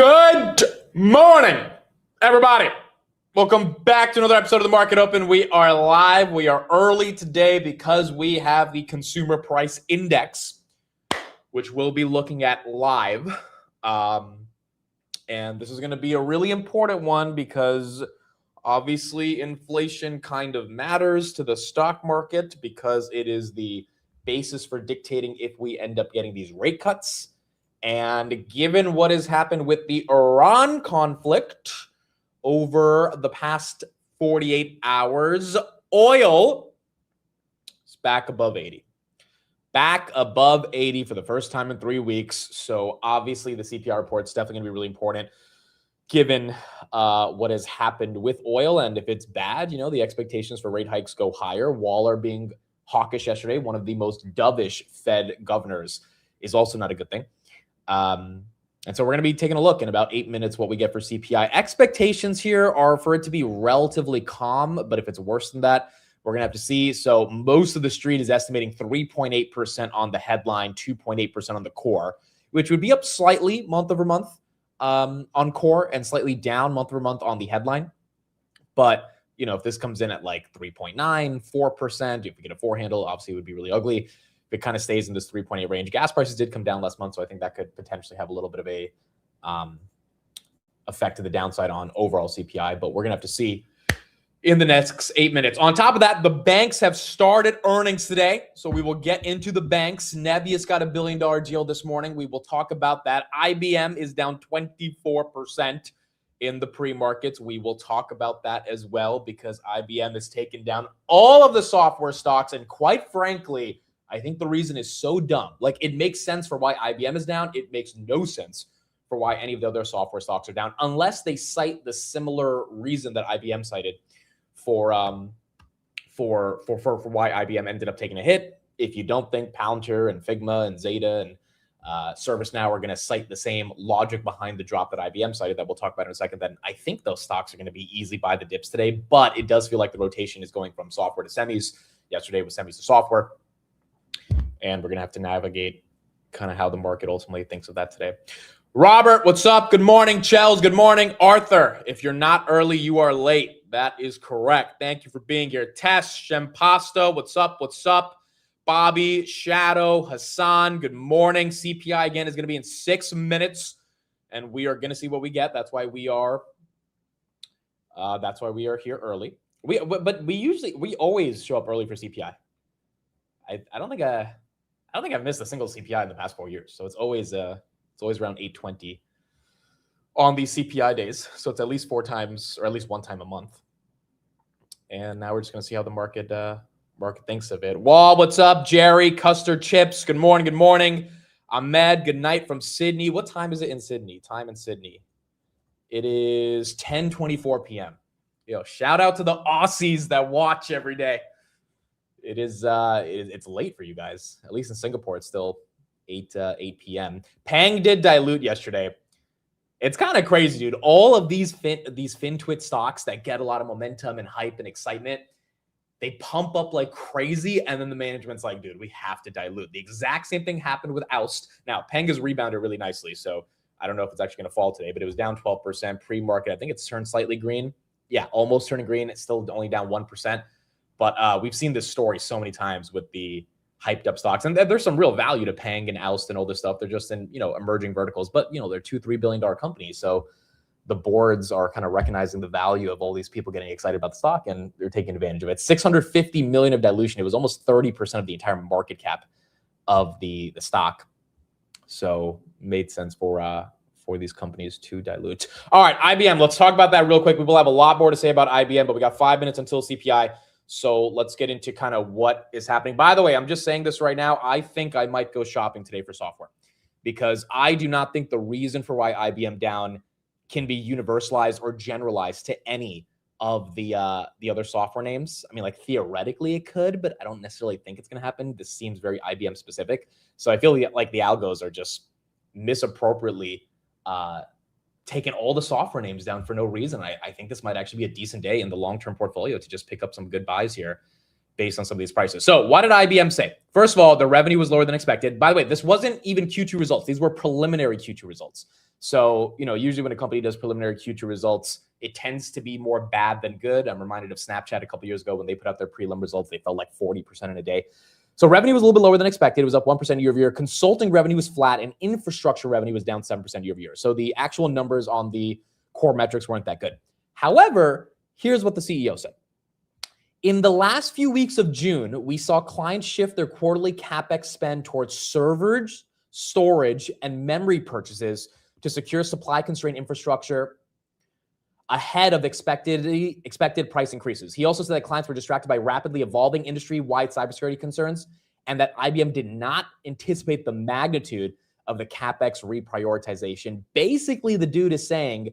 Good morning, everybody. Welcome back to another episode of the Market Open. We are live. We are early today because we have the Consumer Price Index, which we'll be looking at live. And this is going to be a really important one because obviously inflation kind of matters to the stock market because it is the basis for dictating if we end up getting these rate cuts. And given what has happened with the Iran conflict over the past 48 hours, oil is back above 80. Back above 80 for the first time in 3 weeks. So obviously the CPI report is definitely going to be really important given what has happened with oil. And if it's bad, the expectations for rate hikes go higher. Waller being hawkish yesterday, one of the most dovish Fed governors, is also not a good thing. And so we're going to be taking a look in about 8 minutes what we get for CPI. Expectations here are for it to be relatively calm, but if it's worse than that, we're going to have to see. So most of the street is estimating 3.8% on the headline, 2.8% on the core, which would be up slightly month over month on core and slightly down month over month on the headline. But, if this comes in at like 3.9, 4%, if we get a four handle, obviously it would be really ugly. If it kind of stays in this 3.8 range. Gas prices did come down last month, so I think that could potentially have a little bit of a effect to the downside on overall CPI, but we're going to have to see in the next 8 minutes. On top of that, the banks have started earnings today, so we will get into the banks. Nebius got $1 billion deal this morning. We will talk about that. IBM is down 24% in the pre-markets. We will talk about that as well because IBM has taken down all of the software stocks, and quite frankly, I think the reason is so dumb. Like, it makes sense for why IBM is down. It makes no sense for why any of the other software stocks are down, unless they cite the similar reason that IBM cited for why IBM ended up taking a hit. If you don't think Palantir and Figma and Zeta and ServiceNow are going to cite the same logic behind the drop that IBM cited that we'll talk about in a second, then I think those stocks are going to be easy buy the dips today. But it does feel like the rotation is going from software to semis. Yesterday was semis to software. And we're going to have to navigate kind of how the market ultimately thinks of that today. Robert, what's up? Good morning. Chels, good morning. Arthur, if you're not early, you are late. That is correct. Thank you for being here. Tess, Shempasta, what's up? What's up? Bobby, Shadow, Hassan, good morning. CPI again is going to be in 6 minutes, and we are going to see what we get. That's why we are here early. We always show up early for CPI. I don't think I've missed a single CPI in the past 4 years. So it's always around 820 on these CPI days. So it's at least 4 times or at least 1 time a month. And now we're just going to see how the market thinks of it. Wall, what's up? Jerry, Custard Chips, good morning. Good morning. Ahmed, good night from Sydney. What time is it in Sydney? Time in Sydney. It is 10:24 p.m. Shout out to the Aussies that watch every day. It's late for you guys. At least in Singapore, it's still 8 p.m. Pang did dilute yesterday. It's kind of crazy, dude. All of these FinTwit stocks that get a lot of momentum and hype and excitement, they pump up like crazy, and then the management's like, dude, we have to dilute. The exact same thing happened with Oust. Now, Pang has rebounded really nicely, so I don't know if it's actually going to fall today, but it was down 12% pre-market. I think it's turned slightly green. Yeah, almost turning green. It's still only down 1%. But we've seen this story so many times with the hyped up stocks. And there's some real value to Pang and Oust and all this stuff. They're just in, emerging verticals. But, they're $2-3 billion companies. So the boards are kind of recognizing the value of all these people getting excited about the stock, and they're taking advantage of it. 650 million of dilution. It was almost 30% of the entire market cap of the stock. So made sense for these companies to dilute. All right, IBM. Let's talk about that real quick. We will have a lot more to say about IBM, but we got 5 minutes until CPI. So let's get into kind of what is happening. By the way, I'm just saying this right now. I think I might go shopping today for software because I do not think the reason for why IBM down can be universalized or generalized to any of the other software names. I mean, like theoretically it could, but I don't necessarily think it's going to happen. This seems very IBM specific. So I feel like the algos are just misappropriately taking all the software names down for no reason. I think this might actually be a decent day in the long-term portfolio to just pick up some good buys here based on some of these prices. So what did IBM say? First of all, the revenue was lower than expected. By the way, this wasn't even Q2 results. These were preliminary Q2 results. So, usually when a company does preliminary Q2 results, it tends to be more bad than good. I'm reminded of Snapchat a couple years ago when they put out their prelim results, they fell like 40% in a day. So revenue was a little bit lower than expected. It was up 1% year over year. Consulting revenue was flat and infrastructure revenue was down 7% year over year. So the actual numbers on the core metrics weren't that good. However, here's what the CEO said. In the last few weeks of June, we saw clients shift their quarterly CapEx spend towards servers, storage, and memory purchases to secure supply-constrained infrastructure ahead of expected price increases. He also said that clients were distracted by rapidly evolving industry-wide cybersecurity concerns and that IBM did not anticipate the magnitude of the CapEx reprioritization. Basically, the dude is saying,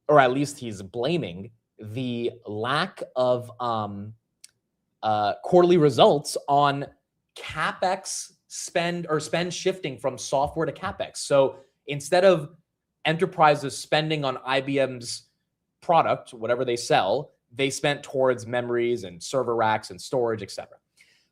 or at least he's blaming, the lack of quarterly results on CapEx spend shifting from software to CapEx. So instead of enterprises spending on IBM's product, whatever they sell, they spent towards memories and server racks and storage, etc.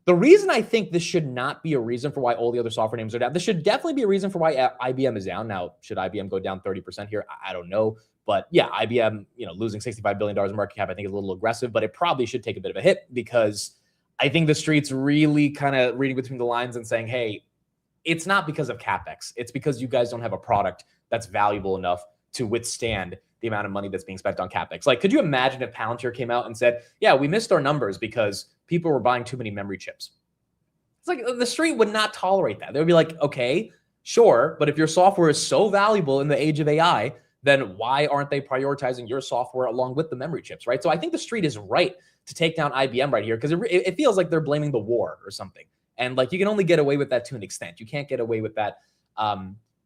The reason I think this should not be a reason for why all the other software names are down, this should definitely be a reason for why IBM is down. Now, should IBM go down 30% here? I don't know. But yeah, IBM, losing $65 billion in market cap, I think is a little aggressive, but it probably should take a bit of a hit because I think the street's really kind of reading between the lines and saying, hey, it's not because of CapEx. It's because you guys don't have a product that's valuable enough to withstand the amount of money that's being spent on CapEx. Like, could you imagine if Palantir came out and said, yeah, we missed our numbers because people were buying too many memory chips? It's like the street would not tolerate that. They would be like, okay, sure, but if your software is so valuable in the age of AI, then why aren't they prioritizing your software along with the memory chips, right? So I think the street is right to take down IBM right here because it feels like they're blaming the war or something. And like you can only get away with that to an extent. You can't get away with that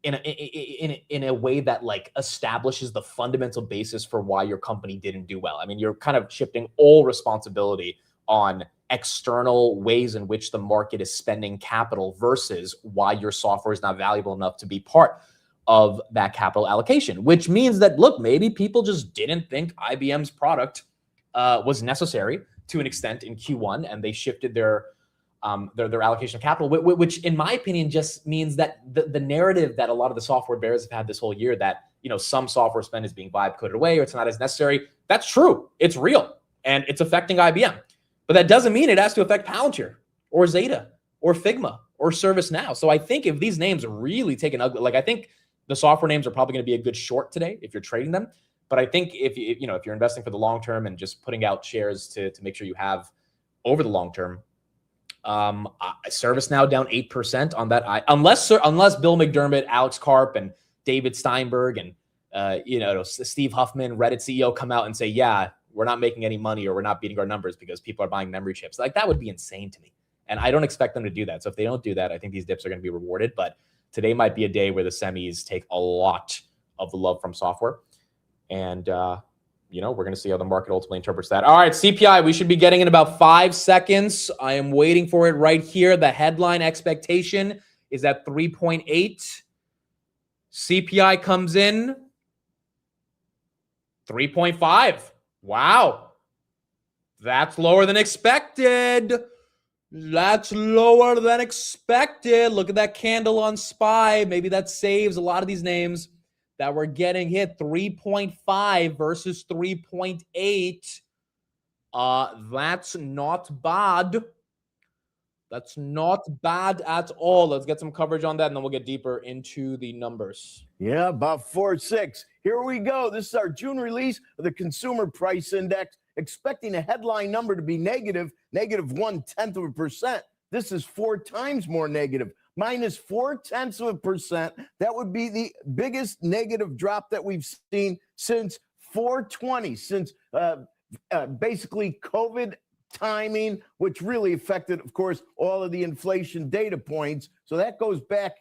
in a way that like establishes the fundamental basis for why your company didn't do well. I mean, you're kind of shifting all responsibility on external ways in which the market is spending capital versus why your software is not valuable enough to be part of that capital allocation, which means that, look, maybe people just didn't think IBM's product was necessary to an extent in Q1, and they shifted their allocation of capital, which in my opinion just means that the narrative that a lot of the software bears have had this whole year that, some software spend is being vibe coded away or it's not as necessary. That's true. It's real and it's affecting IBM, but that doesn't mean it has to affect Palantir or Zeta or Figma or ServiceNow. So I think if these names really take an ugly, like I think the software names are probably going to be a good short today if you're trading them. But I think if you're investing for the long term and just putting out shares to make sure you have over the long term, ServiceNow down 8% on that. Unless Bill McDermott, Alex Karp, and David Steinberg and Steve Huffman, Reddit CEO, come out and say, yeah, we're not making any money or we're not beating our numbers because people are buying memory chips. Like that would be insane to me. And I don't expect them to do that. So if they don't do that, I think these dips are going to be rewarded. But today might be a day where the semis take a lot of the love from software. And, we're going to see how the market ultimately interprets that. All right, CPI, we should be getting in about 5 seconds. I am waiting for it right here. The headline expectation is at 3.8. CPI comes in 3.5. Wow. That's lower than expected. That's lower than expected. Look at that candle on SPY. Maybe that saves a lot of these names that were getting hit. 3.5 versus 3.8. That's not bad. That's not bad at all. Let's get some coverage on that, and then we'll get deeper into the numbers. Yeah, about 4.6. Here we go. This is our June release of the Consumer Price Index, expecting a headline number to be negative 0.1%. This is 4 times more negative, minus 0.4%. That would be the biggest negative drop that we've seen since 4/20, since basically COVID timing, which really affected, of course, all of the inflation data points. So that goes back,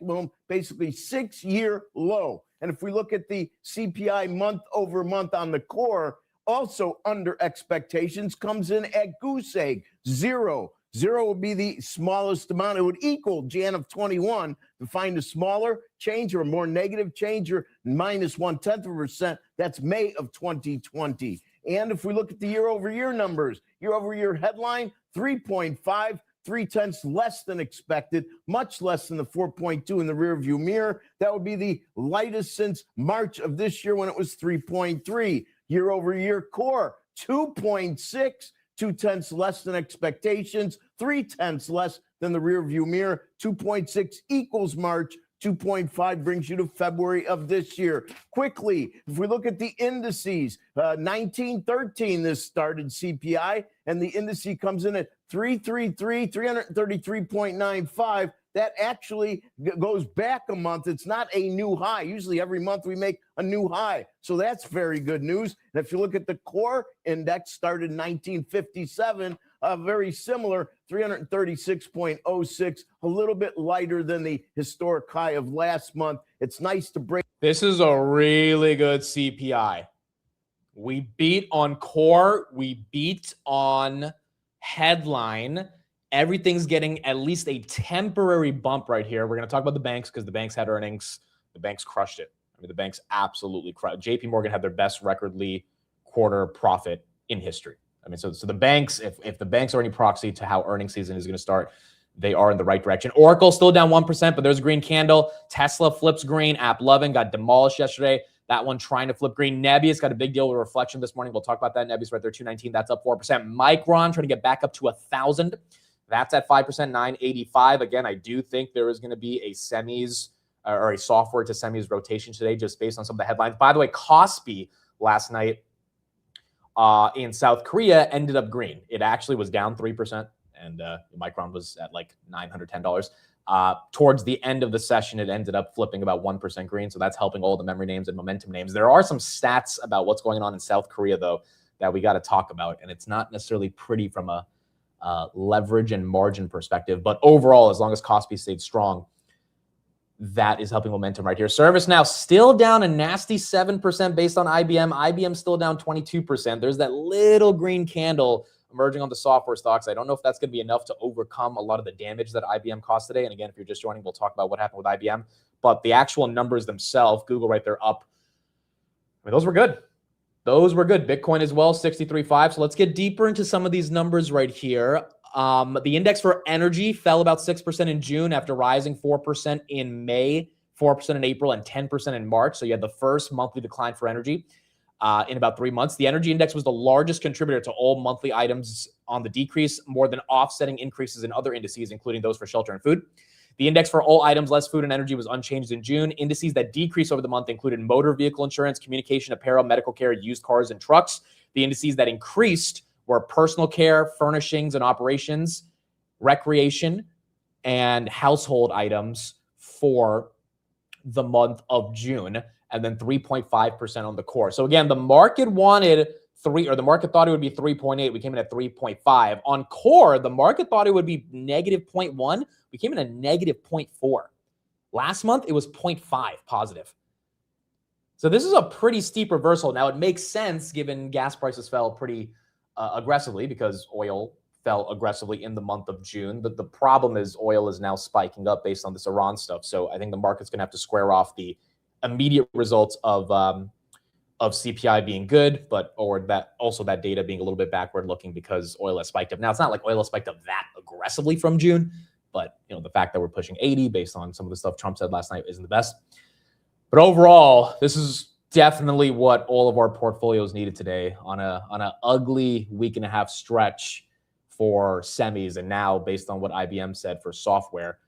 basically 6-year low. And if we look at the CPI month over month on the core, also under expectations, comes in at goose egg, 0. 0 would be the smallest amount. It would equal Jan of 21. To find a smaller change or a more negative change or minus 0.1%, that's May of 2020. And if we look at the year-over-year numbers, year-over-year headline, 3.5, 0.3 less than expected, much less than the 4.2 in the rearview mirror. That would be the lightest since March of this year when it was 3.3. Year over year core, 2.6, 0.2 less than expectations, 0.3 less than the rearview mirror. 2.6 equals March. 2.5 brings you to February of this year. Quickly, if we look at the indices, 1913 this started CPI, and the indice comes in at 333.95. That actually goes back a month. It's not a new high. Usually every month we make a new high. So that's very good news. And if you look at the core index, started in 1957, very similar, 336.06, a little bit lighter than the historic high of last month. It's nice to break. This is a really good CPI. We beat on core. We beat on headline. Everything's getting at least a temporary bump right here. We're going to talk about the banks because the banks had earnings. The banks crushed it. I mean, the banks absolutely crushed. JP Morgan had their best recordly quarter profit in history. I mean, so the banks, if the banks are any proxy to how earnings season is going to start, they are in the right direction. Oracle still down 1%, but there's a green candle. Tesla flips green. AppLovin got demolished yesterday. That one trying to flip green. Nebius got a big deal with Reflection this morning. We'll talk about that. Nebius right there, 219. That's up 4%. Micron trying to get back up to 1,000. That's at 5%, 985. Again, I do think there is going to be a semis or a software to semis rotation today just based on some of the headlines. By the way, Kospi last night in South Korea ended up green. It actually was down 3%, and Micron was at like $910. Towards the end of the session, it ended up flipping about 1% green, so that's helping all the memory names and momentum names. There are some stats about what's going on in South Korea, though, that we got to talk about, and it's not necessarily pretty from a leverage and margin perspective. But overall, as long as Kospi stayed strong, that is helping momentum right here. ServiceNow still down a nasty 7% based on IBM. IBM still down 22%. There's that little green candle emerging on the software stocks. I don't know if that's going to be enough to overcome a lot of the damage that IBM caused today. And again, if you're just joining, we'll talk about what happened with IBM. But the actual numbers themselves, Google right there up. I mean, those were good. Those were good. Bitcoin as well, 63.5. So let's get deeper into some of these numbers right here. The index for energy fell about 6% in June after rising 4% in May, 4% in April, and 10% in March. So you had the first monthly decline for energy in about 3 months. The energy index was the largest contributor to all monthly items on the decrease, more than offsetting increases in other indices, including those for shelter and food. The index for all items less food and energy was unchanged in June. Indices that decreased over the month included motor vehicle insurance, communication, apparel, medical care, used cars, and trucks. The indices that increased were personal care, furnishings and operations, recreation, and household items for the month of June, and then 3.5% on the core. So again, the market wanted 3, or the market thought it would be 3.8. We came in at 3.5. On core, the market thought it would be negative 0.1. We came in at negative 0.4. Last month, it was 0.5 positive. So this is a pretty steep reversal. Now, it makes sense given gas prices fell pretty aggressively because oil fell aggressively in the month of June. But the problem is oil is now spiking up based on this Iran stuff. So I think the market's going to have to square off the immediate results of CPI being good, or that data being a little bit backward looking because oil has spiked up. Now, it's not like oil has spiked up that aggressively from June, but the fact that we're pushing 80 based on some of the stuff Trump said last night isn't the best. But overall, this is definitely what all of our portfolios needed today on a ugly week and a half stretch for semis. And now, based on what IBM said for software,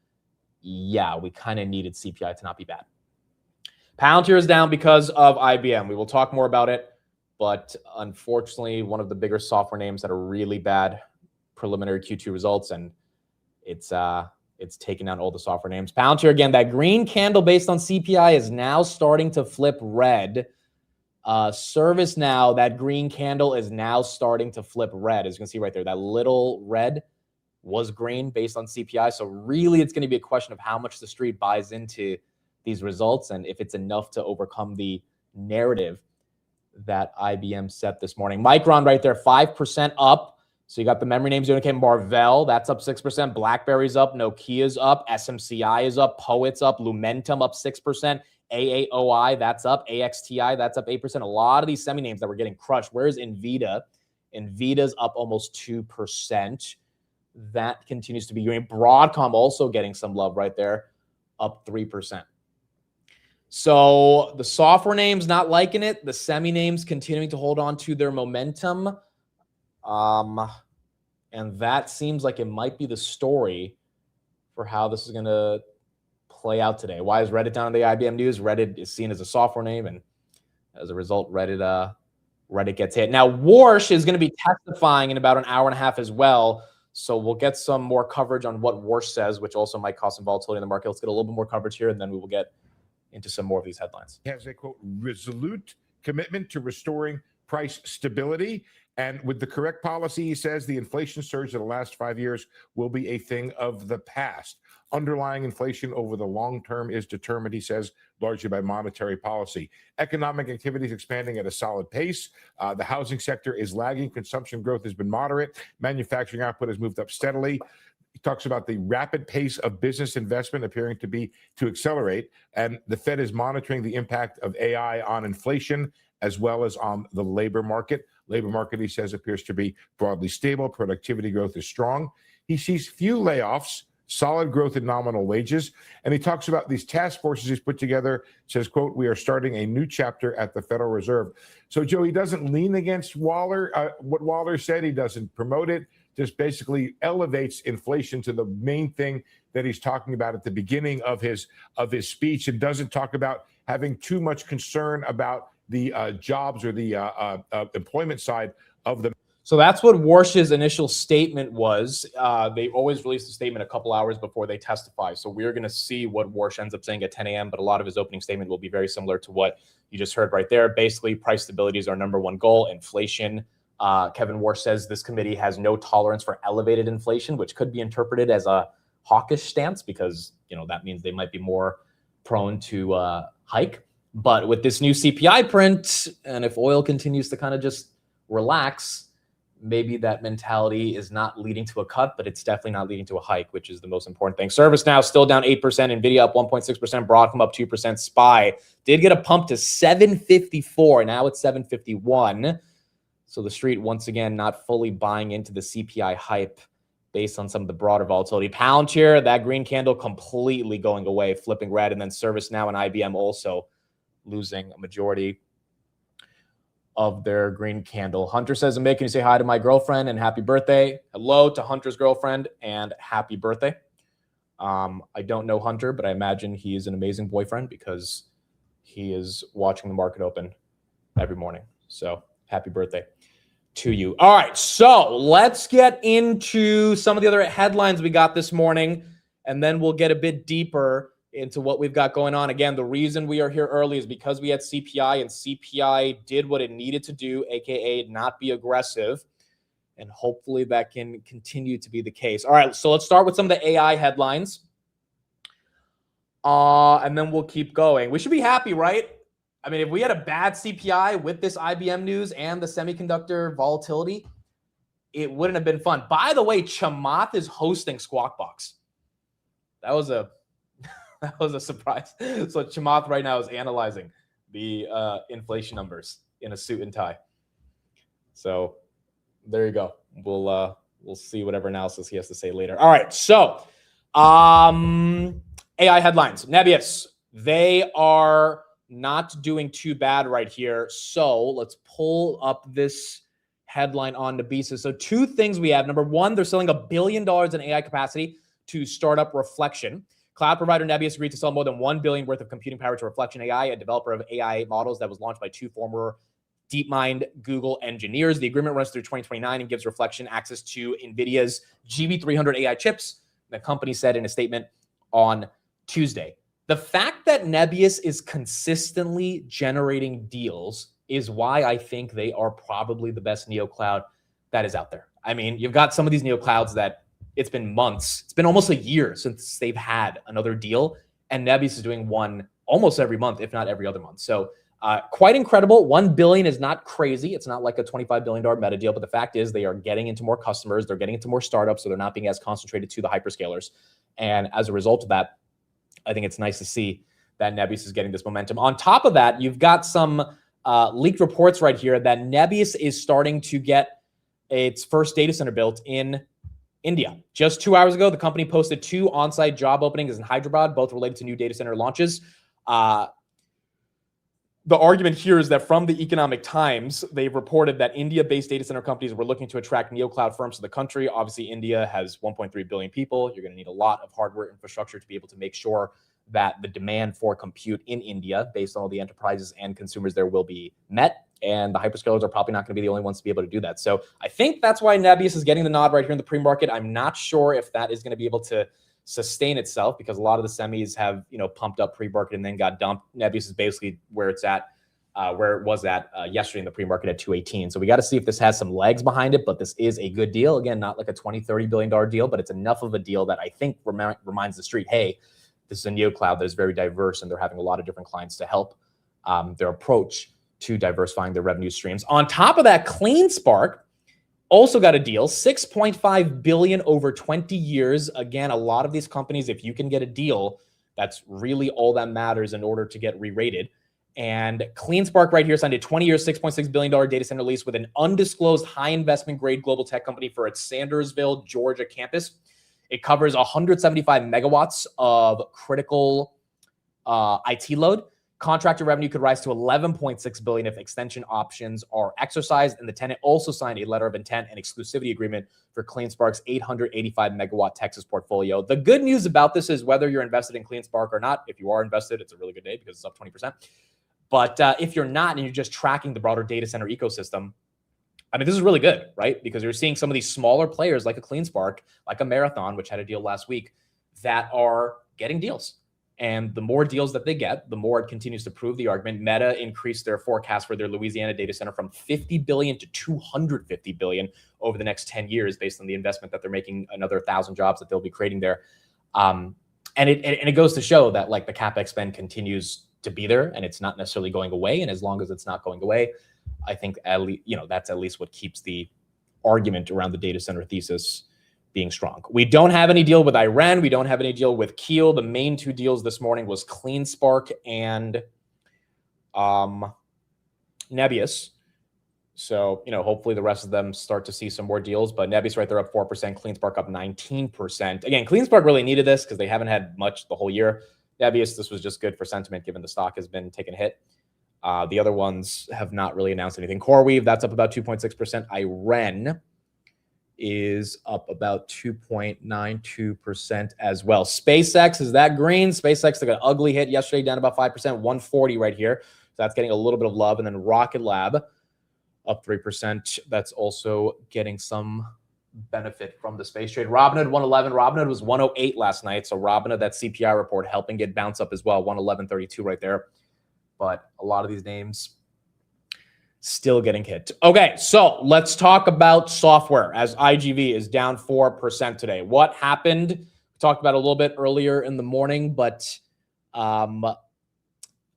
yeah, we kind of needed CPI to not be bad. Palantir is down because of IBM. We will talk more about it, but unfortunately, one of the bigger software names had a really bad preliminary Q2 results, and it's taking down all the software names. Palantir, again, that green candle based on CPI is now starting to flip red. ServiceNow, that green candle is now starting to flip red. As you can see right there, that little red was green based on CPI. So really, it's going to be a question of how much the street buys into these results and if it's enough to overcome the narrative that IBM set this morning. Micron right there, 5% up. So you got the memory names doing okay. Marvell, that's up 6%. BlackBerry's up. Nokia's up. SMCI is up. Poet's up. Lumentum up 6%. AAOI, that's up. AXTI, that's up 8%. A lot of these semi names that were getting crushed. Where's NVIDIA? NVIDIA's up almost 2%. that continues to be doing. Broadcom also getting some love right there, up 3%. So the software names not liking it. The semi names continuing to hold on to their momentum. And that seems like it might be the story for how this is going to play out today. Why is Reddit down in the IBM news? Reddit is seen as a software name, and as a result, Reddit gets hit. Now, Warsh is going to be testifying in about an hour and a half as well, so we'll get some more coverage on what Warsh says, which also might cause some volatility in the market. Let's get a little bit more coverage here, and then we will get into some more of these headlines. He has a, quote, resolute commitment to restoring price stability. And with the correct policy, he says the inflation surge of the last 5 years will be a thing of the past. Underlying inflation over the long term is determined, he says, largely by monetary policy. Economic activity is expanding at a solid pace. The housing sector is lagging. Consumption growth has been moderate. Manufacturing output has moved up steadily. He talks about the rapid pace of business investment appearing to accelerate. And the Fed is monitoring the impact of AI on inflation as well as on the labor market. Labor market, he says, appears to be broadly stable. Productivity growth is strong. He sees few layoffs, solid growth in nominal wages. And he talks about these task forces he's put together, says, quote, we are starting a new chapter at the Federal Reserve. So, Joe, he doesn't lean against Waller, what Waller said. He doesn't promote it, just basically elevates inflation to the main thing that he's talking about at the beginning of his speech, and doesn't talk about having too much concern about the jobs or the employment side of the. So that's what Warsh's initial statement was. They always release a statement a couple hours before they testify. So we're going to see what Warsh ends up saying at 10 a.m., but a lot of his opening statement will be very similar to what you just heard right there. Basically, price stability is our number one goal. Inflation. Kevin Warsh says this committee has no tolerance for elevated inflation, which could be interpreted as a hawkish stance because, you know, that means they might be more prone to hike. But with this new CPI print, and if oil continues to kind of just relax, maybe that mentality is not leading to a cut, but it's definitely not leading to a hike, which is the most important thing. ServiceNow still down 8%, NVIDIA up 1.6%, Broadcom up 2%, SPY did get a pump to 754, now it's 751. So the street, once again, not fully buying into the CPI hype based on some of the broader volatility. Palantir, that green candle completely going away, flipping red, and then ServiceNow and IBM also losing a majority of their green candle. Hunter says, I'm making you say hi to my girlfriend and happy birthday. Hello to Hunter's girlfriend and happy birthday. I don't know Hunter, but I imagine he is an amazing boyfriend because he is watching the market open every morning. So happy birthday to you. All right, so let's get into some of the other headlines we got this morning, and then we'll get a bit deeper into what we've got going on. Again, the reason we are here early is because we had CPI, and CPI did what it needed to do, aka not be aggressive, and hopefully that can continue to be the case. All right, so let's start with some of the AI headlines, and then we'll keep going. We should be happy, right? I mean, if we had a bad CPI with this IBM news and the semiconductor volatility, it wouldn't have been fun. By the way, Chamath is hosting Squawk Box. That was a surprise. So Chamath right now is analyzing the inflation numbers in a suit and tie. So there you go. We'll see whatever analysis he has to say later. All right. So AI headlines. Nebius, they are not doing too bad right here. So let's pull up this headline on Nebisa. So two things we have. Number one, they're selling $1 billion in AI capacity to startup Reflection. Cloud provider Nebius agreed to sell more than $1 billion worth of computing power to Reflection AI, a developer of AI models that was launched by two former DeepMind Google engineers. The agreement runs through 2029 and gives Reflection access to NVIDIA's GB300 AI chips, the company said in a statement on Tuesday. The fact that Nebius is consistently generating deals is why I think they are probably the best neocloud that is out there. I mean, you've got some of these neoclouds that it's been months. It's been almost a year since they've had another deal, and Nebius is doing one almost every month, if not every other month. So quite incredible. $1 billion is not crazy. It's not like a $25 billion meta deal, but the fact is they are getting into more customers. They're getting into more startups, so they're not being as concentrated to the hyperscalers. And as a result of that, I think it's nice to see that Nebius is getting this momentum. On top of that, you've got some leaked reports right here that Nebius is starting to get its first data center built in India. Just 2 hours ago, the company posted 2 on-site job openings in Hyderabad, both related to new data center launches. The argument here is that from the Economic Times, they've reported that India-based data center companies were looking to attract neocloud firms to the country. Obviously, India has 1.3 billion people. You're going to need a lot of hardware infrastructure to be able to make sure that the demand for compute in India, based on all the enterprises and consumers there, will be met. And the hyperscalers are probably not going to be the only ones to be able to do that. So I think that's why Nebius is getting the nod right here in the pre-market. I'm not sure if that is going to be able to sustain itself, because a lot of the semis have, pumped up pre-market and then got dumped. Nebius is basically where it's at, where it was at yesterday in the pre-market at 218. So we got to see if this has some legs behind it, but this is a good deal. Again, not like a $20-30 billion deal, but it's enough of a deal that I think reminds the street, hey, this is a neocloud that is very diverse, and they're having a lot of different clients to help their approach to diversifying their revenue streams. On top of that, CleanSpark also got a deal, $6.5 billion over 20 years. Again, a lot of these companies, if you can get a deal, that's really all that matters in order to get re-rated. And CleanSpark right here signed a 20-year, $6.6 billion data center lease with an undisclosed high investment grade global tech company for its Sandersville, Georgia campus. It covers 175 megawatts of critical IT load. Contractor revenue could rise to $11.6 billion if extension options are exercised. And the tenant also signed a letter of intent and exclusivity agreement for CleanSpark's 885 megawatt Texas portfolio. The good news about this is, whether you're invested in CleanSpark or not, if you are invested, it's a really good day because it's up 20%. But if you're not, and you're just tracking the broader data center ecosystem, I mean, this is really good, right? Because you're seeing some of these smaller players like a CleanSpark, like a Marathon, which had a deal last week, that are getting deals. And the more deals that they get, the more it continues to prove the argument. Meta increased their forecast for their Louisiana data center from $50 billion to $250 billion over the next 10 years, based on the investment that they're making, another 1,000 jobs that they'll be creating there. And it goes to show that, like, the CapEx spend continues to be there, and it's not necessarily going away. And as long as it's not going away, I think at least, that's at least what keeps the argument around the data center thesis being strong. We don't have any deal with Iran. We don't have any deal with Keel. The main 2 deals this morning was CleanSpark and Nebius. So, hopefully the rest of them start to see some more deals. But Nebius right there up 4%, CleanSpark up 19%. Again, CleanSpark really needed this because they haven't had much the whole year. Nebius, this was just good for sentiment, given the stock has been taking a hit. The other ones have not really announced anything. CoreWeave, that's up about 2.6%. Iran is up about 2.92% as well. SpaceX, is that green? SpaceX took an ugly hit yesterday, down about 5%, 140 right here. So that's getting a little bit of love. And then Rocket Lab up 3%. That's also getting some benefit from the space trade. Robinhood 111. Robinhood was 108 last night. So Robinhood, that CPI report helping get bounce up as well. 111.32 right there. But a lot of these names still getting hit. Okay, so let's talk about software, as IGV is down 4% today. What happened? We talked about it a little bit earlier in the morning, but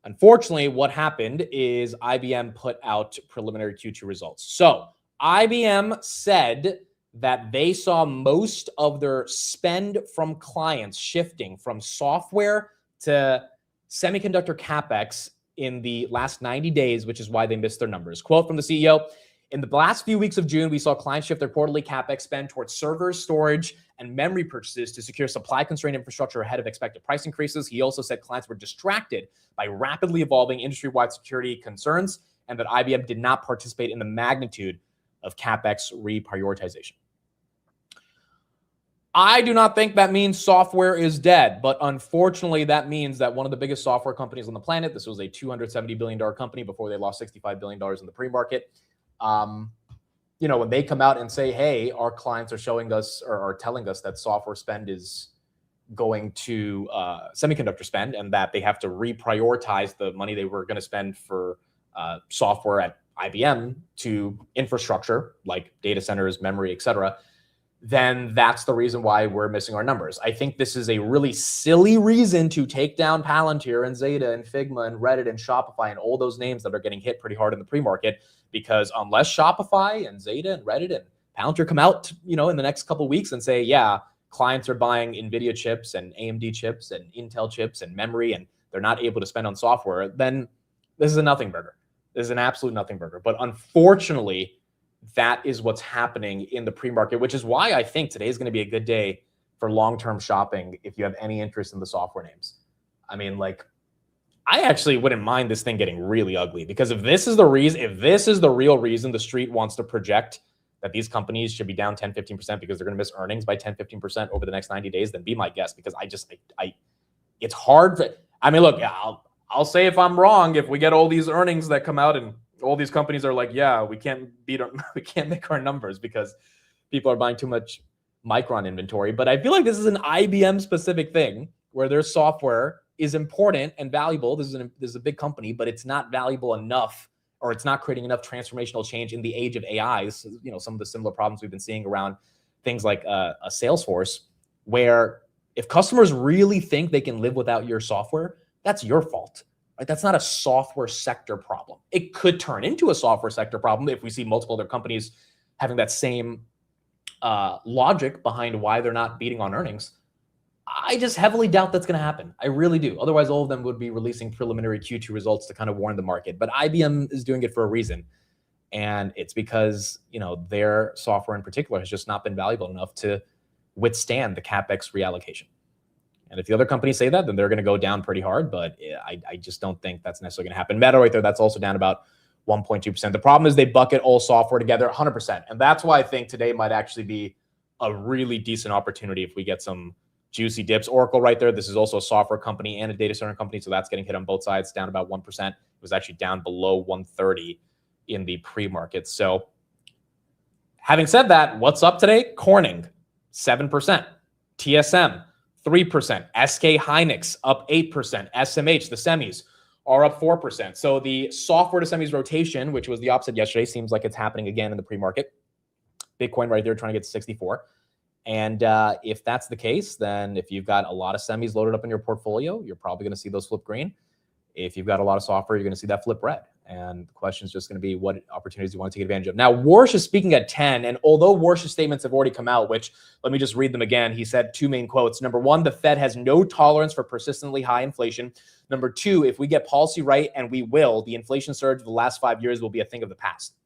unfortunately, what happened is IBM put out preliminary Q2 results. So IBM said that they saw most of their spend from clients shifting from software to semiconductor CapEx in the last 90 days, which is why they missed their numbers. Quote from the CEO: "In the last few weeks of June, we saw clients shift their quarterly CapEx spend towards servers, storage, and memory purchases to secure supply-constrained infrastructure ahead of expected price increases." He also said clients were distracted by rapidly evolving industry-wide security concerns, and that IBM did not participate in the magnitude of CapEx reprioritization. I do not think that means software is dead, but unfortunately that means that one of the biggest software companies on the planet, this was a $270 billion company before they lost $65 billion in the pre-market. When they come out and say, hey, our clients are showing us or are telling us that software spend is going to semiconductor spend, and that they have to reprioritize the money they were going to spend for software at IBM to infrastructure like data centers, memory, etc., then that's the reason why we're missing our numbers. I think this is a really silly reason to take down Palantir and Zeta and Figma and Reddit and Shopify and all those names that are getting hit pretty hard in the pre-market, because unless Shopify and Zeta and Reddit and Palantir come out, in the next couple of weeks and say, yeah, clients are buying NVIDIA chips and AMD chips and Intel chips and memory, and they're not able to spend on software, then this is a nothing burger. This is an absolute nothing burger. But unfortunately, that is what's happening in the pre-market, which is why I think today is going to be a good day for long-term shopping if you have any interest in the software names. I mean, like, I actually wouldn't mind this thing getting really ugly, because if this is the reason, if this is the real reason the street wants to project that these companies should be down 10, 15% because they're going to miss earnings by 10, 15% over the next 90 days, then be my guest, because it's hard. I mean, look, I'll say if I'm wrong, if we get all these earnings that come out and all these companies are like, yeah, we can't make our numbers because people are buying too much Micron inventory. But I feel like this is an IBM specific thing where their software is important and valuable. This is a big company, but it's not valuable enough, or it's not creating enough transformational change in the age of AI. So, you know, some of the similar problems we've been seeing around things like a Salesforce, where if customers really think they can live without your software, that's your fault. Right? That's not a software sector problem. It could turn into a software sector problem if we see multiple other companies having that same logic behind why they're not beating on earnings. I just heavily doubt that's going to happen. I really do. Otherwise, all of them would be releasing preliminary Q2 results to kind of warn the market. But IBM is doing it for a reason. And it's because, you know, their software in particular has just not been valuable enough to withstand the CapEx reallocation. And if the other companies say that, then they're going to go down pretty hard. But I just don't think that's necessarily going to happen. Meta right there, that's also down about 1.2%. The problem is they bucket all software together 100%. And that's why I think today might actually be a really decent opportunity if we get some juicy dips. Oracle right there, this is also a software company and a data center company. So that's getting hit on both sides, down about 1%. It was actually down below 130 in the pre-market. So having said that, what's up today? Corning, 7%. TSM, 3%. SK Hynix up 8%. SMH, the semis, are up 4%. So the software to semis rotation, which was the opposite yesterday, seems like it's happening again in the pre-market. Bitcoin right there trying to get to 64. And if that's the case, then if you've got a lot of semis loaded up in your portfolio, you're probably going to see those flip green. If you've got a lot of software, you're going to see that flip red. And the question is just going to be what opportunities you want to take advantage of. Now, Warsh is speaking at 10. And although Warsh's statements have already come out, which let me just read them again. He said two main quotes. Number one, the Fed has no tolerance for persistently high inflation. Number two, if we get policy right, and we will, the inflation surge of the last 5 years will be a thing of the past.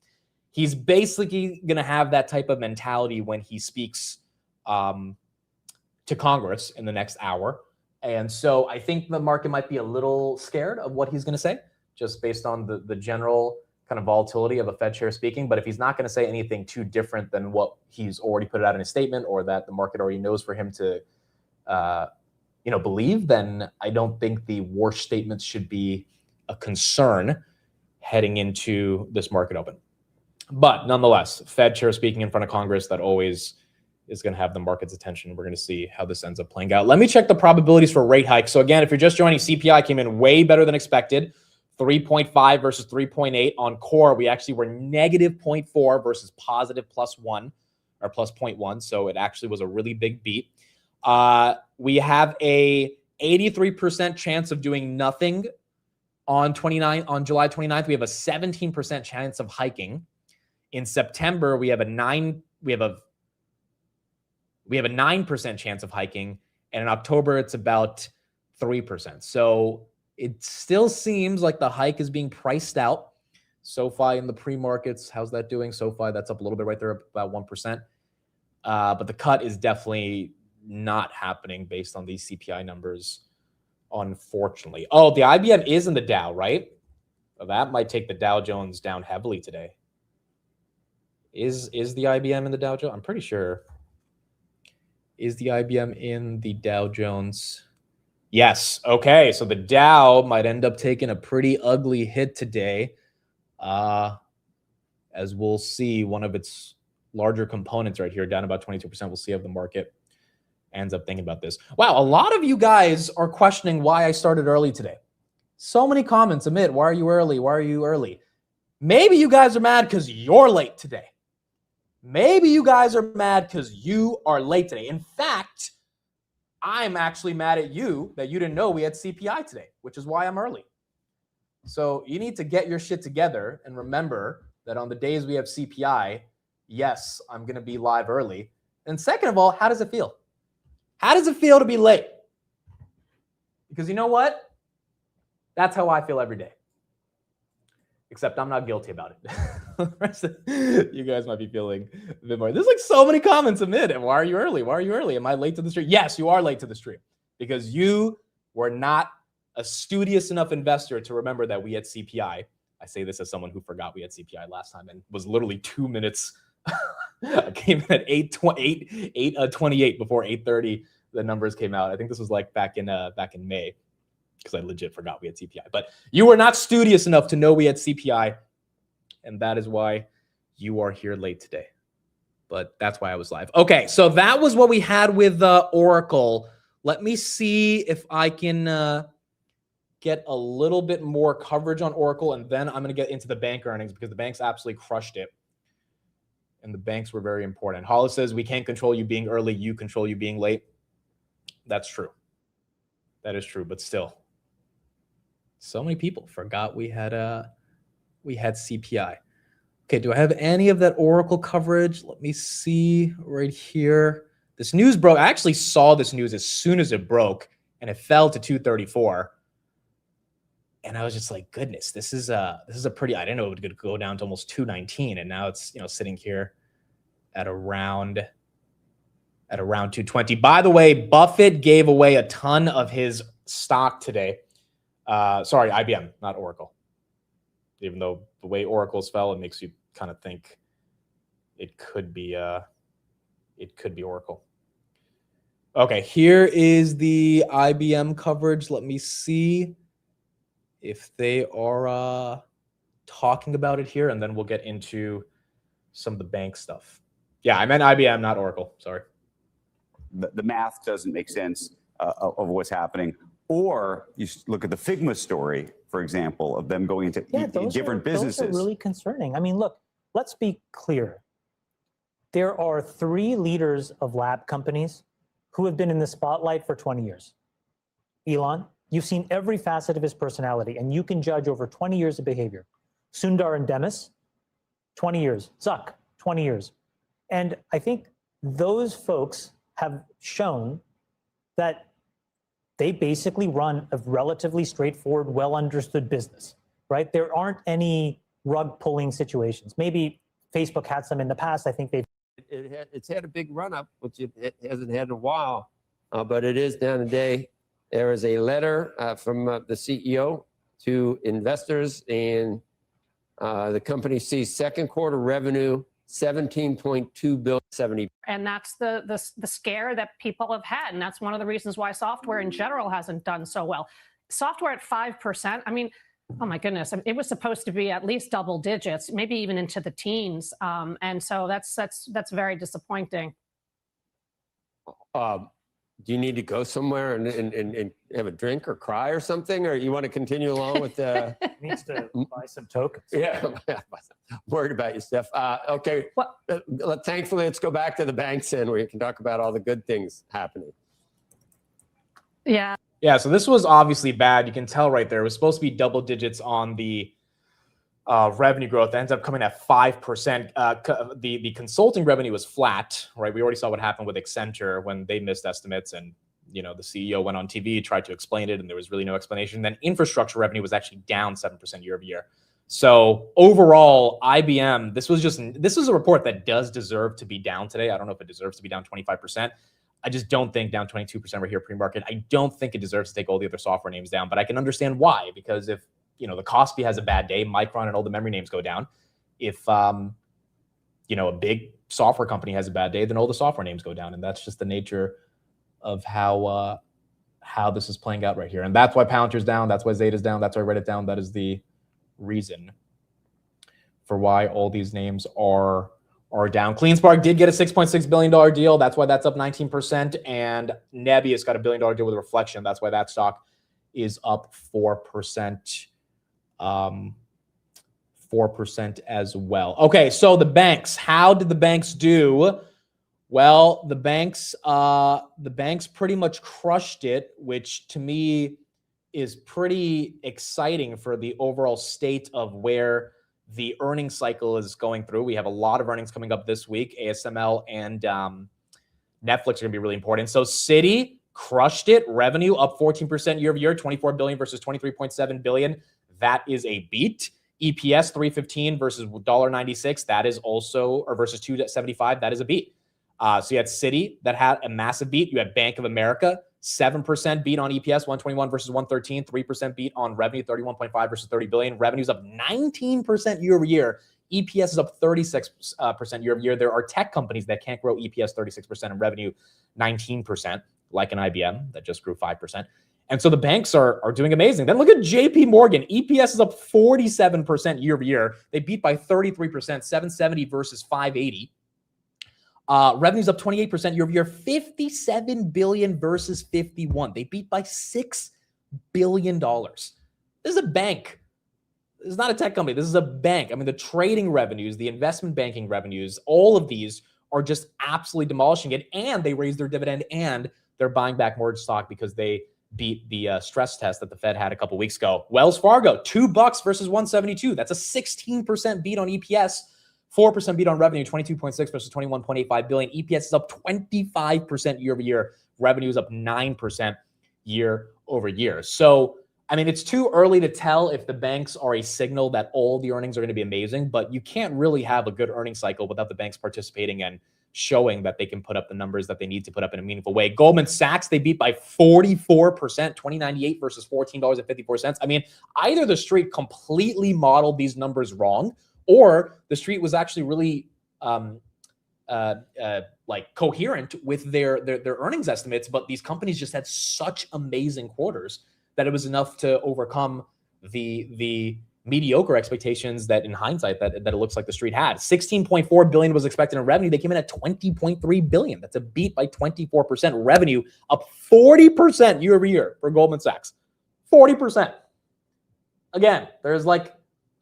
He's basically going to have that type of mentality when he speaks to Congress in the next hour. And so I think the market might be a little scared of what he's going to say, just based on the general kind of volatility of a Fed chair speaking. But if he's not going to say anything too different than what he's already put out in his statement, or that the market already knows for him to, believe, then I don't think the Warsh statements should be a concern heading into this market open. But nonetheless, Fed chair speaking in front of Congress, that always is going to have the market's attention. We're going to see how this ends up playing out. Let me check the probabilities for rate hikes. So again, if you're just joining, CPI came in way better than expected. 3.5 versus 3.8 on core. We actually were negative 0.4 versus positive +1 or plus 0.1. So it actually was a really big beat. We have a 83% chance of doing nothing on July 29th. We have a 17% chance of hiking. In September, we have a 9% chance of hiking, and in October it's about 3%. So it still seems like the hike is being priced out. SoFi in the pre-markets, how's that doing? SoFi, that's up a little bit right there, up about 1%. But the cut is definitely not happening based on these CPI numbers, unfortunately. Oh, the IBM is in the Dow, right? Well, that might take the Dow Jones down heavily today. Is the IBM in the Dow Jones? I'm pretty sure. Is the IBM in the Dow Jones? Yes. Okay. So the Dow might end up taking a pretty ugly hit today. As we'll see, one of its larger components right here, down about 22%. We'll see how the market ends up thinking about this. Wow. A lot of you guys are questioning why I started early today. So many comments. Amit, why are you early? Why are you early? Maybe you guys are mad because you're late today. Maybe you guys are mad because you are late today. In fact, I'm actually mad at you that you didn't know we had CPI today, which is why I'm early. So you need to get your shit together and remember that on the days we have CPI, yes, I'm going to be live early. And second of all, how does it feel? How does it feel to be late? Because you know what? That's how I feel every day. Except I'm not guilty about it. You guys might be feeling a bit more. There's like so many comments amid. And why are you early? Why are you early? Am I late to the stream? Yes, you are late to the stream because you were not a studious enough investor to remember that we had CPI. I say this as someone who forgot we had CPI last time and was literally 2 minutes. I came in at 8:28 before 8:30. The numbers came out. I think this was like back in May because I legit forgot we had CPI. But you were not studious enough to know we had CPI, and that is why you are here late today. But that's why I was live. Okay, so that was what we had with Oracle. Let me see if I can get a little bit more coverage on Oracle, and then I'm going to get into the bank earnings because the banks absolutely crushed it. And the banks were very important. Hollis says, we can't control you being early. You control you being late. That's true. That is true, but still. So many people forgot we had CPI. Okay, do I have any of that Oracle coverage? Let me see right here. This news broke. I actually saw this news as soon as it broke, and it fell to 234. And I was just like, goodness, this is a pretty, I didn't know it would go down to almost 219. And now it's, sitting here at around 220. By the way, Buffett gave away a ton of his stock today. Sorry, IBM, not Oracle. Even though the way Oracle's fell, it makes you kind of think it could be Oracle. Okay, here is the IBM coverage. Let me see if they are talking about it here, and then we'll get into some of the bank stuff. Yeah, I meant IBM, not Oracle. Sorry. The math doesn't make sense of what's happening. Or you look at the Figma story, for example, of them going into different businesses. Those are really concerning. I mean, look, let's be clear. There are 3 leaders of lab companies who have been in the spotlight for 20 years. Elon, you've seen every facet of his personality, and you can judge over 20 years of behavior. Sundar and Demis, 20 years. Zuck, 20 years. And I think those folks have shown that they basically run a relatively straightforward, well-understood business, right? There aren't any rug-pulling situations. Maybe Facebook had some in the past. I think it's had a big run-up, which it hasn't had in a while, but it is down today. There is a letter from the CEO to investors, and the company sees second quarter revenue 17.2 billion, 70. And that's the scare that people have had, and that's one of the reasons why software in general hasn't done so well. Software at 5%. I mean, oh my goodness, it was supposed to be at least double digits, maybe even into the teens, and so that's very disappointing. Do you need to go somewhere and have a drink or cry or something, or you want to continue along with the? Needs to buy some tokens. Yeah, worried about you, Steph. Okay, thankfully, let's go back to the banks and where you can talk about all the good things happening. Yeah. Yeah, so this was obviously bad. You can tell right there. It was supposed to be double digits on the revenue growth. It ends up coming at 5%. The consulting revenue was flat, right? We already saw what happened with Accenture when they missed estimates, and the CEO went on TV, tried to explain it, and there was really no explanation. Then infrastructure revenue was actually down 7% year over year. So overall, IBM, this is a report that does deserve to be down today. I don't know if it deserves to be down 25%. I just don't think down 22% right here pre-market. I don't think it deserves to take all the other software names down, but I can understand why, because if the Kospi has a bad day, Micron and all the memory names go down. If a big software company has a bad day, then all the software names go down, and that's just the nature of how this is playing out right here. And that's why Palantir's down. That's why Zeta's down. That's why Reddit down. That is the reason for why all these names are down. CleanSpark did get a $6.6 billion deal. That's why that's up 19%. And Nebius got a $1 billion deal with Reflection. That's why that stock is up 4%. 4% as well. Okay, so the banks. How did the banks do? Well, the banks pretty much crushed it, which to me is pretty exciting for the overall state of where the earnings cycle is going through. We have a lot of earnings coming up this week. ASML and Netflix are going to be really important. So Citi crushed it. Revenue up 14% year over year, 24 billion versus 23.7 billion. That is a beat. EPS 315 versus $1.96. That is also, or versus 275. That is a beat. So you had Citi that had a massive beat. You had Bank of America, 7% beat on EPS, 121 versus 113, 3% beat on revenue, 31.5 versus 30 billion. Revenue's up 19% year over year. EPS is up 36% year over year. There are tech companies that can't grow EPS 36% and revenue 19%, like an IBM that just grew 5%. And so the banks are doing amazing. Then look at JP Morgan. EPS is up 47% year over year. They beat by 33%, 770 versus 580. Revenue's up 28% year over year, 57 billion versus 51. They beat by $6 billion. This is a bank. This is not a tech company. This is a bank. I mean, the trading revenues, the investment banking revenues, all of these are just absolutely demolishing it. And they raised their dividend and they're buying back more stock because they beat the stress test that the Fed had a couple weeks ago. Wells Fargo, $2 versus 172. That's a 16% beat on EPS. 4% beat on revenue, 22.6 versus 21.85 billion. EPS is up 25% year over year. Revenue is up 9% year over year. So, I mean, it's too early to tell if the banks are a signal that all the earnings are going to be amazing, but you can't really have a good earnings cycle without the banks participating and showing that they can put up the numbers that they need to put up in a meaningful way. Goldman Sachs, they beat by 44%, $20.98 versus $14.54. I mean, either the street completely modeled these numbers wrong, or the street was actually really like coherent with their earnings estimates, but these companies just had such amazing quarters that it was enough to overcome the mediocre expectations that in hindsight that it looks like the street had. 16.4 billion was expected in revenue. They came in at 20.3 billion. That's a beat by 24%. Revenue up 40% year over year for Goldman Sachs. 40%. Again, there's like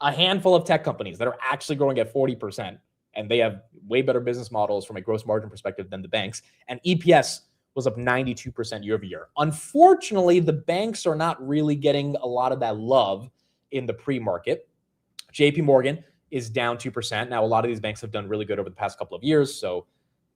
a handful of tech companies that are actually growing at 40%, and they have way better business models from a gross margin perspective than the banks. And EPS was up 92% year over year. Unfortunately, the banks are not really getting a lot of that love in the pre-market. JP Morgan is down 2%. Now, a lot of these banks have done really good over the past couple of years. So,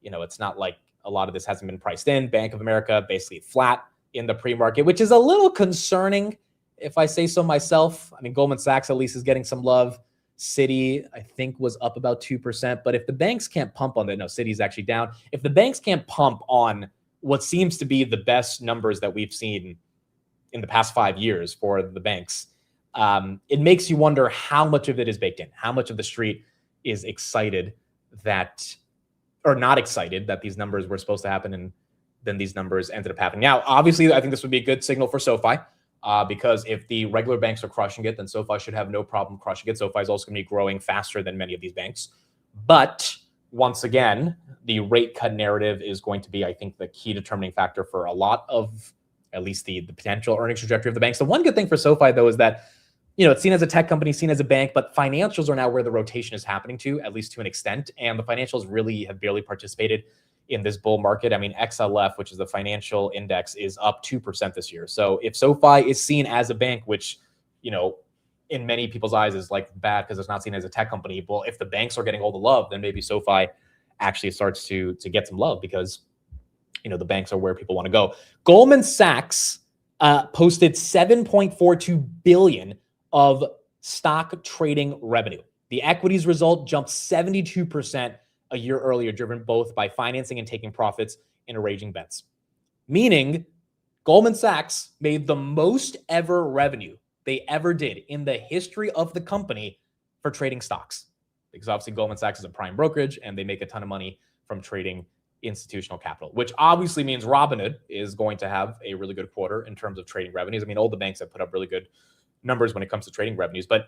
you know, it's not like a lot of this hasn't been priced in. Bank of America basically flat in the pre-market, which is a little concerning if I say so myself. I mean, Goldman Sachs at least is getting some love. Citi, I think, was up about 2%. But if the banks can't pump on that, no, Citi's actually down. If the banks can't pump on what seems to be the best numbers that we've seen in the past 5 years for the banks, it makes you wonder how much of it is baked in, how much of the street is excited that, or not excited that these numbers were supposed to happen and then these numbers ended up happening. Now, obviously, I think this would be a good signal for SoFi. Because if the regular banks are crushing it, then SoFi should have no problem crushing it. SoFi is also going to be growing faster than many of these banks. But once again, the rate cut narrative is going to be, I think, the key determining factor for a lot of at least the potential earnings trajectory of the banks. The one good thing for SoFi, though, is that, you know, it's seen as a tech company, seen as a bank, but financials are now where the rotation is happening to, at least to an extent. And the financials really have barely participated in this bull market. I mean, XLF, which is the financial index, is up 2% this year. So if SoFi is seen as a bank, which, you know, in many people's eyes is like bad because it's not seen as a tech company. Well, if the banks are getting all the love, then maybe SoFi actually starts to get some love because, you know, the banks are where people want to go. Goldman Sachs posted 7.42 billion of stock trading revenue. The equities result jumped 72% a year earlier, driven both by financing and taking profits in arranging bets. Meaning, Goldman Sachs made the most ever revenue they ever did in the history of the company for trading stocks. Because obviously Goldman Sachs is a prime brokerage and they make a ton of money from trading institutional capital, which obviously means Robinhood is going to have a really good quarter in terms of trading revenues. I mean, all the banks have put up really good numbers when it comes to trading revenues, but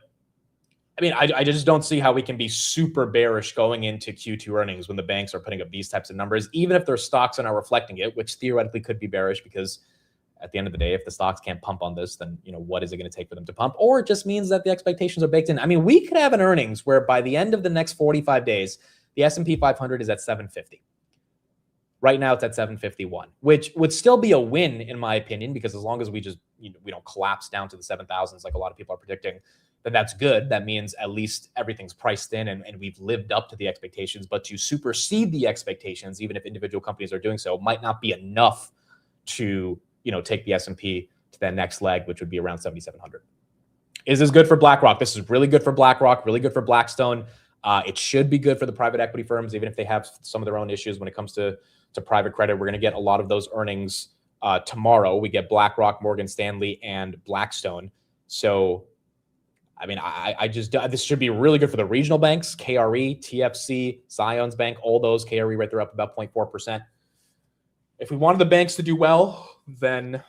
I mean, I just don't see how we can be super bearish going into Q2 earnings when the banks are putting up these types of numbers, even if their stocks are not reflecting it, which theoretically could be bearish because at the end of the day, if the stocks can't pump on this, then, you know, what is it going to take for them to pump? Or it just means that the expectations are baked in. I mean, we could have an earnings where by the end of the next 45 days, the S&P 500 is at 750. Right now it's at 751, which would still be a win in my opinion, because as long as we just, you know, we don't collapse down to the 7,000s like a lot of people are predicting, then that's good. That means at least everything's priced in and we've lived up to the expectations. But to supersede the expectations, even if individual companies are doing so, might not be enough to, you know, take the S&P to that next leg, which would be around 7,700. Is this good for BlackRock? This is really good for BlackRock, really good for Blackstone. It should be good for the private equity firms, even if they have some of their own issues when it comes to private credit. We're going to get a lot of those earnings tomorrow. We get BlackRock, Morgan Stanley, and Blackstone. So, I mean, this should be really good for the regional banks, KRE, TFC, Zions Bank, all those. KRE right there up about 0.4%. If we wanted the banks to do well, then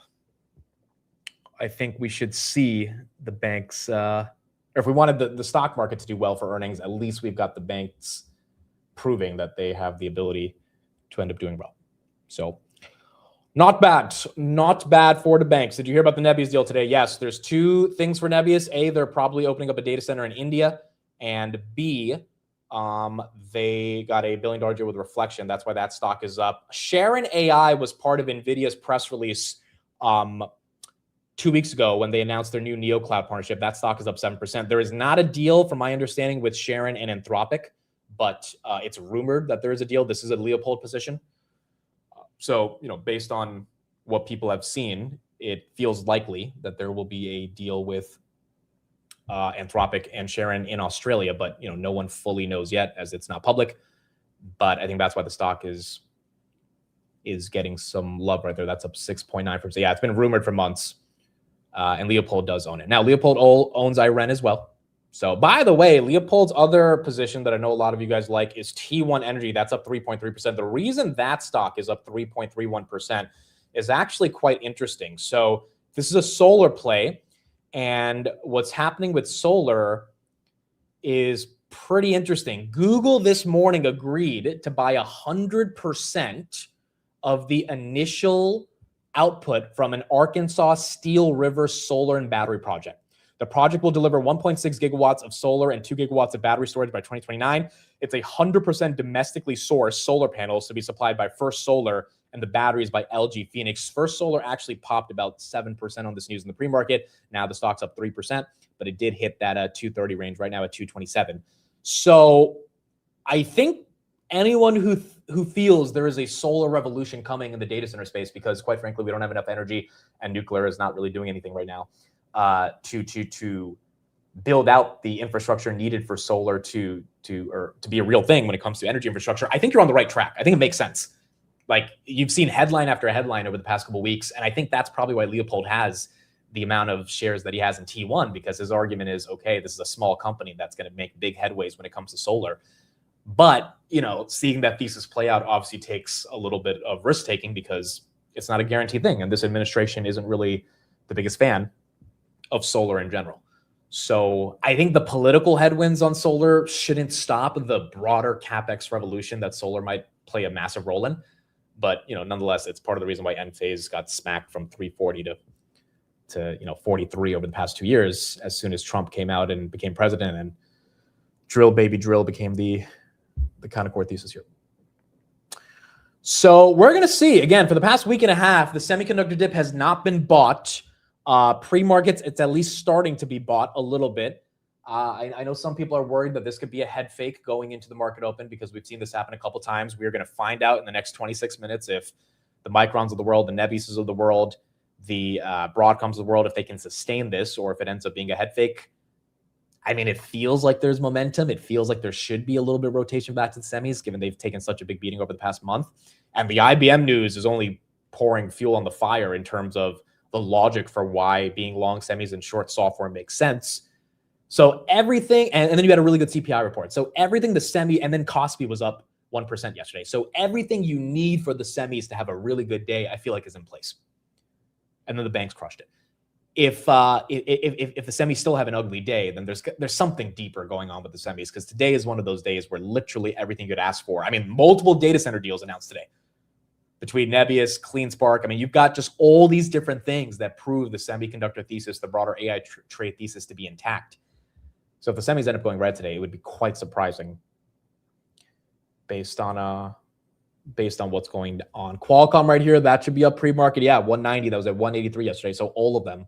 I think we should see the banks, or if we wanted the stock market to do well for earnings, at least we've got the banks proving that they have the ability to end up doing well. So not bad for the banks. Did you hear about the Nebius deal today? Yes, there's two things for Nebius. A, they're probably opening up a data center in India, and B, they got a $1 billion deal with Reflection. That's why that stock is up. Sharon AI was part of NVIDIA's press release 2 weeks ago when they announced their new NeoCloud partnership. That stock is up 7%. There is not a deal, from my understanding, with Sharon and Anthropic, but it's rumored that there is a deal. This is a Leopold position. So, based on what people have seen, it feels likely that there will be a deal with Anthropic and Sharon in Australia, but no one fully knows yet, as it's not public. But I think that's why the stock is getting some love right there. That's up 6.9%. Yeah, it's been rumored for months, and Leopold does own it. Now, Leopold owns IREN as well. So, by the way, Leopold's other position that I know a lot of you guys like is T1 Energy. That's up 3.3%. The reason that stock is up 3.31% is actually quite interesting. So, this is a solar play. And what's happening with solar is pretty interesting. Google this morning agreed to buy 100% of the initial output from an Arkansas Steel River solar and battery project. The project will deliver 1.6 gigawatts of solar and 2 gigawatts of battery storage by 2029. It's 100% domestically sourced solar panels to be supplied by First Solar, and the batteries by LG Phoenix. First Solar actually popped about 7% on this news in the pre-market. Now the stock's up 3%, but it did hit that 230 range right now at 227. So I think anyone who feels there is a solar revolution coming in the data center space, because quite frankly, we don't have enough energy and nuclear is not really doing anything right now to build out the infrastructure needed for solar to be a real thing when it comes to energy infrastructure. I think you're on the right track. I think it makes sense. Like, you've seen headline after headline over the past couple of weeks, and I think that's probably why Leopold has the amount of shares that he has in T1, because his argument is, okay, this is a small company that's going to make big headways when it comes to solar. But, seeing that thesis play out obviously takes a little bit of risk taking, because it's not a guaranteed thing. And this administration isn't really the biggest fan of solar in general. So I think the political headwinds on solar shouldn't stop the broader CapEx revolution that solar might play a massive role in. But, nonetheless, it's part of the reason why Enphase got smacked from 340 to 43 over the past 2 years, as soon as Trump came out and became president, and drill baby drill became the kind of core thesis here. So we're going to see, again, for the past week and a half, the semiconductor dip has not been bought. Pre-markets, it's at least starting to be bought a little bit. I know some people are worried that this could be a head fake going into the market open, because we've seen this happen a couple times. We're going to find out in the next 26 minutes if the Microns of the world, the Nebiuses of the world, the Broadcoms of the world, if they can sustain this, or if it ends up being a head fake. I mean, it feels like there's momentum. It feels like there should be a little bit of rotation back to the semis, given they've taken such a big beating over the past month. And the IBM news is only pouring fuel on the fire in terms of the logic for why being long semis and short software makes sense. So everything, and then you had a really good CPI report. So everything, the semi, and then Kospi was up 1% yesterday. So everything you need for the semis to have a really good day, I feel like, is in place. And then the banks crushed it. If the semis still have an ugly day, then there's something deeper going on with the semis, because today is one of those days where literally everything you'd ask for. I mean, multiple data center deals announced today between Nebius, CleanSpark. I mean, you've got just all these different things that prove the semiconductor thesis, the broader AI trade thesis, to be intact. So if the semis end up going red today, it would be quite surprising based on what's going on. Qualcomm right here, that should be up pre-market. Yeah, 190. That was at 183 yesterday. So all of them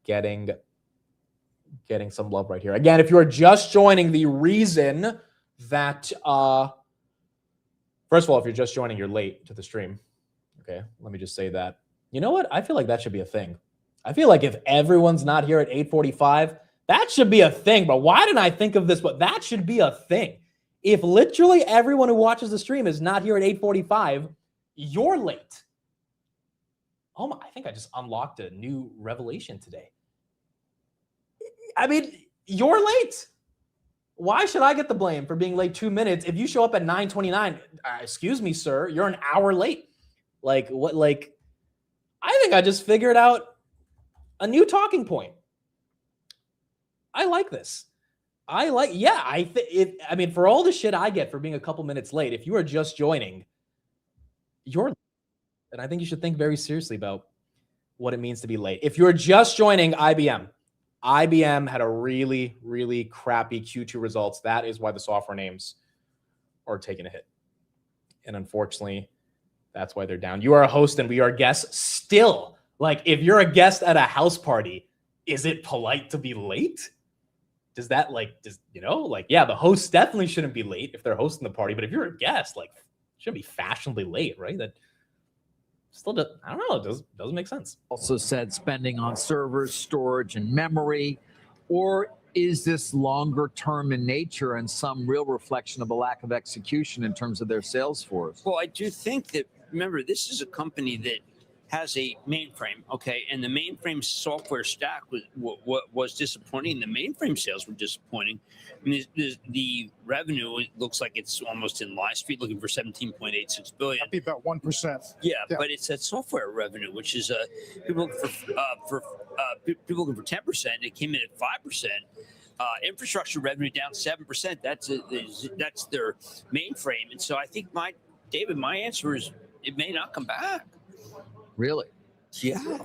getting some love right here. Again, if you are just joining, the reason that first of all, if you're just joining, you're late to the stream. Okay, let me just say that. You know what? I feel like that should be a thing. I feel like if everyone's not here at 8:45, that should be a thing. But why didn't I think of this? But that should be a thing. If literally everyone who watches the stream is not here at 8:45, you're late. Oh my, I think I just unlocked a new revelation today. I mean, you're late. Why should I get the blame for being late 2 minutes? If you show up at 9:29, excuse me, sir, you're an hour late. Like, what? Like, I think I just figured out a new talking point. I like this. I mean, for all the shit I get for being a couple minutes late, if you are just joining, and I think you should think very seriously about what it means to be late. If you're just joining IBM had a really, really crappy Q2 results. That is why the software names are taking a hit. And unfortunately, that's why they're down. You are a host and we are guests still. Like, if you're a guest at a house party, is it polite to be late? Does that yeah, the host definitely shouldn't be late if they're hosting the party. But if you're a guest, like, shouldn't be fashionably late, right? That still, I don't know, it doesn't make sense. Also said spending on servers, storage, and memory, or is this longer term in nature and some real reflection of a lack of execution in terms of their sales force? Well, I do think that, remember, this is a company that has a mainframe, okay, and the mainframe software stack was disappointing. The mainframe sales were disappointing. I mean, the revenue, it looks like it's almost in line. Street looking for 17.86 billion. That'd be about 1%. Yeah, but it's that software revenue, which is people looking people looking for 10%. It came in at 5%. Infrastructure revenue down 7%. That's their mainframe, and so I think my answer is it may not come back. Really? Yeah.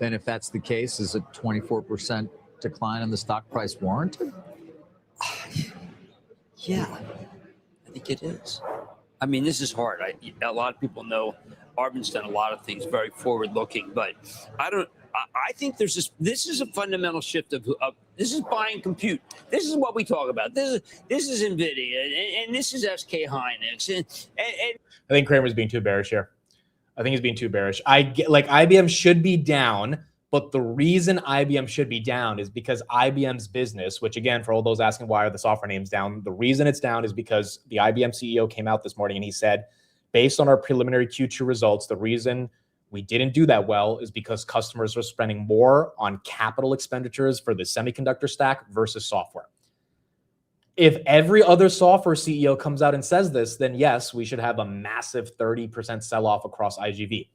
Then if that's the case, is a 24% decline in the stock price warranted? Yeah, I think it is. I mean, this is hard. A lot of people know Arvin's done a lot of things very forward-looking, but I think there's this is a fundamental shift of this is buying compute. This is what we talk about. This is NVIDIA, and this is SK Hynix. And I think Kramer's being too bearish here. I think he's being too bearish. IBM should be down, but the reason IBM should be down is because IBM's business, which again, for all those asking why are the software names down, the reason it's down is because the IBM CEO came out this morning and he said, based on our preliminary Q2 results, the reason we didn't do that well is because customers are spending more on capital expenditures for the semiconductor stack versus software. If every other software CEO comes out and says this, then yes, we should have a massive 30% sell-off across IGV.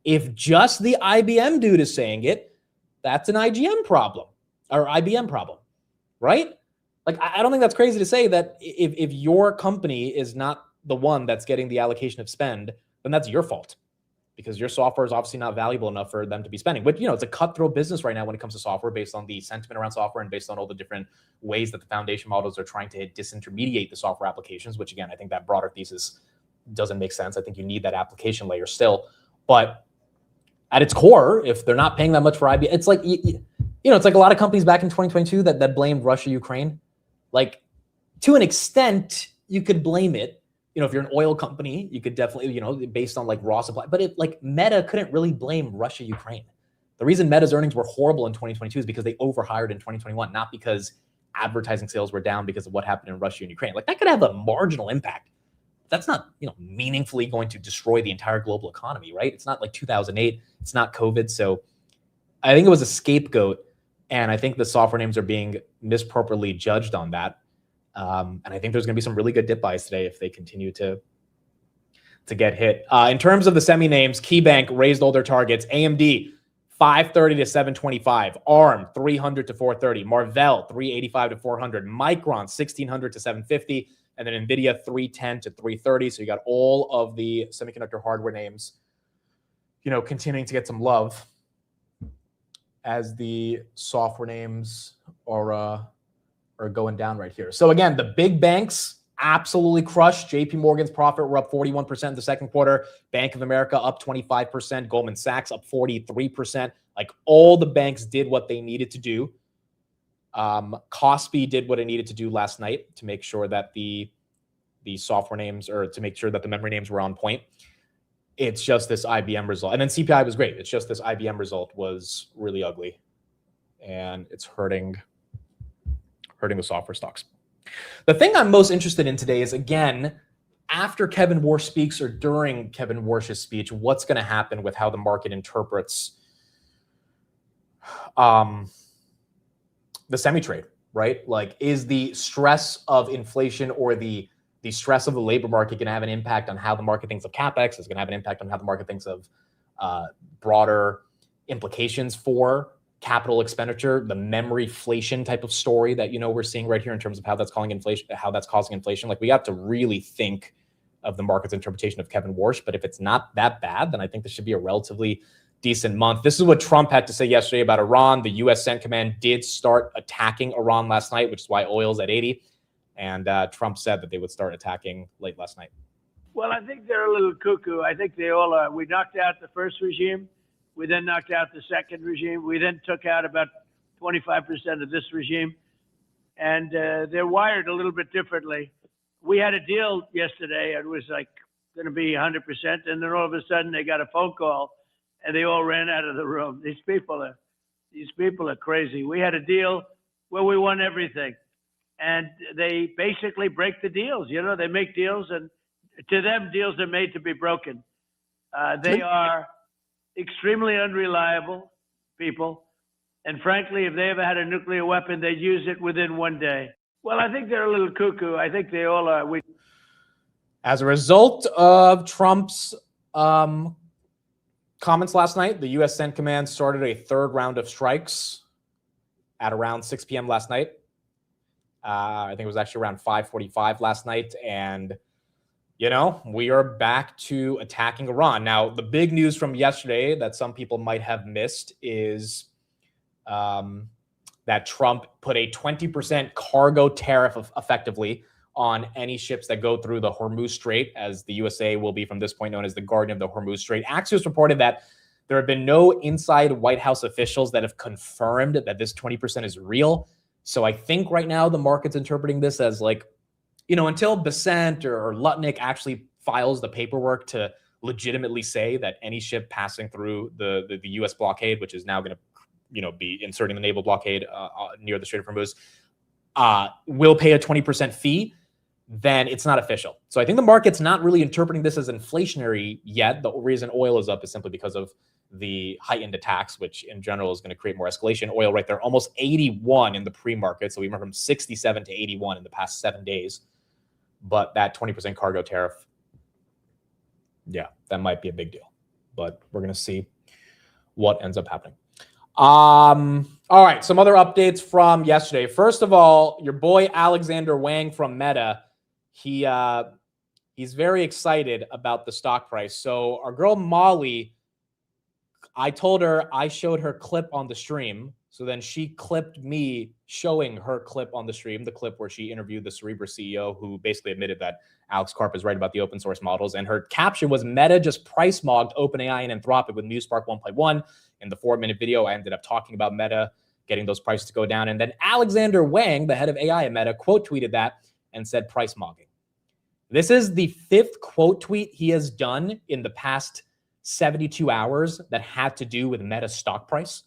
If just the IBM dude is saying it, that's an IGM problem or IBM problem, right? Like, I don't think that's crazy to say that if your company is not the one that's getting the allocation of spend, then that's your fault because your software is obviously not valuable enough for them to be spending. But, it's a cutthroat business right now when it comes to software based on the sentiment around software and based on all the different ways that the foundation models are trying to disintermediate the software applications, which again, I think that broader thesis doesn't make sense. I think you need that application layer still. But at its core, if they're not paying that much for IBM, it's like, it's like a lot of companies back in 2022 that blamed Russia, Ukraine. Like, to an extent, you could blame it. If you're an oil company, you could definitely, based on like raw supply, but Meta couldn't really blame Russia, Ukraine. The reason Meta's earnings were horrible in 2022 is because they overhired in 2021, not because advertising sales were down because of what happened in Russia and Ukraine. Like, that could have a marginal impact. That's not, meaningfully going to destroy the entire global economy, right? It's not like 2008. It's not COVID. So I think it was a scapegoat. And I think the software names are being misappropriately judged on that. And I think there's going to be some really good dip buys today if they continue to get hit. In terms of the semi names, KeyBank raised all their targets. AMD, 530 to 725. ARM, 300 to 430. Marvell, 385 to 400. Micron, 1600 to 750. And then NVIDIA, 310 to 330. So you got all of the semiconductor hardware names, continuing to get some love as the software names are going down right here. So again, the big banks absolutely crushed. JP Morgan's profit were up 41% in the second quarter. Bank of America up 25%. Goldman Sachs up 43%. Like, all the banks did what they needed to do. Kospi did what it needed to do last night to make sure that the software names, or to make sure that the memory names were on point. it's just this IBM result. And then CPI was great. It's just this IBM result was really ugly. And it's hurting the software stocks. The thing I'm most interested in today is, again, after Kevin Warsh speaks or during Kevin Warsh's speech, what's going to happen with how the market interprets the semi-trade, right? Like, is the stress of inflation or the stress of the labor market going to have an impact on how the market thinks of CapEx? Is going to have an impact on how the market thinks of broader implications for capital expenditure, the memoryflation type of story that, you know, we're seeing right here in terms of how that's causing inflation. Like, we have to really think of the market's interpretation of Kevin Warsh. But if it's not that bad, then I think this should be a relatively decent month. This is what Trump had to say yesterday about Iran. The U.S. Central Command did start attacking Iran last night, which is why oil's at 80. And Trump said that they would start attacking late last night. Well, I think they're a little cuckoo. I think they all are. We knocked out the first regime. We then knocked out the second regime. We then took out about 25% of this regime. And they're wired a little bit differently. We had a deal yesterday. It was like going to be 100%. And then all of a sudden they got a phone call and they all ran out of the room. These people are crazy. We had a deal where we won everything. And they basically break the deals. You know, they make deals, and to them, deals are made to be broken. They are extremely unreliable people. And frankly, if they ever had a nuclear weapon, they'd use it within one day. Well, I think they're a little cuckoo. I think they all are. As a result of Trump's comments last night, the U.S. Central Command started a third round of strikes at around 6 p.m. last night. I think it was actually around 5:45 last night. And, you know, we are back to attacking Iran. Now, the big news from yesterday that some people might have missed is that Trump put a 20% cargo tariff effectively on any ships that go through the Hormuz Strait, as the USA will be from this point known as the Guardian of the Hormuz Strait. Axios reported that there have been no inside White House officials that have confirmed that this 20% is real. So I think right now the market's interpreting this as, like, you know, until Besant or Lutnick actually files the paperwork to legitimately say that any ship passing through the U.S. blockade, which is now going to, you know, be inserting the naval blockade near the Strait of Hormuz, will pay a 20% fee, then it's not official. So I think the market's not really interpreting this as inflationary yet. The reason oil is up is simply because of the heightened attacks, which in general is going to create more escalation. Oil right there, almost 81 in the pre-market. So we went from 67 to 81 in the past 7 days. But that 20% cargo tariff, yeah, that might be a big deal. But we're going to see what ends up happening. All right, some other updates from yesterday. First of all, your boy Alexander Wang from Meta, he's very excited about the stock price. So our girl Molly, I told her I showed her clip on the stream. So then she clipped me showing her clip on the stream, the clip where she interviewed the Cerebra CEO, who basically admitted that Alex Karp is right about the open source models. And her caption was, Meta just price mogged OpenAI and Anthropic with MuseSpark 1.1. In the 4-minute video, I ended up talking about Meta getting those prices to go down. And then Alexander Wang, the head of AI at Meta, quote tweeted that and said price mogging. This is the 5th quote tweet he has done in the past 72 hours that had to do with Meta's stock price,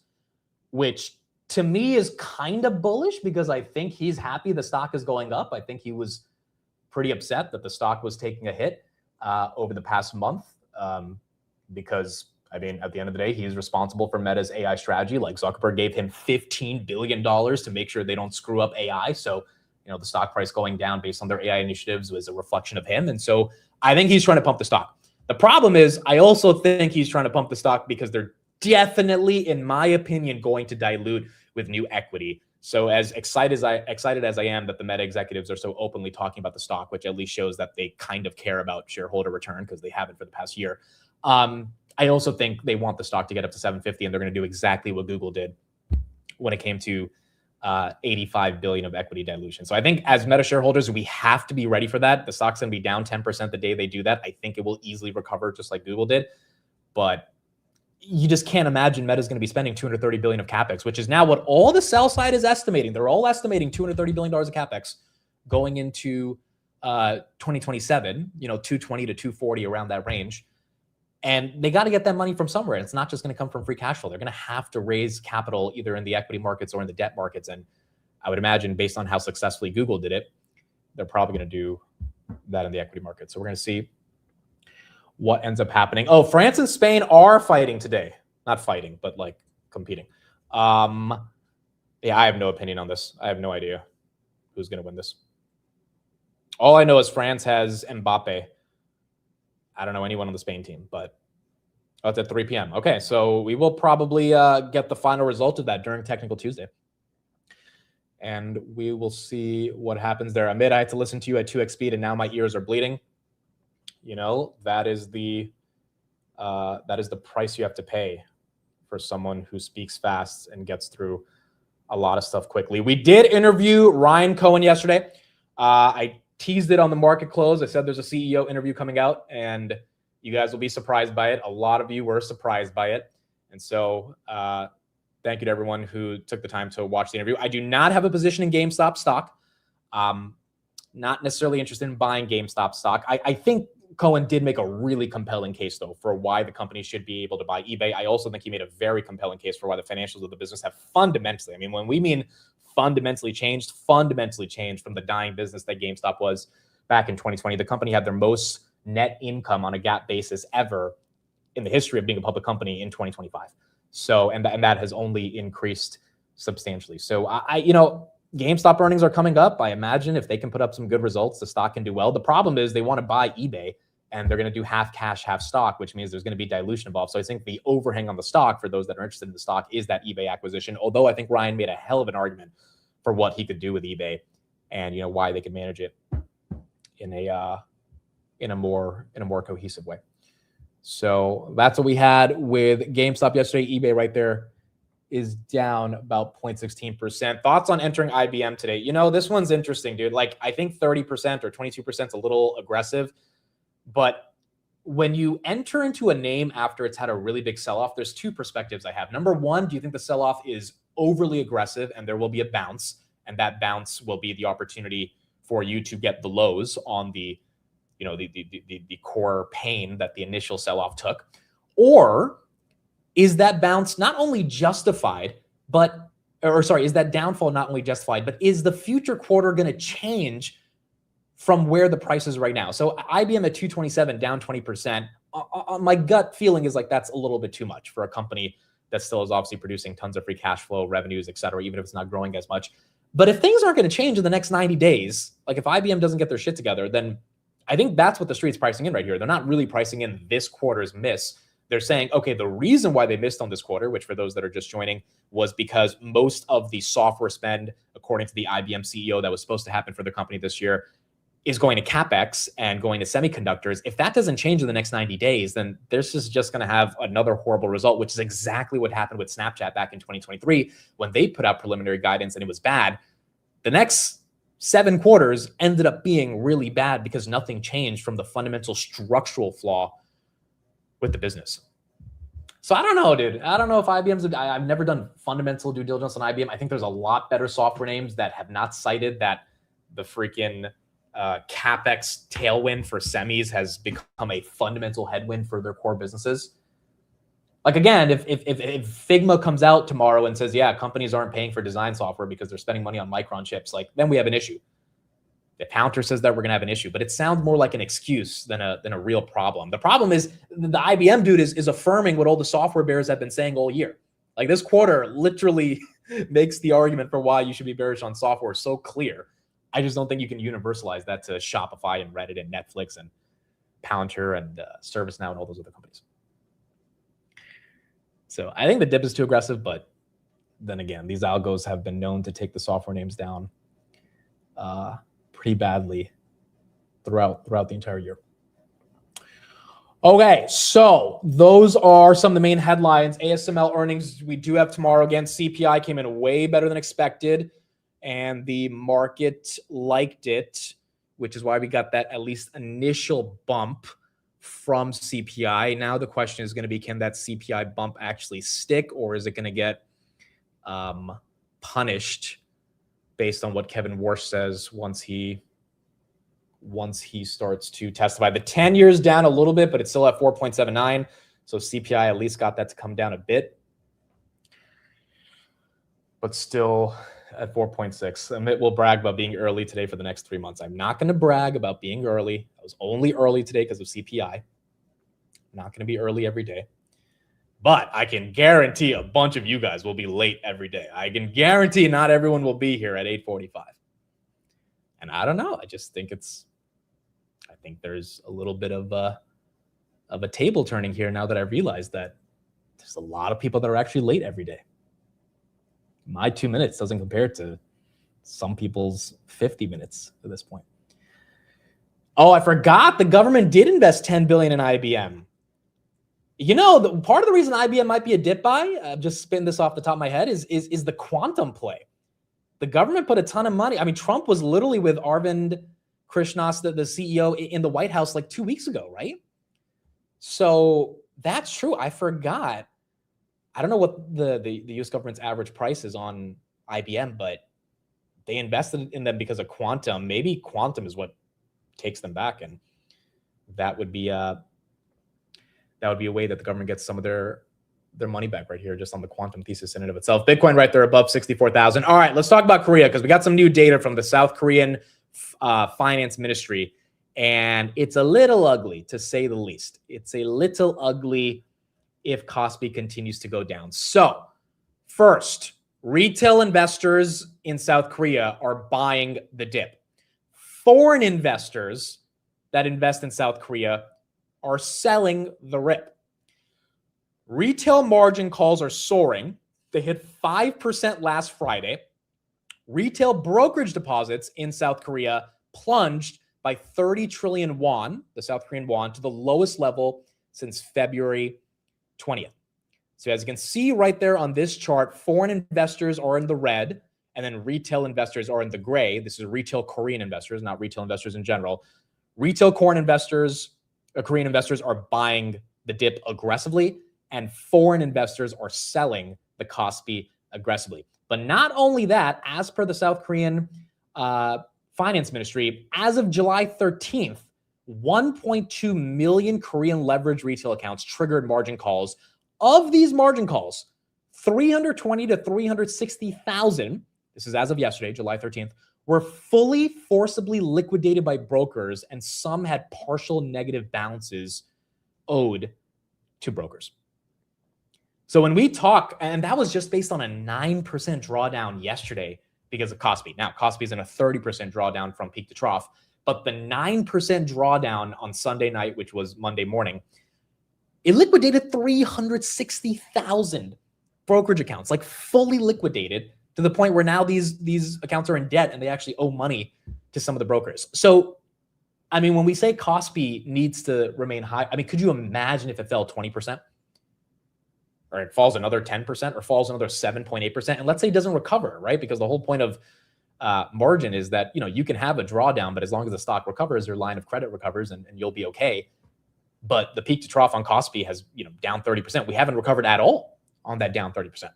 which to me is kind of bullish because I think he's happy the stock is going up. I think he was pretty upset that the stock was taking a hit over the past month because, I mean, at the end of the day, he's responsible for Meta's AI strategy. Like, Zuckerberg gave him $15 billion to make sure they don't screw up AI. So, you know, the stock price going down based on their AI initiatives was a reflection of him. And so I think he's trying to pump the stock. The problem is, I also think he's trying to pump the stock because they're definitely, in my opinion, going to dilute with new equity. So as excited as I am that the Meta executives are so openly talking about the stock, which at least shows that they kind of care about shareholder return because they haven't for the past year. I also think they want the stock to get up to 750, and they're going to do exactly what Google did when it came to 85 billion of equity dilution. So I think as Meta shareholders, we have to be ready for that. The stock's going to be down 10% the day they do that. I think it will easily recover just like Google did. But you just can't imagine Meta's going to be spending $230 billion of CapEx, which is now what all the sell side is estimating. They're all estimating $230 billion of CapEx going into 2027, you know, 220 to 240 around that range. And they got to get that money from somewhere. It's not just going to come from free cash flow. They're going to have to raise capital either in the equity markets or in the debt markets. And I would imagine, based on how successfully Google did it, they're probably going to do that in the equity market. So we're going to see what ends up happening. Oh, France and Spain are fighting today. Not fighting, but like competing. Yeah, I have no opinion on this. I have no idea who's going to win this. All I know is France has Mbappe. I don't know anyone on the Spain team, but it's at 3 p.m. Okay, so we will probably get the final result of that during Technical Tuesday. And we will see what happens there. Amit, I had to listen to you at 2x speed, and now my ears are bleeding. You know, that is the price you have to pay for someone who speaks fast and gets through a lot of stuff quickly. We did interview Ryan Cohen yesterday. I teased it on the market close. I said there's a CEO interview coming out, and you guys will be surprised by it. A lot of you were surprised by it. And so thank you to everyone who took the time to watch the interview. I do not have a position in GameStop stock. Not necessarily interested in buying GameStop stock. I think Cohen did make a really compelling case, though, for why the company should be able to buy eBay. I also think he made a very compelling case for why the financials of the business have fundamentally, I mean, when we mean fundamentally changed from the dying business that GameStop was back in 2020. The company had their most net income on a GAAP basis ever in the history of being a public company in 2025. So, and that has only increased substantially. So GameStop earnings are coming up. I imagine if they can put up some good results, the stock can do well. The problem is they want to buy eBay, and they're going to do half cash, half stock, which means there's going to be dilution involved. So I think the overhang on the stock for those that are interested in the stock is that eBay acquisition. Although I think Ryan made a hell of an argument for what he could do with eBay, and why they could manage it in a more cohesive way. So that's what we had with GameStop yesterday. eBay right there is down about 0.16%. Thoughts on entering IBM today? This one's interesting, dude. Like, I think 30% or 22% is a little aggressive, but when you enter into a name after it's had a really big sell-off, there's two perspectives I have. Number one, do you think the sell-off is overly aggressive and there will be a bounce, and that bounce will be the opportunity for you to get the lows on the core pain that the initial sell-off took? Or is that bounce not only justified, is that downfall not only justified, but is the future quarter going to change from where the price is right now? So IBM at 227, down 20%. My gut feeling is like that's a little bit too much for a company that still is obviously producing tons of free cash flow, revenues, et cetera, even if it's not growing as much. But if things aren't going to change in the next 90 days, like if IBM doesn't get their shit together, then I think that's what the street's pricing in right here. They're not really pricing in this quarter's miss. They're saying, okay, the reason why they missed on this quarter, which for those that are just joining, was because most of the software spend, according to the IBM CEO, that was supposed to happen for the company this year is going to CapEx and going to semiconductors. If that doesn't change in the next 90 days, then this is just going to have another horrible result, which is exactly what happened with Snapchat back in 2023 when they put out preliminary guidance and it was bad. The next 7 quarters ended up being really bad because nothing changed from the fundamental structural flaw with the business. So I don't know, dude. I don't know if IBM's, I've never done fundamental due diligence on IBM. I think there's a lot better software names that have not cited that the freaking CapEx tailwind for semis has become a fundamental headwind for their core businesses. Like, again, if Figma comes out tomorrow and says, yeah, companies aren't paying for design software because they're spending money on Micron chips, like, then we have an issue. If Counter says that, we're going to have an issue. But it sounds more like an excuse than a real problem. The problem is the IBM dude is affirming what all the software bears have been saying all year. Like, this quarter literally makes the argument for why you should be bearish on software so clear. I just don't think you can universalize that to Shopify and Reddit and Netflix and Palantir and ServiceNow and all those other companies. So I think the dip is too aggressive, but then again, these algos have been known to take the software names down pretty badly throughout the entire year. Okay, so those are some of the main headlines. ASML earnings we do have tomorrow. Again, CPI came in way better than expected, and the market liked it, which is why we got that at least initial bump from CPI. Now the question is going to be, can that CPI bump actually stick, or is it going to get punished based on what Kevin Warsh says once he once he starts to testify. The 10 years down a little bit, but it's still at 4.79. So CPI at least got that to come down a bit, but still at 4.6. Amit will brag about being early today for the next 3 months. I'm not going to brag about being early. I was only early today because of CPI. I'm not going to be early every day. But I can guarantee a bunch of you guys will be late every day. I can guarantee not everyone will be here at 8:45. And I don't know. I just think I think there's a little bit of a table turning here now that I realized that there's a lot of people that are actually late every day. My 2 minutes doesn't compare to some people's 50 minutes at this point. Oh, I forgot the government did invest $10 billion in IBM. You know, part of the reason IBM might be a dip buy, just spin this off the top of my head, is the quantum play. The government put a ton of money. I mean, Trump was literally with Arvind Krishnas, the CEO, in the White House like 2 weeks ago, right? So that's true. I forgot. I don't know what the U.S. government's average price is on IBM, but they invested in them because of quantum. Maybe quantum is what takes them back, and that would be a way that the government gets some of their money back right here, just on the quantum thesis in and of itself. Bitcoin right there above 64,000. All right, let's talk about Korea, because we got some new data from the South Korean finance ministry, and it's a little ugly, to say the least. It's a little ugly if Kospi continues to go down. So first, retail investors in South Korea are buying the dip. Foreign investors that invest in South Korea are selling the rip. Retail margin calls are soaring. They hit 5% last Friday. Retail brokerage deposits in South Korea plunged by 30 trillion won, the South Korean won, to the lowest level since February 20th. So as you can see right there on this chart, foreign investors are in the red, and then retail investors are in the gray. This is retail Korean investors, not retail investors in general. Retail Korean investors are buying the dip aggressively, and foreign investors are selling the Kospi aggressively. But not only that, as per the South Korean finance ministry, as of July 13th, 1.2 million Korean leverage retail accounts triggered margin calls. Of these margin calls, 320 to 360,000, this is as of yesterday, July 13th, were fully forcibly liquidated by brokers, and some had partial negative balances owed to brokers. So when we talk, and that was just based on a 9% drawdown yesterday because of Kospi. Now, Kospi is in a 30% drawdown from peak to trough, but the 9% drawdown on Sunday night, which was Monday morning, it liquidated 360,000 brokerage accounts, like fully liquidated, to the point where now these accounts are in debt and they actually owe money to some of the brokers. So, I mean, when we say Kospi needs to remain high, I mean, could you imagine if it fell 20%? Or it falls another 10%, or falls another 7.8%, and let's say it doesn't recover, right? Because the whole point of margin is that, you know, you can have a drawdown, but as long as the stock recovers, your line of credit recovers, and you'll be okay. But the peak to trough on Kospi has, you know, down 30%. We haven't recovered at all on that down 30%.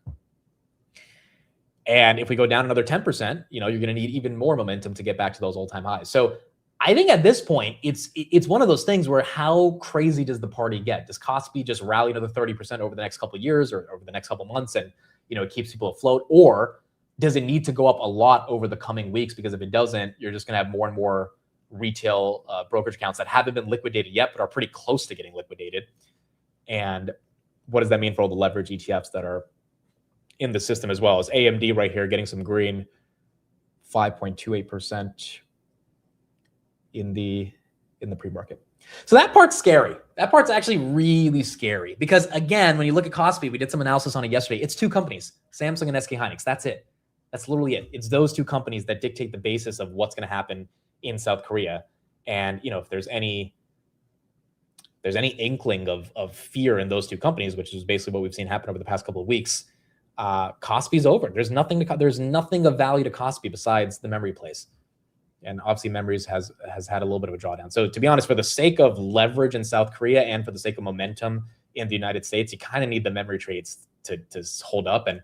And if we go down another 10%, you know, you're going to need even more momentum to get back to those all-time highs. So I think at this point, it's one of those things where how crazy does the party get? Does Kospi just rally another 30% over the next couple of years, or over the next couple of months, and, you know, it keeps people afloat? Or does it need to go up a lot over the coming weeks? Because if it doesn't, you're just going to have more and more retail brokerage accounts that haven't been liquidated yet, but are pretty close to getting liquidated. And what does that mean for all the leverage ETFs that are in the system as well? As AMD right here getting some green, 5.28% in the pre-market. So that part's scary. That part's actually really scary, because again, when you look at Kospi, we did some analysis on it yesterday. It's two companies, Samsung and SK Hynix. That's it. That's literally it. It's those two companies that dictate the basis of what's going to happen in South Korea. And, you know, if there's any inkling of fear in those two companies, which is basically what we've seen happen over the past couple of weeks, Kospi's over. There's nothing of value to Kospi besides the memory plays. And obviously memories has had a little bit of a drawdown. So to be honest, for the sake of leverage in South Korea and for the sake of momentum in the United States, you kind of need the memory trades to hold up. And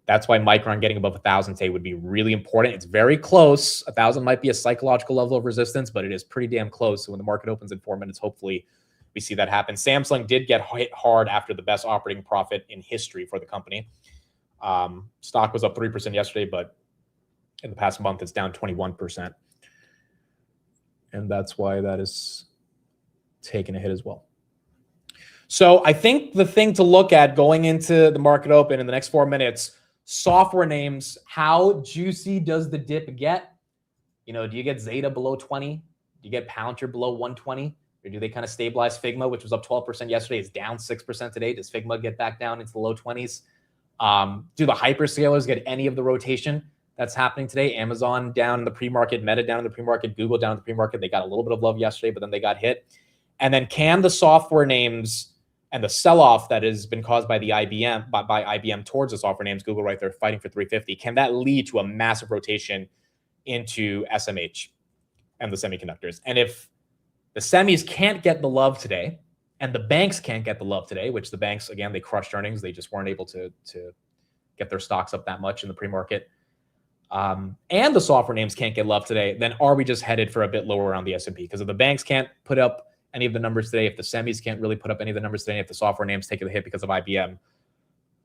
That's why Micron getting above 1,000 today would be really important. It's very close. 1,000 might be a psychological level of resistance, but it is pretty damn close. So when the market opens in 4 minutes, hopefully we see that happen. Samsung did get hit hard after the best operating profit in history for the company. Stock was up 3% yesterday, but in the past month, it's down 21%. And that's why that is taking a hit as well. So I think the thing to look at going into the market open in the next 4 minutes, software names, how juicy does the dip get? You know, do you get Zeta below 20? Do you get Palantir below 120? Or do they kind of stabilize? Figma, which was up 12% yesterday, is down 6% today. Does Figma get back down into the low 20s? Do the hyperscalers get any of the rotation that's happening today? Amazon down in the pre-market, Meta down in the pre-market, Google down in the pre-market. They got a little bit of love yesterday, but then they got hit. And then can the software names and the sell-off that has been caused by the IBM, by IBM towards the software names, Google right there fighting for 350, can that lead to a massive rotation into SMH and the semiconductors? And if the semis can't get the love today, and the banks can't get the love today, which the banks, again, they crushed earnings. They just weren't able to get their stocks up that much in the pre-market. And the software names can't get love today, then are we just headed for a bit lower around the S&P? Because if the banks can't put up any of the numbers today, if the semis can't really put up any of the numbers today, if the software names take a hit because of IBM,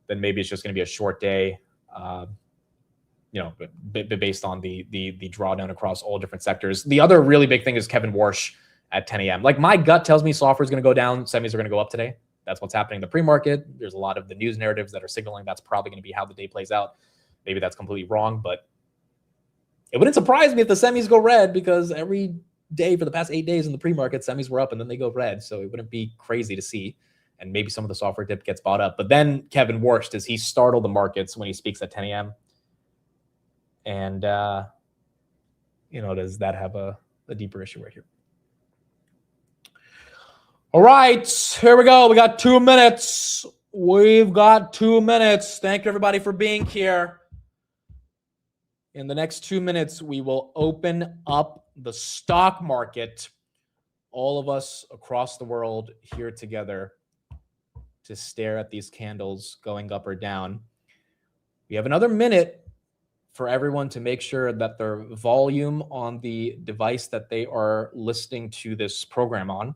then maybe it's just going to be a short day, based on the drawdown across all different sectors. The other really big thing is Kevin Warsh at 10 a.m. Like, my gut tells me software is going to go down, semis are going to go up today. That's what's happening in the pre-market. There's a lot of the news narratives that are signaling that's probably going to be how the day plays out. Maybe that's completely wrong, but it wouldn't surprise me if the semis go red, because every day for the past 8 days in the pre-market, semis were up and then they go red. So it wouldn't be crazy to see. And maybe some of the software dip gets bought up. But then Kevin Warsh, does he startle the markets when he speaks at 10 a.m.? And, does that have a deeper issue right here? All right, here we go. We got 2 minutes. We've got 2 minutes. Thank you, everybody, for being here. In the next 2 minutes, we will open up the stock market. All of us across the world here together to stare at these candles going up or down. We have another minute for everyone to make sure that their volume on the device that they are listening to this program on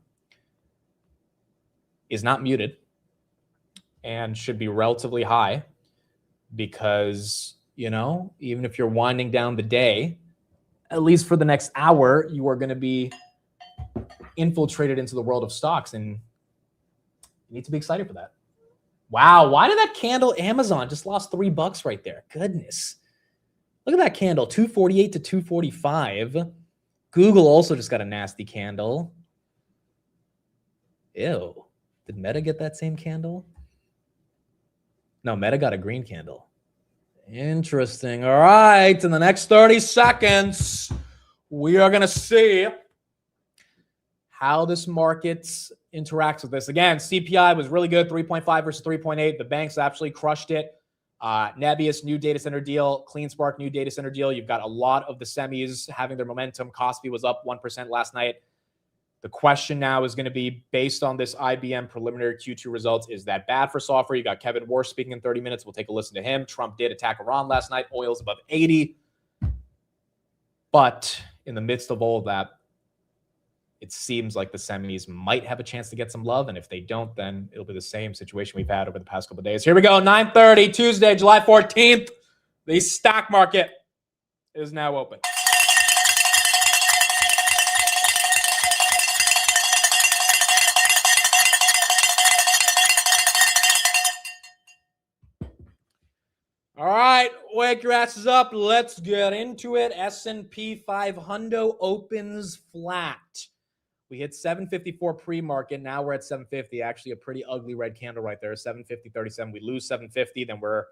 is not muted and should be relatively high, because, even if you're winding down the day, at least for the next hour, you are going to be infiltrated into the world of stocks, and you need to be excited for that. Wow, why did that candle, Amazon just lost $3 right there? Goodness. Look at that candle, 248 to 245. Google also just got a nasty candle. Ew. Did Meta get that same candle? No, Meta got a green candle. Interesting. All right. In the next 30 seconds, we are going to see how this market interacts with this. Again, CPI was really good, 3.5 versus 3.8. The banks actually crushed it. Nebius, new data center deal. CleanSpark, new data center deal. You've got a lot of the semis having their momentum. Kospi was up 1% last night. The question now is going to be, based on this IBM preliminary Q2 results, is that bad for software? You got Kevin Warsh speaking in 30 minutes. We'll take a listen to him. Trump did attack Iran last night. Oil's above 80. But in the midst of all of that, it seems like the semis might have a chance to get some love. And if they don't, then it'll be the same situation we've had over the past couple of days. Here we go. 9:30, Tuesday, July 14th. The stock market is now open. All right, wake your asses up. Let's get into it. S&P 500 opens flat. We hit 754 pre-market. Now we're at 750. Actually, a pretty ugly red candle right there. 750.37. We lose 750. Then we're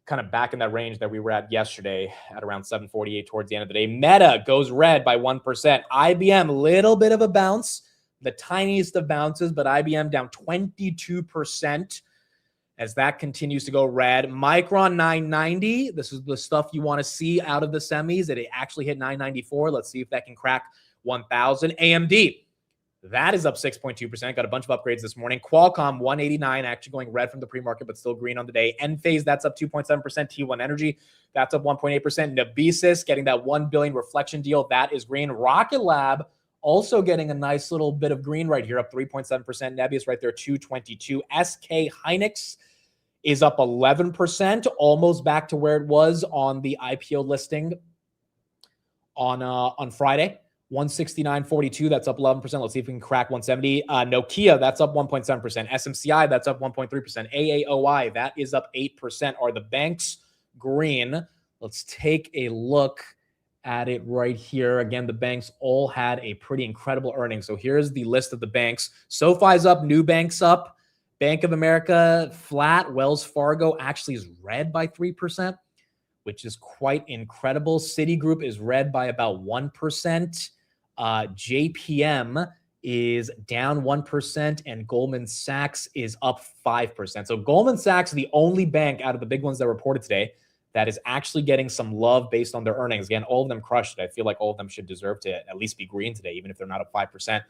kind of back in that range that we were at yesterday at around 748 towards the end of the day. Meta goes red by 1%. IBM, little bit of a bounce. The tiniest of bounces, but IBM down 22%. As that continues to go red. Micron 990. This is the stuff you want to see out of the semis. It actually hit 994. Let's see if that can crack 1,000. AMD. That is up 6.2%. Got a bunch of upgrades this morning. Qualcomm 189, actually going red from the pre-market, but still green on the day. Enphase, that's up 2.7%. T1 Energy, that's up 1.8%. Nabesis getting that $1 billion reflection deal. That is green. Rocket Lab also getting a nice little bit of green right here, up 3.7%. Nebius right there, 222. SK Hynix is up 11%, almost back to where it was on the IPO listing on Friday. 169.42, that's up 11%. Let's see if we can crack 170. Nokia, that's up 1.7%. SMCI, that's up 1.3%. AAOI, that is up 8%. Are the banks green? Let's take a look at it right here. Again, the banks all had a pretty incredible earnings. So here's the list of the banks. SoFi's up, Nubank's up, Bank of America flat, Wells Fargo actually is red by 3%, which is quite incredible. Citigroup is red by about 1%. JPM is down 1%, and Goldman Sachs is up 5%. So Goldman Sachs, the only bank out of the big ones that reported today that is actually getting some love based on their earnings. Again, all of them crushed it. I feel like all of them should deserve to at least be green today, even if they're not up 5%.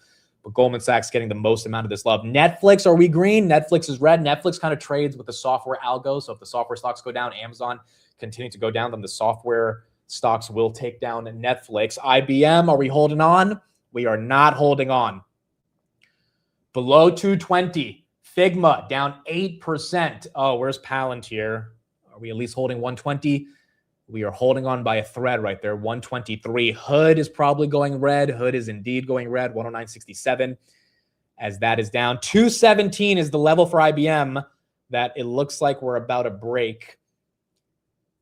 But Goldman Sachs getting the most amount of this love. Netflix, are we green? Netflix is red. Netflix kind of trades with the software algo. So if the software stocks go down, Amazon continue to go down, then the software stocks will take down Netflix. IBM, are we holding on? We are not holding on. Below 220. Figma down 8%. Oh, where's Palantir? Are we at least holding 120? We are holding on by a thread right there, 123. Hood is probably going red. Hood is indeed going red, 109.67, as that is down. 217 is the level for IBM that it looks like we're about to break.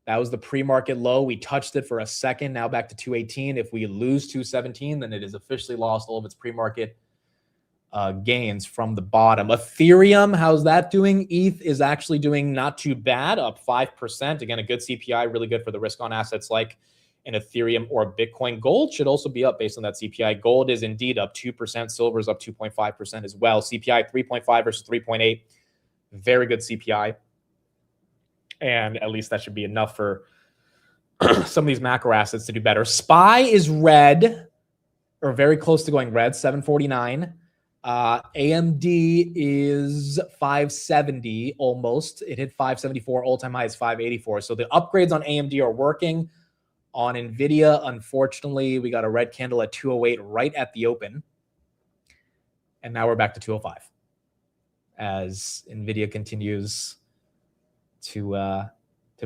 That was the pre-market low. We touched it for a second, now back to 218. If we lose 217, then it has officially lost all of its pre-market gains from the bottom. Ethereum, how's that doing? ETH is actually doing not too bad, up 5%. Again, a good CPI, really good for the risk on assets like an Ethereum or Bitcoin. Gold should also be up based on that CPI. Gold is indeed up 2%. Silver is up 2.5% as well. CPI 3.5 versus 3.8. Very good CPI. And at least that should be enough for some of these macro assets to do better. SPY is red, or very close to going red, 749. AMD is 570 almost. It hit 574. All-time high is 584. So the upgrades on AMD are working. On NVIDIA, unfortunately, we got a red candle at 208 right at the open. And now we're back to 205 as NVIDIA continues to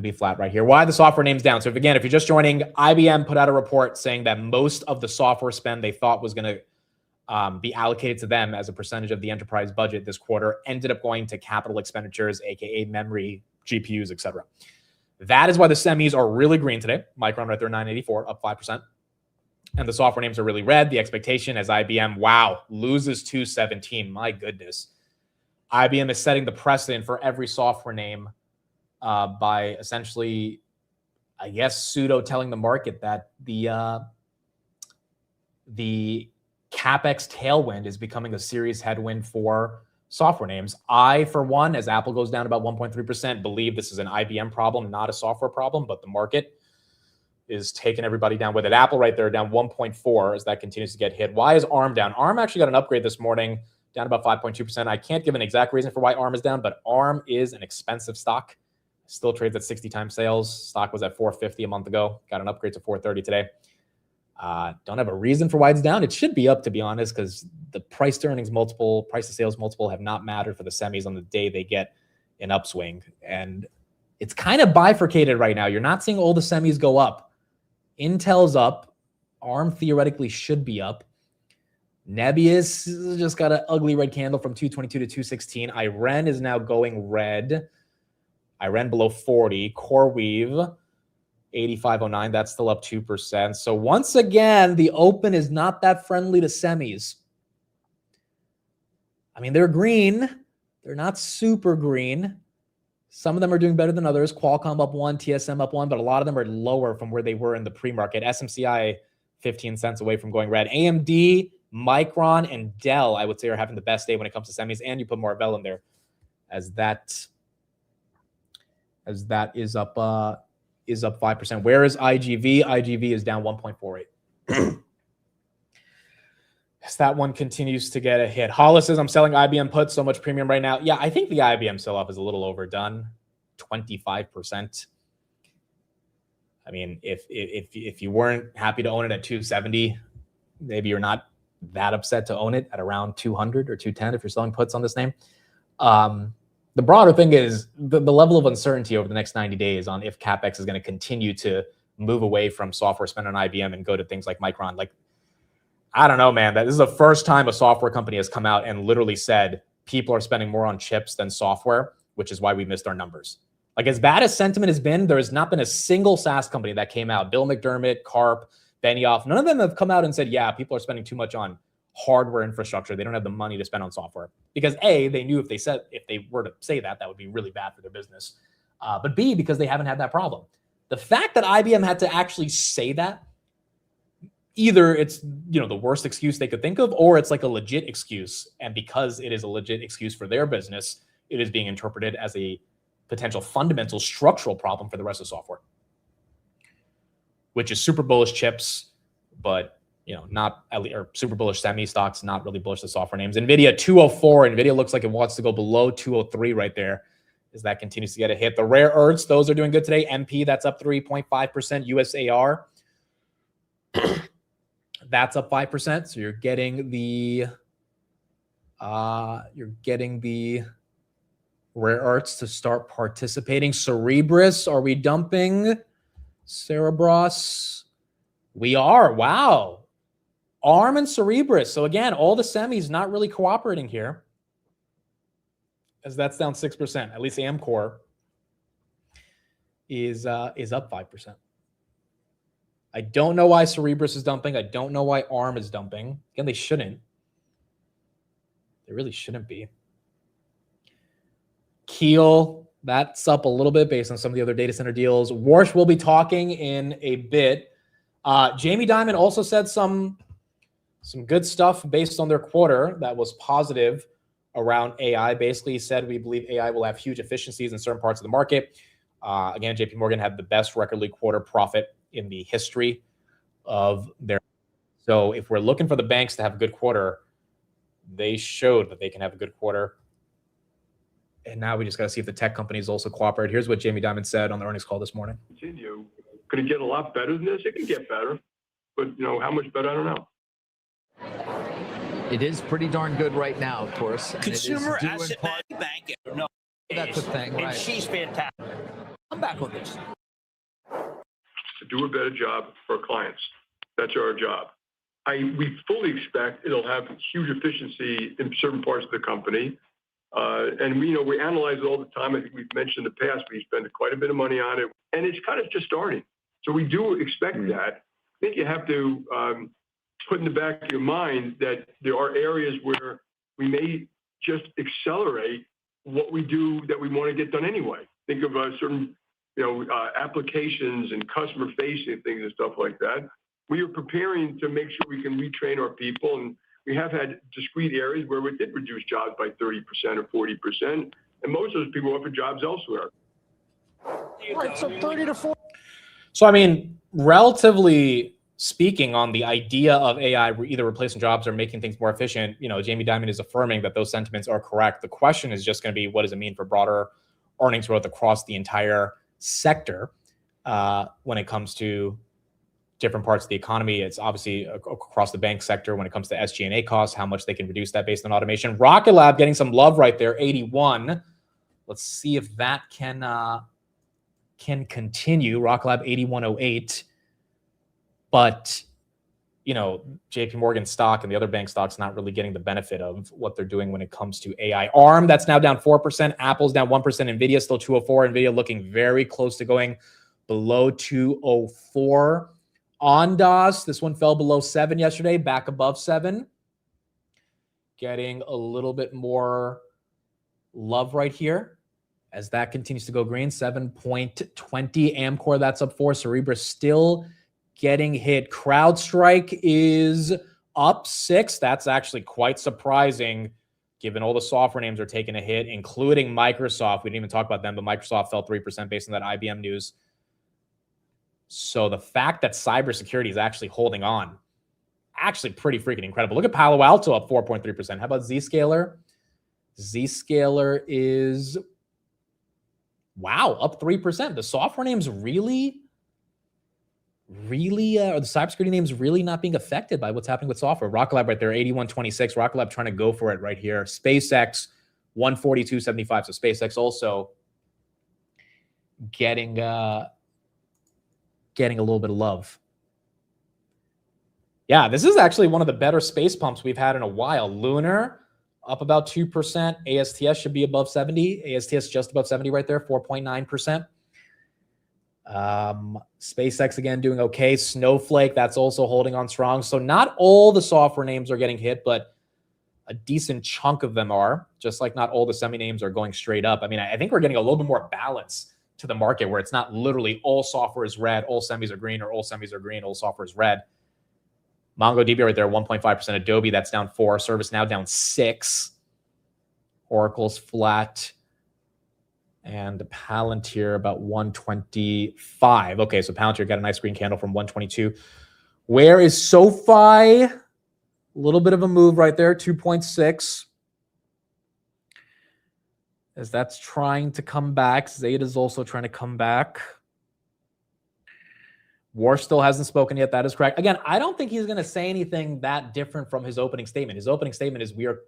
be flat right here. Why the software name's down? So if you're just joining, IBM put out a report saying that most of the software spend they thought was going to be allocated to them as a percentage of the enterprise budget this quarter ended up going to capital expenditures, aka memory, GPUs, etc. That is why the semis are really green today. Micron right there, 984, up 5%. And the software names are really red. The expectation as IBM, wow, loses 217. My goodness. IBM is setting the precedent for every software name by essentially, I guess, pseudo telling the market that the CapEx tailwind is becoming a serious headwind for software names. I, for one, as Apple goes down about 1.3%, believe this is an IBM problem, not a software problem, but the market is taking everybody down with it. Apple right there down 1.4 as that continues to get hit. Why is ARM down? ARM actually got an upgrade this morning, down about 5.2%. I can't give an exact reason for why ARM is down, but ARM is an expensive stock. Still trades at 60 times sales. Stock was at 450 a month ago. Got an upgrade to 430 today. Don't have a reason for why it's down. It should be up, to be honest, because the price to earnings multiple, price to sales multiple have not mattered for the semis on the day they get an upswing. And it's kind of bifurcated right now. You're not seeing all the semis go up. Intel's up. ARM theoretically should be up. Nebius just got an ugly red candle from 222 to 216. Iren is now going red. Iren below 40. CoreWeave, 8509. That's still up 2%. So once again, the open is not that friendly to semis. I mean, they're green. They're not super green. Some of them are doing better than others. Qualcomm up 1, TSM up 1, but a lot of them are lower from where they were in the pre-market. SMCI 15 cents away from going red. AMD, Micron, and Dell, I would say, are having the best day when it comes to semis. And you put Marvell in there as that is up 5%. Where is IGV? IGV is down 1.48. As that one continues to get a hit. Hollis says, I'm selling IBM puts, so much premium right now. Yeah, I think the IBM sell-off is a little overdone. 25%. I mean, if you weren't happy to own it at 270, maybe you're not that upset to own it at around 200 or 210 if you're selling puts on this name. The broader thing is the level of uncertainty over the next 90 days on if CapEx is going to continue to move away from software spent on IBM and go to things like Micron. Like, I don't know, man. This is the first time a software company has come out and literally said people are spending more on chips than software, which is why we missed our numbers. Like, as bad as sentiment has been, there has not been a single SaaS company that came out. Bill McDermott, Karp, Benioff, none of them have come out and said, yeah, people are spending too much on hardware infrastructure. They don't have the money to spend on software. Because A, they knew if they were to say that, that would be really bad for their business. But B, because they haven't had that problem. The fact that IBM had to actually say that, either it's, you know, the worst excuse they could think of, or it's like a legit excuse. And because it is a legit excuse for their business, it is being interpreted as a potential fundamental structural problem for the rest of software, which is super bullish chips, but, you know, not, or super bullish semi stocks, not really bullish the software names. NVIDIA 204. NVIDIA looks like it wants to go below 203 right there as that continues to get a hit. The rare earths, those are doing good today. MP, that's up 3.5%. USAR, that's up 5%. So you're getting the rare earths to start participating. Cerebras, are we dumping? Cerebras, we are. Wow. ARM and Cerebras. So again, all the semis not really cooperating here, as that's down 6%. At least Amcor is up 5%. I don't know why Cerebras is dumping. I don't know why ARM is dumping. Again, they shouldn't. They really shouldn't be. Keel, that's up a little bit based on some of the other data center deals. Warsh will be talking in a bit. Jamie Dimon also said some good stuff based on their quarter that was positive around AI. Basically, he said, we believe AI will have huge efficiencies in certain parts of the market. Again, JP Morgan had the best record quarter profit in the history of their. So if we're looking for the banks to have a good quarter, they showed that they can have a good quarter. And now we just got to see if the tech companies also cooperate. Here's what Jamie Dimon said on the earnings call this morning. Continue. Could it get a lot better than this? It can get better. But, you know, how much better? I don't know. It is pretty darn good right now, of course. Consumer Asset Bank. No, that's the thing, right? And she's fantastic. I'm back on this. To do a better job for our clients. That's our job. We fully expect it'll have huge efficiency in certain parts of the company. And we analyze it all the time. I think we've mentioned in the past, we spend quite a bit of money on it, and it's kind of just starting. So we do expect that. I think you have to put in the back of your mind that there are areas where we may just accelerate what we do that we want to get done anyway. Think of certain, applications and customer-facing things and stuff like that. We are preparing to make sure we can retrain our people, and we have had discrete areas where we did reduce jobs by 30% or 40%, and most of those people offer jobs elsewhere. Right, so 30 to 40. So, I mean, relatively speaking, on the idea of AI either replacing jobs or making things more efficient, Jamie Dimon is affirming that those sentiments are correct. The question is just going to be, what does it mean for broader earnings growth across the entire sector when it comes to different parts of the economy? It's obviously across the bank sector when it comes to SG&A costs, how much they can reduce that based on automation. Rocket Lab getting some love right there, 81. Let's see if that can continue. Rocket Lab 8108. But, JP Morgan stock and the other bank stocks not really getting the benefit of what they're doing when it comes to AI. ARM, that's now down 4%. Apple's down 1%. NVIDIA still 204. NVIDIA looking very close to going below 204. Ondas, this one fell below 7 yesterday, back above 7. Getting a little bit more love right here as that continues to go green. 7.20. Amcor, that's up 4. Cerebras still getting hit. CrowdStrike is up 6. That's actually quite surprising given all the software names are taking a hit, including Microsoft. We didn't even talk about them, but Microsoft fell 3% based on that IBM news. So the fact that cybersecurity is actually holding on actually pretty freaking incredible. Look at Palo Alto up 4.3%. How about Zscaler? Zscaler is, wow, up 3%. The software names really, or the cybersecurity names really not being affected by what's happening with software. Rocket Lab right there, 81.26. Rocket Lab trying to go for it right here. SpaceX, 142.75. So SpaceX also getting a little bit of love. Yeah, this is actually one of the better space pumps we've had in a while. Lunar up about 2%. ASTS should be above 70. ASTS just above 70 right there, 4.9%. SpaceX again doing okay. Snowflake, that's also holding on strong. So not all the software names are getting hit, but a decent chunk of them are, just like not all the semi names are going straight up. I mean, I think we're getting a little bit more balance to the market where it's not literally all software is red, all semis are green, or all semis are green, all software is red. MongoDB right there, 1.5%. Adobe, that's down 4. ServiceNow down 6. Oracle's flat. And Palantir about 125. Okay, so Palantir got a nice green candle from 122. Where is SoFi? A little bit of a move right there, 2.6. As that's trying to come back. Zeta's also trying to come back. Warsh still hasn't spoken yet. That is correct. Again, I don't think he's going to say anything that different from his opening statement. His opening statement is, we are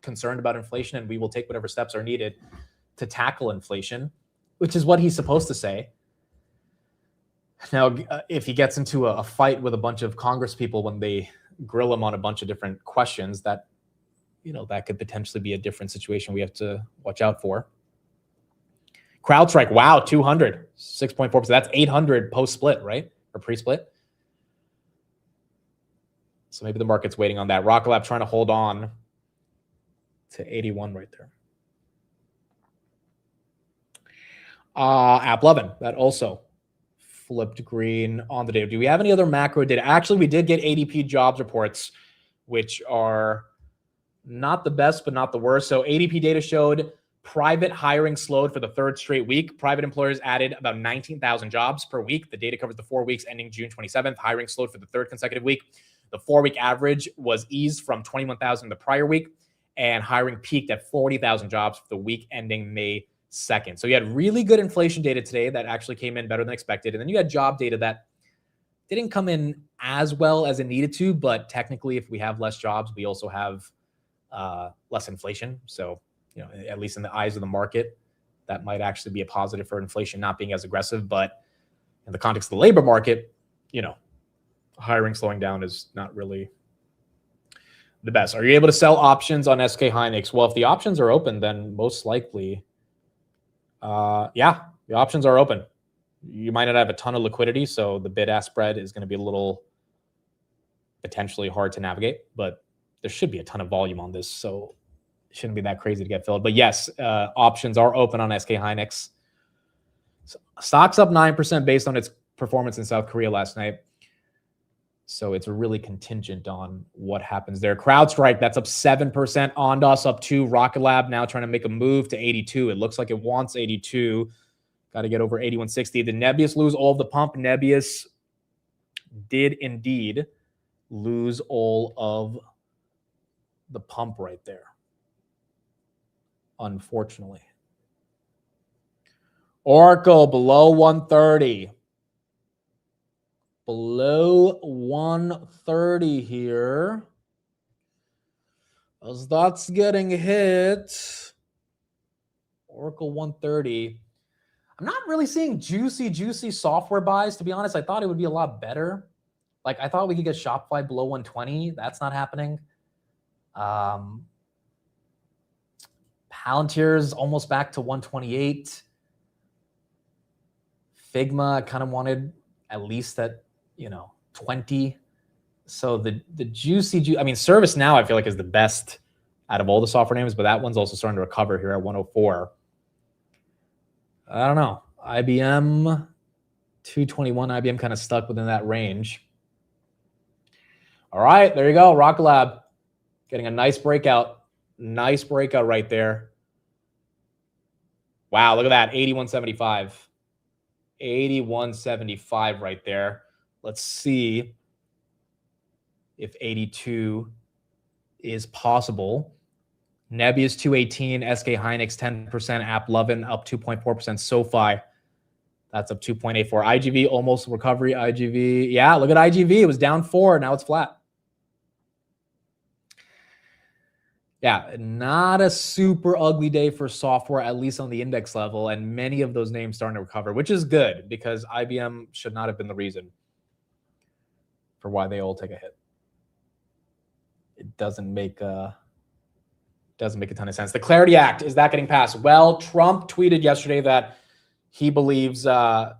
concerned about inflation and we will take whatever steps are needed to tackle inflation, which is what he's supposed to say. Now, if he gets into a fight with a bunch of Congress people when they grill him on a bunch of different questions, that, that could potentially be a different situation we have to watch out for. CrowdStrike, wow, 200, 6.4%. That's 800 post-split, right? Or pre-split. So maybe the market's waiting on that. Rocket Lab trying to hold on to 81 right there. AppLovin, that also flipped green on the day. Do we have any other macro data? Actually, we did get ADP jobs reports, which are not the best, but not the worst. So ADP data showed private hiring slowed for the third straight week. Private employers added about 19,000 jobs per week. The data covers the 4 weeks ending June 27th. Hiring slowed for the third consecutive week. The 4-week average was eased from 21,000 the prior week, and hiring peaked at 40,000 jobs for the week ending May 2nd. So you had really good inflation data today that actually came in better than expected. And then you had job data that didn't come in as well as it needed to, but technically if we have less jobs, we also have less inflation. So, at least in the eyes of the market, that might actually be a positive for inflation not being as aggressive. But in the context of the labor market, hiring slowing down is not really the best. Are you able to sell options on SK Hynix? Well, if the options are open, then most likely, yeah, the options are open. You might not have a ton of liquidity, so the bid-ask spread is going to be a little potentially hard to navigate, but there should be a ton of volume on this, so it shouldn't be that crazy to get filled. But yes, options are open on SK Hynix. So, stock's up 9% based on its performance in South Korea last night. So it's really contingent on what happens there. CrowdStrike, that's up 7%. Ondas up 2%. Rocket Lab now trying to make a move to 82. It looks like it wants 82. Got to get over 81.60. Did Nebius lose all of the pump? Nebius did indeed lose all of the pump right there, unfortunately. Oracle below 130. Below 130 here. As that's getting hit. Oracle 130. I'm not really seeing juicy software buys, to be honest. I thought it would be a lot better. Like, I thought we could get Shopify below 120. That's not happening. Palantir's almost back to 128. Figma kind of wanted at least at 20. So the juicy, I mean, ServiceNow I feel like is the best out of all the software names, but that one's also starting to recover here at 104. I don't know. IBM 221. IBM kind of stuck within that range. All right, there you go. Rocket Lab getting a nice breakout. Nice breakout right there. Wow, look at that. 81.75. 81.75 right there. Let's see if 82 is possible. Nebius 218, SK Hynix 10%, AppLovin up 2.4%, SoFi that's up 2.84. IGV almost recovery. IGV, yeah, look at IGV. It was down 4, now it's flat. Yeah, not a super ugly day for software, at least on the index level, and many of those names starting to recover, which is good because IBM should not have been the reason for why they all take a hit. It doesn't make a ton of sense. The Clarity Act, is that getting passed? Well, Trump tweeted yesterday that he believes the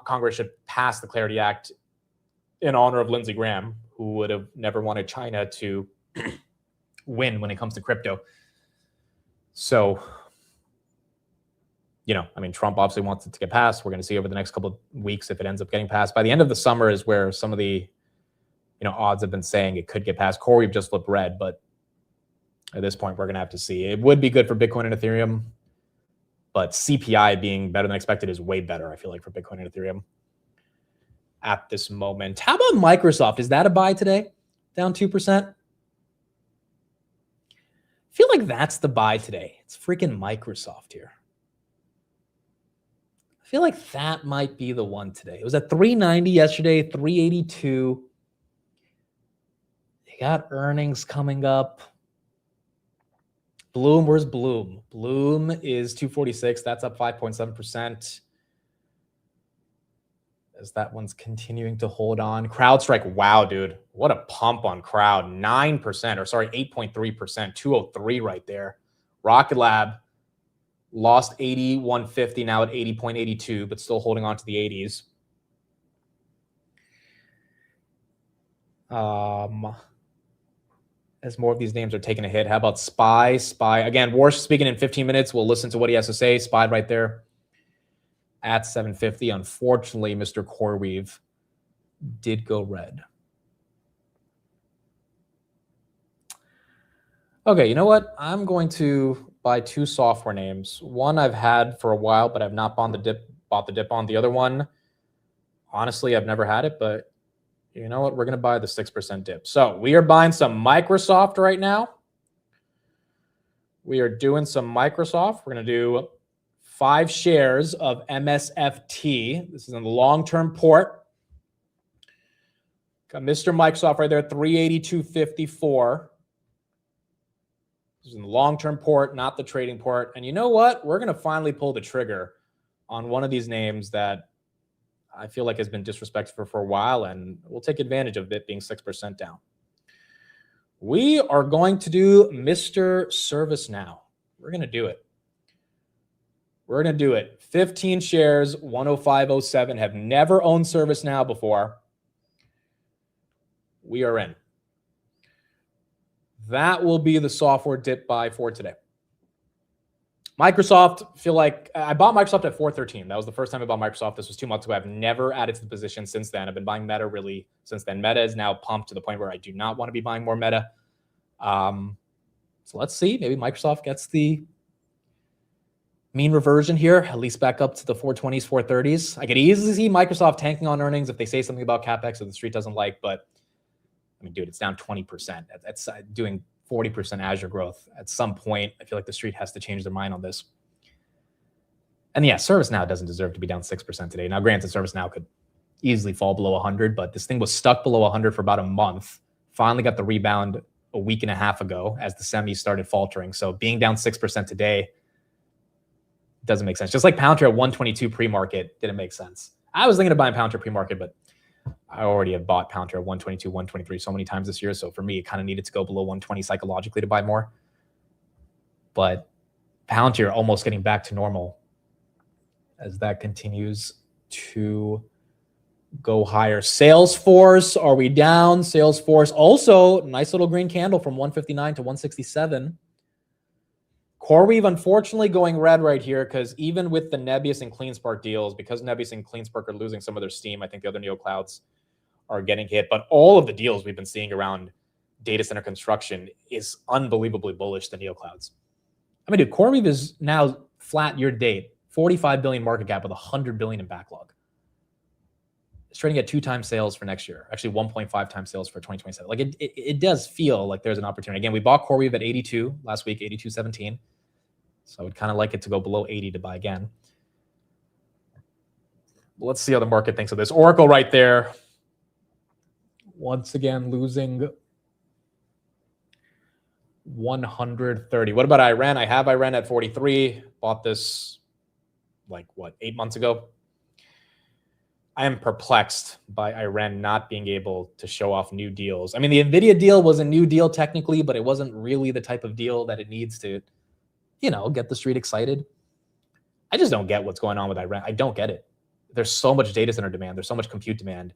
Congress should pass the Clarity Act in honor of Lindsey Graham, who would have never wanted China to win when it comes to crypto. So, I mean, Trump obviously wants it to get passed. We're going to see over the next couple of weeks if it ends up getting passed. By the end of the summer is where some of the, odds have been saying it could get passed. We've just flipped red, but at this point, we're going to have to see. It would be good for Bitcoin and Ethereum, but CPI being better than expected is way better, I feel like, for Bitcoin and Ethereum at this moment. How about Microsoft? Is that a buy today? Down 2%? I feel like that's the buy today. It's freaking Microsoft here. I feel like that might be the one today. It was at 390 yesterday, 382. They got earnings coming up. Bloom, where's Bloom? Bloom is 246. That's up 5.7%. As that one's continuing to hold on. CrowdStrike, wow, dude. What a pump on Crowd. 9%, or sorry, 8.3%. 203 right there. Rocket Lab lost 80, 150, now at 80.82, but still holding on to the 80s. As more of these names are taking a hit. How about Spy? Again, Warsh speaking in 15 minutes. We'll listen to what he has to say. Spy right there at 750. Unfortunately, Mr. CoreWeave did go red. Okay, you know what? I'm going to buy 2 software names. One I've had for a while, but I've not bought the dip on. The other one, honestly, I've never had it, but you know what? We're going to buy the 6% dip. So we are buying some Microsoft right now. We are doing some Microsoft. We're going to do 5 shares of MSFT. This is in the long-term port. Got Mr. Microsoft right there, 382.54. This is in the long-term port, not the trading port. And you know what? We're going to finally pull the trigger on one of these names that I feel like has been disrespected for a while, and we'll take advantage of it being 6% down. We are going to do Mr. ServiceNow. We're going to do it. We're going to do it. 15 shares, 105.07. Have never owned ServiceNow before. We are in. That will be the software dip buy for today. Microsoft, feel like I bought Microsoft at 413. That was the first time I bought Microsoft. This was 2 months ago. I've never added to the position since then. I've been buying Meta really since then. Meta is now pumped to the point where I do not want to be buying more Meta. So let's see. Maybe Microsoft gets the mean reversion here, at least back up to the 420s, 430s. I could easily see Microsoft tanking on earnings if they say something about CapEx that the street doesn't like. But I mean, dude, it's down 20%. That's doing 40% Azure growth. At some point, I feel like the street has to change their mind on this. And yeah, ServiceNow doesn't deserve to be down 6% today. Now, granted, ServiceNow could easily fall below 100, but this thing was stuck below 100 for about a month. Finally got the rebound a week and a half ago as the semis started faltering. So being down 6% today doesn't make sense. Just like Palantir at 122 pre-market didn't make sense. I was thinking of buying Palantir pre-market, but I already have bought Palantir at 122, 123 so many times this year. So for me, it kind of needed to go below 120 psychologically to buy more. But Palantir almost getting back to normal as that continues to go higher. Salesforce, are we down? Salesforce also nice little green candle from 159 to 167. CoreWeave, unfortunately, going red right here because even with the Nebius and CleanSpark deals, because Nebius and CleanSpark are losing some of their steam, I think the other neoclouds are getting hit. But all of the deals we've been seeing around data center construction is unbelievably bullish to neoclouds. I mean, dude, CoreWeave is now flat year to date, 45 billion market cap with 100 billion in backlog. It's trading at 2 times sales for next year. Actually, 1.5 times sales for 2027. Like it does feel like there's an opportunity. Again, we bought CoreWeave at 82 last week, 82.17. So I would kind of like it to go below 80 to buy again. Let's see how the market thinks of this. Oracle right there. Once again, losing 130. What about Iran? I have Iran at 43. Bought this like, what, 8 months ago? I am perplexed by Iran not being able to show off new deals. I mean, the NVIDIA deal was a new deal technically, but it wasn't really the type of deal that it needs to, you know, get the street excited. I just don't get what's going on with Iran. I don't get it. There's so much data center demand. There's so much compute demand.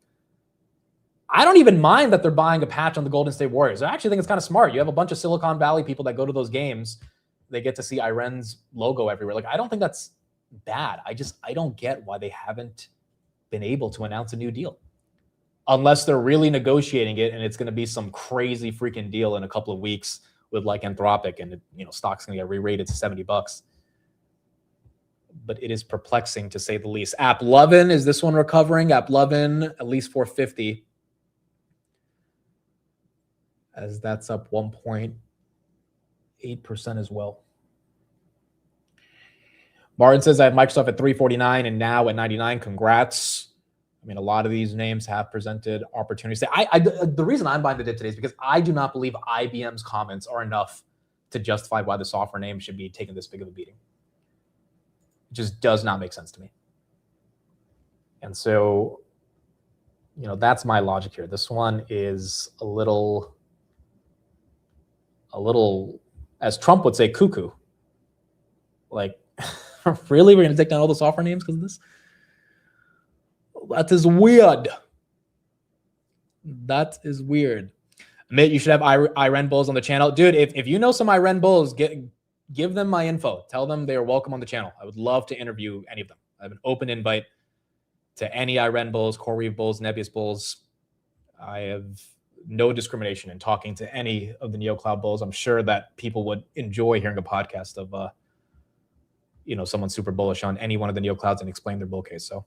I don't even mind that they're buying a patch on the Golden State Warriors. I actually think it's kind of smart. You have a bunch of Silicon Valley people that go to those games. They get to see Iran's logo everywhere. Like, I don't think that's bad. I don't get why they haven't been able to announce a new deal. Unless they're really negotiating it and it's going to be some crazy freaking deal in a couple of weeks with like Anthropic and, you know, stock's going to get re-rated to $70. But it is perplexing to say the least. AppLovin, is this one recovering? AppLovin, at least 450. As that's up 1.8% as well. Martin says I have Microsoft at 349 and now at 99. Congrats. I mean, a lot of these names have presented opportunities. The reason I'm buying the dip today is because I do not believe IBM's comments are enough to justify why the software name should be taking this big of a beating. It just does not make sense to me. And so, you know, that's my logic here. This one is a little, as Trump would say, cuckoo. Like, really? We're going to take down all the software names because of this? That is weird. That is weird. Amit, you should have Iran Bulls on the channel. Dude, if you know some Iran Bulls, give them my info. Tell them they are welcome on the channel. I would love to interview any of them. I have an open invite to any Iran Bulls, CoreWeave Bulls, Nebius Bulls. I have no discrimination in talking to any of the NeoCloud Bulls. I'm sure that people would enjoy hearing a podcast of you know, someone super bullish on any one of the NeoClouds and explain their bull case. So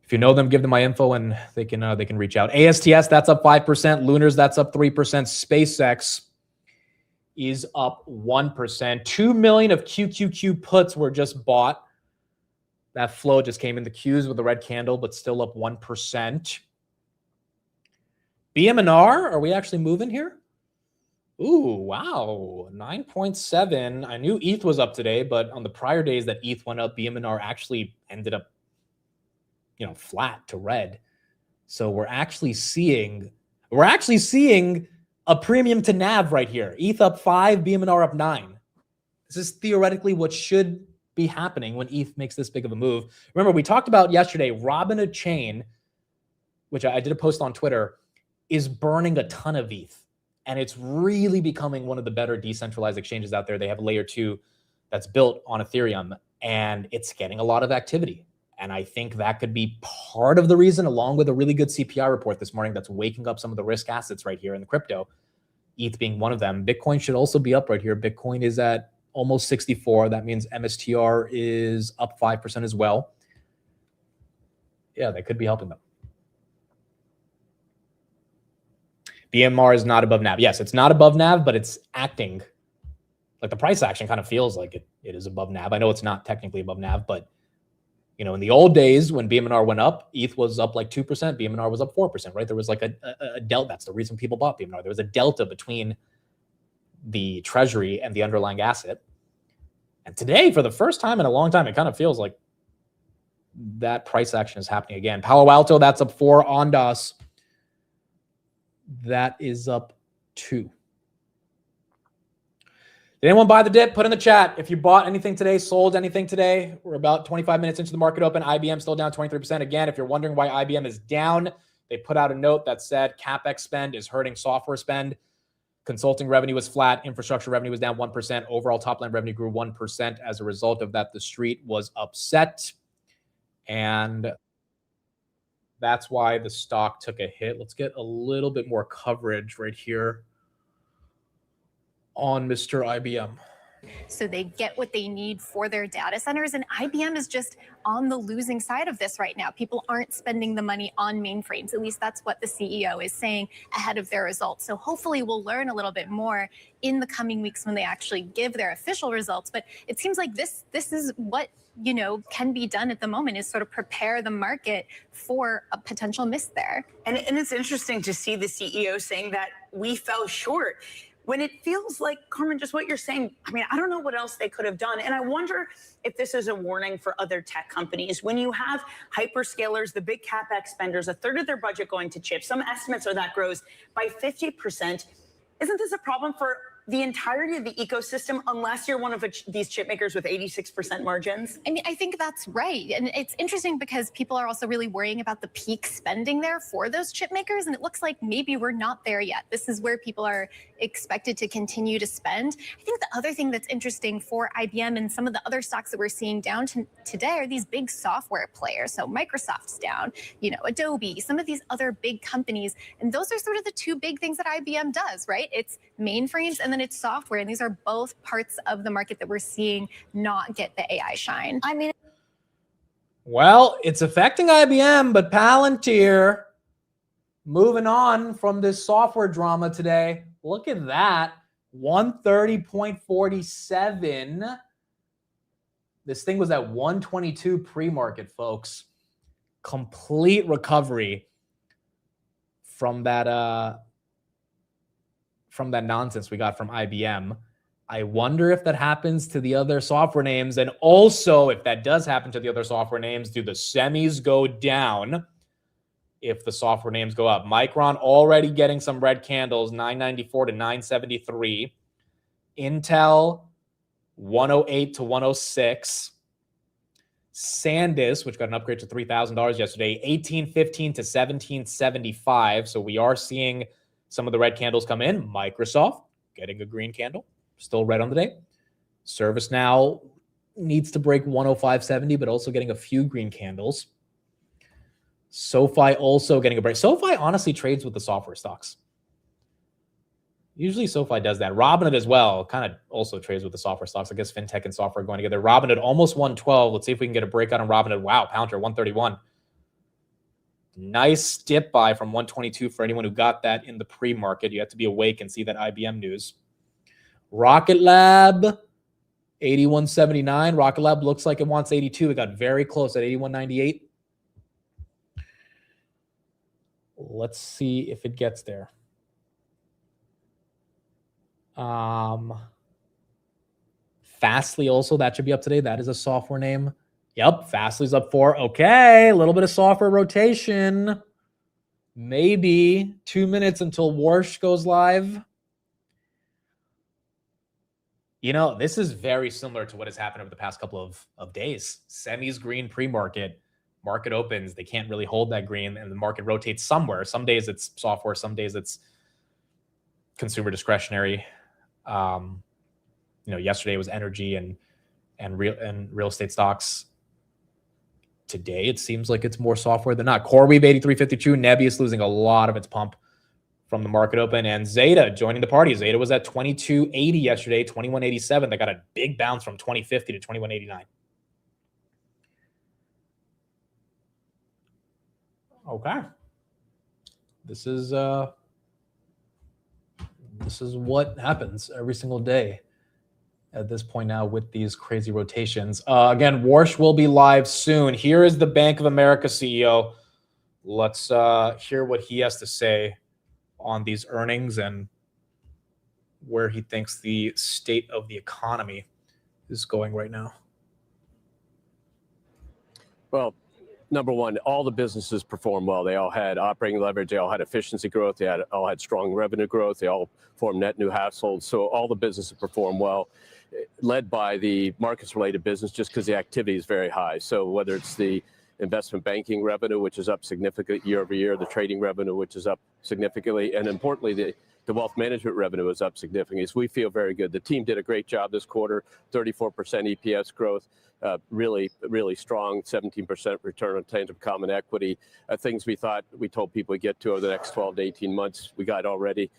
if you know them, give them my info and they can reach out. ASTS, that's up 5%. Lunars, that's up 3%. SpaceX is up 1%. 2 million of QQQ puts were just bought. That flow just came in the Qs with the red candle, but still up 1%. BM&R, are we actually moving here? Ooh, wow, 9.7. I knew ETH was up today, but on the prior days that ETH went up, BM&R actually ended up, you know, flat to red. So we're actually seeing a premium to NAV right here. ETH up 5, BM&R up 9. This is theoretically what should be happening when ETH makes this big of a move. Remember, we talked about yesterday, Robinhood Chain, which I did a post on Twitter, is burning a ton of ETH. And it's really becoming one of the better decentralized exchanges out there. They have layer 2 that's built on Ethereum, and it's getting a lot of activity. And I think that could be part of the reason, along with a really good CPI report this morning that's waking up some of the risk assets right here in the crypto, ETH being one of them. Bitcoin should also be up right here. Bitcoin is at almost 64. That means MSTR is up 5% as well. Yeah, that could be helping them. BMR is not above NAV. Yes, it's not above NAV, but it's acting like the price action kind of feels like it is above NAV. I know it's not technically above NAV, but you know, in the old days when BMR went up, ETH was up like 2%, BMR was up 4%, right? There was like a delta. That's the reason people bought BMR. There was a delta between the treasury and the underlying asset. And today, for the first time in a long time, it kind of feels like that price action is happening again. Palo Alto, that's up 4. Ondas, that is up 2. Did anyone buy the dip? Put in the chat if you bought anything today, sold anything today. We're about 25 minutes into the market open. IBM still down 23%. Again, if you're wondering why IBM is down, they put out a note that said CapEx spend is hurting software spend. Consulting revenue was flat. Infrastructure revenue was down 1%. Overall top-line revenue grew 1%. As a result of that, the street was upset. And that's why the stock took a hit. Let's get a little bit more coverage right here on Mr. IBM. so they get what they need for their data centers. And IBM is just on the losing side of this right now. People aren't spending the money on mainframes. At least that's what the CEO is saying ahead of their results. So hopefully we'll learn a little bit more in the coming weeks when they actually give their official results. But it seems like this is what can be done at the moment, is sort of prepare the market for a potential miss there. And it's interesting to see the CEO saying that we fell short, when it feels like, Carmen, just what you're saying. I mean, I don't know what else they could have done. And I wonder if this is a warning for other tech companies. When you have hyperscalers, the big CapEx spenders, a third of their budget going to chips, some estimates are that grows by 50%. Isn't this a problem for the entirety of the ecosystem, unless you're one of these chip makers with 86% margins? I mean, I think that's right. And it's interesting because people are also really worrying about the peak spending there for those chip makers. And it looks like maybe we're not there yet. This is where people are expected to continue to spend. I think the other thing that's interesting for IBM and some of the other stocks that we're seeing down today are these big software players. So Microsoft's down, Adobe, some of these other big companies. And those are sort of the two big things that IBM does, right? It's mainframes and then it's software. And these are both parts of the market that we're seeing not get the AI shine. I mean, well, it's affecting IBM, but Palantir moving on from this software drama today. Look at that. 130.47. This thing was at 122 pre-market, folks. Complete recovery from that nonsense we got from IBM. I wonder if that happens to the other software names. And also, if that does happen to the other software names, do the semis go down if the software names go up? Micron already getting some red candles, 994 to 973. Intel, 108 to 106. SanDisk, which got an upgrade to $3,000 yesterday, 1815 to 1775. So we are seeing some of the red candles come in. Microsoft getting a green candle, still red on the day. ServiceNow needs to break 105.70, but also getting a few green candles. SoFi also getting a break. SoFi honestly trades with the software stocks. Usually SoFi does that. Robinhood as well kind of also trades with the software stocks. I guess fintech and software going together. Robinhood almost 112. Let's see if we can get a breakout on Robinhood. Wow, Palantir 131. Nice dip buy from 122 for anyone who got that in the pre-market. You have to be awake and see that IBM news. Rocket Lab, 81.79. Rocket Lab looks like it wants 82. It got very close at 81.98. Let's see if it gets there. Fastly also, that should be up today. That is a software name. Yep, Fastly's up 4. Okay, a little bit of software rotation. Maybe 2 minutes until Warsh goes live. This is very similar to what has happened over the past couple of days. Semis green pre-market. Market opens. They can't really hold that green, and the market rotates somewhere. Some days it's software. Some days it's consumer discretionary. Yesterday was energy and real estate stocks. Today, it seems like it's more software than not. CoreWeave 83.52. Nebius losing a lot of its pump from the market open. And Zeta joining the party. Zeta was at 22.80 yesterday, 21.87. They got a big bounce from 20.50 to 21.89. Okay. This is what happens every single day at this point now with these crazy rotations. Again, Warsh will be live soon. Here is the Bank of America CEO. Let's hear what he has to say on these earnings and where he thinks the state of the economy is going right now. Well, number one, all the businesses performed well. They all had operating leverage. They all had efficiency growth. They all had strong revenue growth. They all formed net new households. So all the businesses performed well, led by the markets-related business, just because the activity is very high. So whether it's the investment banking revenue, which is up significantly year over year, the trading revenue, which is up significantly, and importantly, the wealth management revenue is up significantly. So we feel very good. The team did a great job this quarter, 34% EPS growth. Really, really strong, 17% return on tangible common equity. Things we told people we'd get to over the next 12 to 18 months, we got already.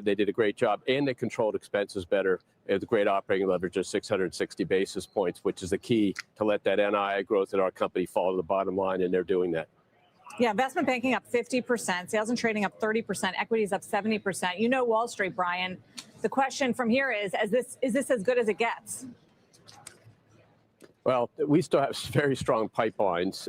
They did a great job, and they controlled expenses better the great operating leverage of 660 basis points, which is the key to let that NII growth in our company fall to the bottom line, and they're doing that. Yeah, investment banking up 50%, sales and trading up 30%, equities up 70%. You know Wall Street, Brian. The question from here is this as good as it gets? Well, we still have very strong pipelines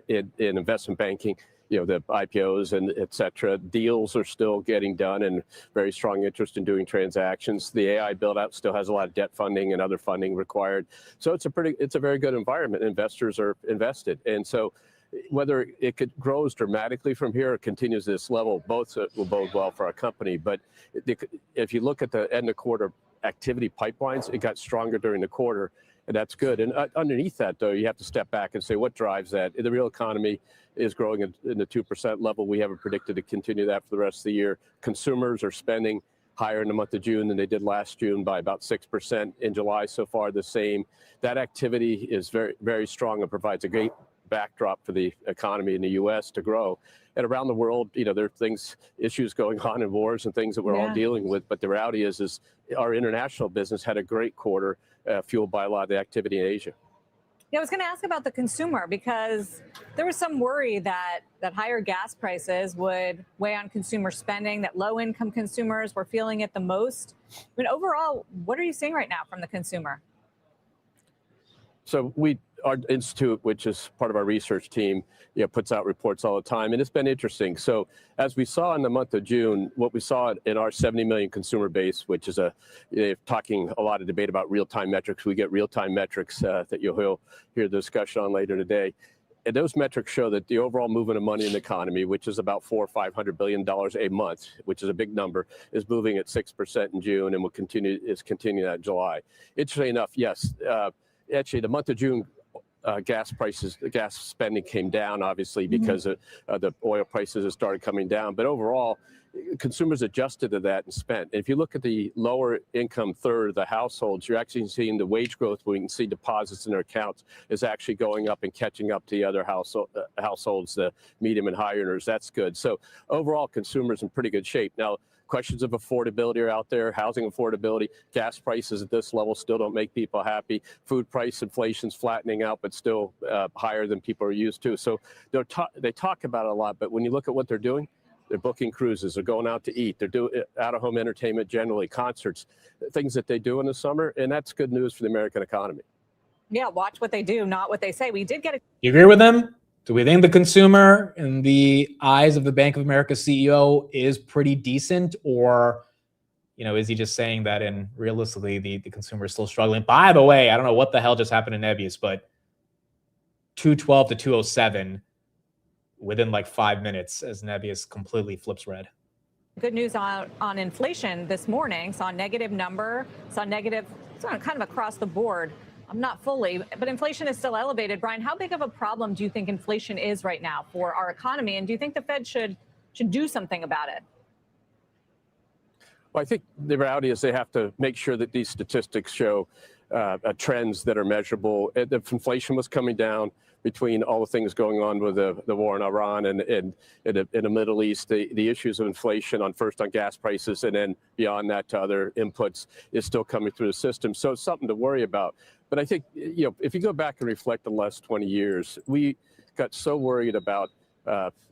in investment banking. You know, the IPOs and et cetera, deals are still getting done and very strong interest in doing transactions. The AI build out still has a lot of debt funding and other funding required. So it's a very good environment. Investors are invested. And so whether it grows dramatically from here or continues this level, both will bode well for our company. But if you look at the end of quarter activity pipelines, it got stronger during the quarter. And that's good. And underneath that, though, you have to step back and say, what drives that? The real economy is growing in the 2% level. We haven't predicted to continue that for the rest of the year. Consumers are spending higher in the month of June than they did last June by about 6%. In July so far, the same. That activity is very, very strong and provides a great backdrop for the economy in the U.S. to grow. And around the world, you know, there are issues going on in wars and things that we're all dealing with. But the reality is our international business had a great quarter, fueled by a lot of the activity in Asia. Yeah, I was going to ask about the consumer because there was some worry that higher gas prices would weigh on consumer spending, that low-income consumers were feeling it the most. I mean, overall, what are you seeing right now from the consumer? So our institute, which is part of our research team, puts out reports all the time, and it's been interesting. So as we saw in the month of June, what we saw in our 70 million consumer base, which is talking a lot of debate about real-time metrics. We get real-time metrics that you'll hear the discussion on later today. And those metrics show that the overall movement of money in the economy, which is about $400 or $500 billion a month, which is a big number, is moving at 6% in June and will continue that in July. Interestingly enough, yes, actually the month of June, gas spending came down, obviously, because the oil prices have started coming down. But overall, consumers adjusted to that and spent. And if you look at the lower income third of the households, you're actually seeing the wage growth where you can see deposits in their accounts is actually going up and catching up to the other households, the medium and high earners. That's good. So overall, consumers in pretty good shape. Now, questions of affordability are out there, housing affordability, gas prices at this level still don't make people happy. Food price inflation's flattening out, but still higher than people are used to. So they talk about it a lot, but when you look at what they're doing, they're booking cruises, they're going out to eat, they're doing out-of-home entertainment generally, concerts, things that they do in the summer, and that's good news for the American economy. Yeah, watch what they do, not what they say. We did get a... You agree with them? Do we think the consumer, in the eyes of the Bank of America CEO, is pretty decent? Or, is he just saying that and realistically the consumer is still struggling? By the way, I don't know what the hell just happened to Nebius, but 212 to 207 within like 5 minutes as Nebius completely flips red. Good news on inflation this morning. Saw a negative number, kind of across the board. Not fully, but inflation is still elevated. Brian, how big of a problem do you think inflation is right now for our economy? And do you think the Fed should do something about it? Well, I think the reality is they have to make sure that these statistics show trends that are measurable. The inflation was coming down between all the things going on with the war in Iran and in the Middle East. The issues of inflation on gas prices and then beyond that to other inputs is still coming through the system. So it's something to worry about. But I think, if you go back and reflect on the last 20 years, we got so worried about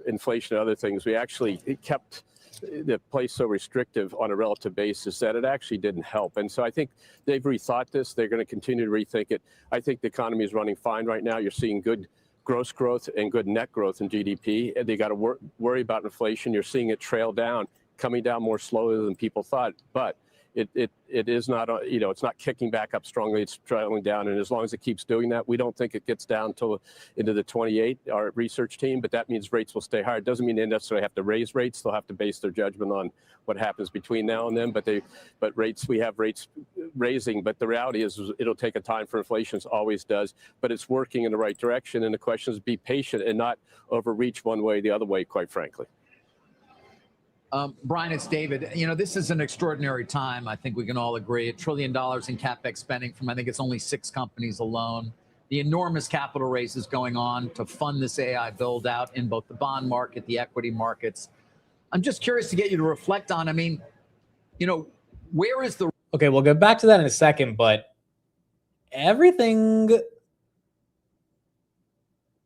inflation and other things. We actually kept the place so restrictive on a relative basis that it actually didn't help. And so I think they've rethought this. They're going to continue to rethink it. I think the economy is running fine right now. You're seeing good gross growth and good net growth in GDP. And they got to worry about inflation. You're seeing it trail down, coming down more slowly than people thought. But it is not, it's not kicking back up strongly. It's trailing down. And as long as it keeps doing that, we don't think it gets down into the 28, our research team, but that means rates will stay higher. It doesn't mean they necessarily have to raise rates. They'll have to base their judgment on what happens between now and then. But we have rates raising. But the reality is it'll take a time for inflation, it always does. But it's working in the right direction. And the question is be patient and not overreach one way or the other way, quite frankly. Brian, it's David. This is an extraordinary time. I think we can all agree. $1 trillion in CapEx spending from, I think it's only 6 companies alone. The enormous capital raises going on to fund this AI build out in both the bond market, the equity markets. I'm just curious to get you to reflect on, where is the Okay, we'll get back to that in a second, but everything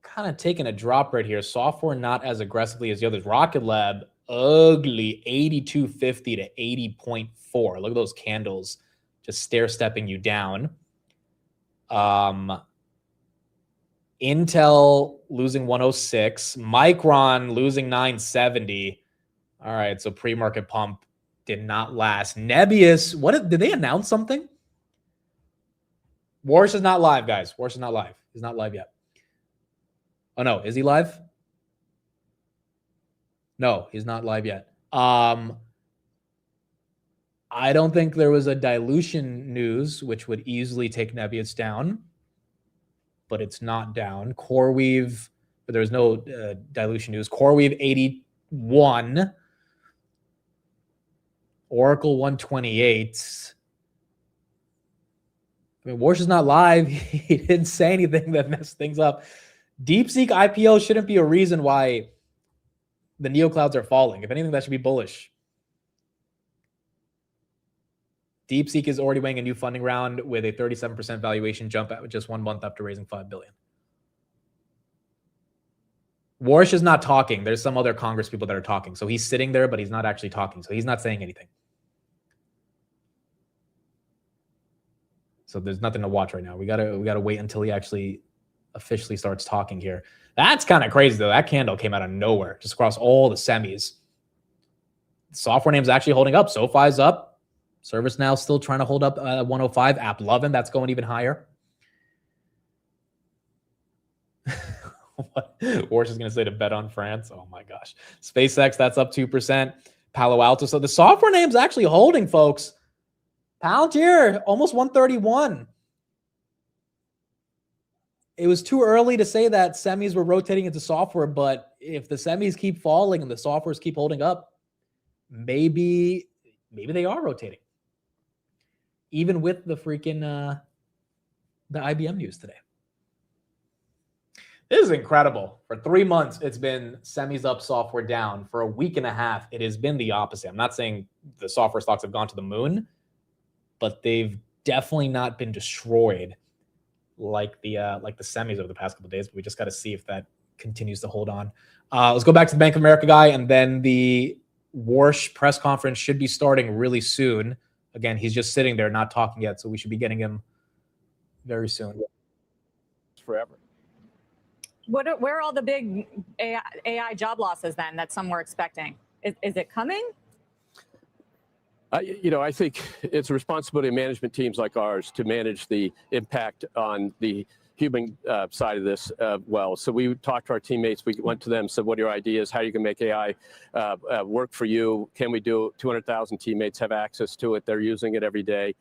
kind of taking a drop right here. Software not as aggressively as the others. Rocket Lab, ugly 82.50 to 80.4. Look at those candles just stair-stepping you down. Intel losing 106. Micron losing 970. All right, so pre-market pump did not last. Nebius, did they announce something? Warsh is not live, guys. Warsh is not live. He's not live yet. Oh, no. Is he live? No, he's not live yet. I don't think there was a dilution news, which would easily take Nebius down, but it's not down. CoreWeave, but there's no dilution news. CoreWeave 81. Oracle 128. I mean, Warsh is not live. He didn't say anything that messed things up. DeepSeek IPO shouldn't be a reason why the neoclouds are falling. If anything, that should be bullish. DeepSeek is already weighing a new funding round with a 37% valuation jump at just 1 month after raising $5 billion. Warsh is not talking. There's some other Congress people that are talking. So he's sitting there, but he's not actually talking. So he's not saying anything. So there's nothing to watch right now. We gotta wait until he actually officially starts talking here. That's kind of crazy though. That candle came out of nowhere, just across all the semis. Software names actually holding up. SoFi's up. ServiceNow still trying to hold up 105. AppLovin, that's going even higher. Warsh is going to say to bet on France. Oh my gosh. SpaceX, that's up 2%. Palo Alto. So the software name's actually holding, folks. Palantir, almost 131. It was too early to say that semis were rotating into software, but if the semis keep falling and the softwares keep holding up, maybe they are rotating. Even with the freaking the IBM news today. This is incredible. For 3 months, it's been semis up, software down. For a week and a half, it has been the opposite. I'm not saying the software stocks have gone to the moon, but they've definitely not been destroyed like the semis over the past couple of days. But we just got to see if that continues to hold on. Let's go back to the Bank of America guy, and then the Warsh press conference should be starting really soon. Again, he's just sitting there, not talking yet, so we should be getting him very soon. Forever. Where are all the big AI job losses then that some were expecting? Is it coming? I think it's a responsibility of management teams like ours to manage the impact on the human side of this well. So we talked to our teammates. We went to them, said, what are your ideas? How you can make AI work for you? Can we do 200,000 teammates have access to it? They're using it every day.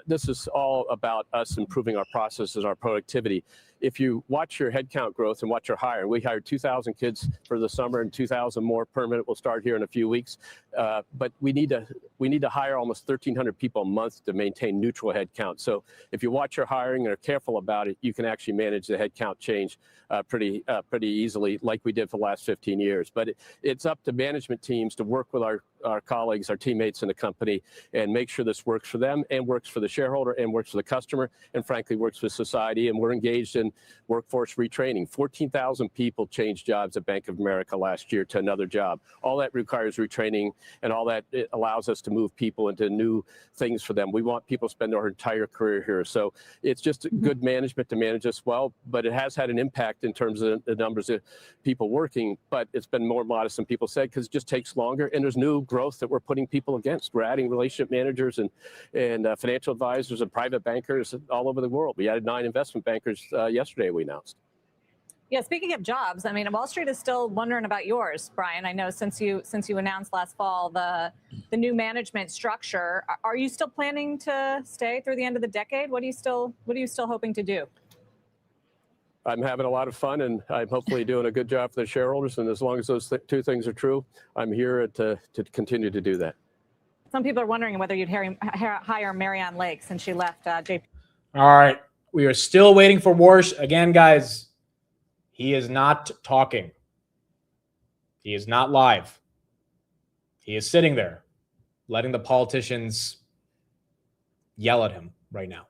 This is all about us improving our processes, our productivity. If you watch your headcount growth and watch your hiring, we hired 2,000 kids for the summer and 2,000 more permanent will start here in a few weeks. But we need to hire almost 1,300 people a month to maintain neutral headcount. So if you watch your hiring and are careful about it, you can actually manage the headcount change pretty easily, like we did for the last 15 years. But it's up to management teams to work with our colleagues, our teammates in the company, and make sure this works for them and works for the shareholder and works for the customer and frankly works for society. And we're engaged in workforce retraining. 14,000 people changed jobs at Bank of America last year to another job. All that requires retraining, and all that it allows us to move people into new things for them. We want people to spend their entire career here. So it's just good management to manage this well, but it has had an impact in terms of the numbers of people working, but it's been more modest than people said because it just takes longer, and there's new growth that we're putting people against. We're adding relationship managers and financial advisors and private bankers all over the world. We added 9 investment bankers yesterday, we announced. Yeah, speaking of jobs, I mean, Wall Street is still wondering about yours, Brian. I know since you announced last fall the new management structure, are you still planning to stay through the end of the decade? What are you still hoping to do? I'm having a lot of fun, and I'm hopefully doing a good job for the shareholders. And as long as those two things are true, I'm here to continue to do that. Some people are wondering whether you'd hire Marianne Lake since she left JP. All right. We are still waiting for Warsh. Again, guys, he is not talking. He is not live. He is sitting there, letting the politicians yell at him right now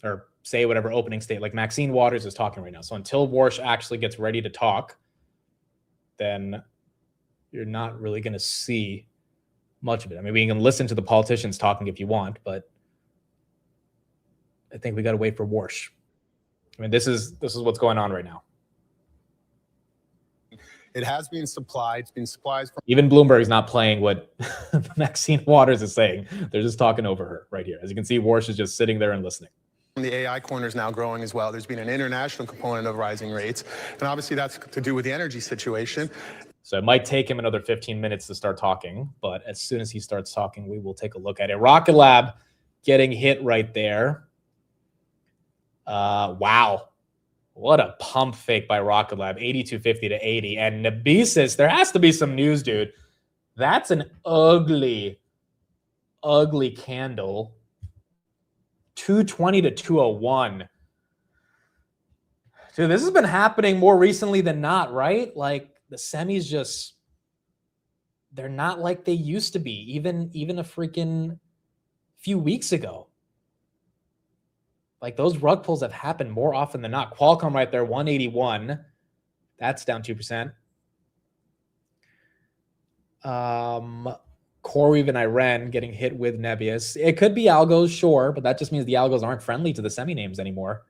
or say whatever opening state. Like Maxine Waters is talking right now. So until Warsh actually gets ready to talk, then you're not really going to see much of it. I mean, we can listen to the politicians talking if you want, but I think we got to wait for Warsh. I mean, this is what's going on right now. It has been supplied. It's been supplied from Even Bloomberg is not playing what Maxine Waters is saying. They're just talking over her right here. As you can see, Warsh is just sitting there and listening. the AI corner is now growing as well. There's been an international component of rising rates, and obviously that's to do with the energy situation. So it might take him another 15 minutes to start talking, but as soon as he starts talking, we will take a look at it. Rocket Lab getting hit right there. Wow. What a pump fake by Rocket Lab, 82.50 to 80. And Nabisis, there has to be some news, dude. That's an ugly, ugly candle. 220 to 201. Dude, this has been happening more recently than not, right? Like the semis just, they're not like they used to be, even a freaking few weeks ago. Like those rug pulls have happened more often than not. Qualcomm right there, 181. That's down 2%. CoreWeave and Iran getting hit with Nebius. It could be algos, sure, but that just means the algos aren't friendly to the semi names anymore.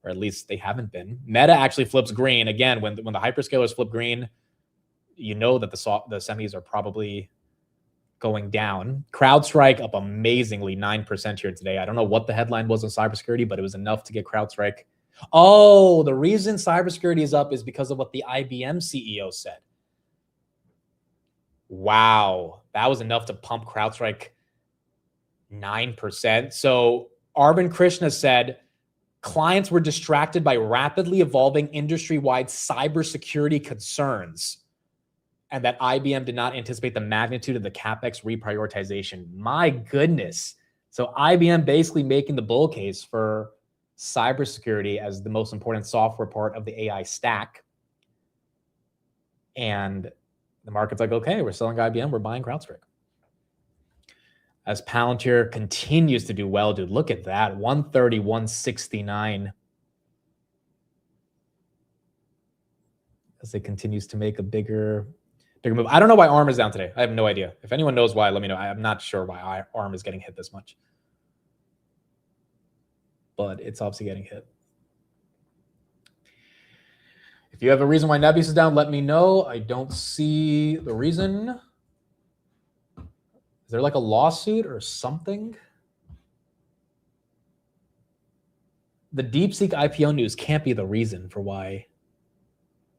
Or at least they haven't been. Meta actually flips green. Again, when the hyperscalers flip green, you know that the semis are probably going down. CrowdStrike up amazingly, 9% here today. I don't know what the headline was on cybersecurity, but it was enough to get CrowdStrike. Oh, the reason cybersecurity is up is because of what the IBM CEO said. Wow, that was enough to pump CrowdStrike 9%. So Arvind Krishna said clients were distracted by rapidly evolving industry-wide cybersecurity concerns, and that IBM did not anticipate the magnitude of the CapEx reprioritization. My goodness. So IBM basically making the bull case for cybersecurity as the most important software part of the AI stack. And the market's like, okay, we're selling IBM, we're buying CrowdStrike. As Palantir continues to do well, dude, look at that, 130, 169. As it continues to make a bigger move. I don't know why ARM is down today. I have no idea. If anyone knows why, let me know. I'm not sure why ARM is getting hit this much. But it's obviously getting hit. If you have a reason why Nebius is down, let me know. I don't see the reason. Is there like a lawsuit or something? The DeepSeek IPO news can't be the reason for why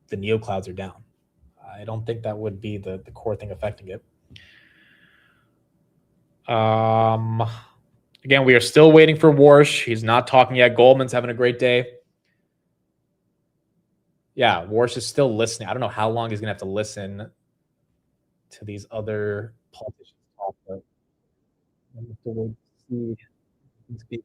the neoclouds are down. I don't think that would be the core thing affecting it. Again, we are still waiting for Warsh. He's not talking yet. Goldman's having a great day. Yeah, Warsh is still listening. I don't know how long he's going to have to listen to these other politicians talk, but I'm going to see.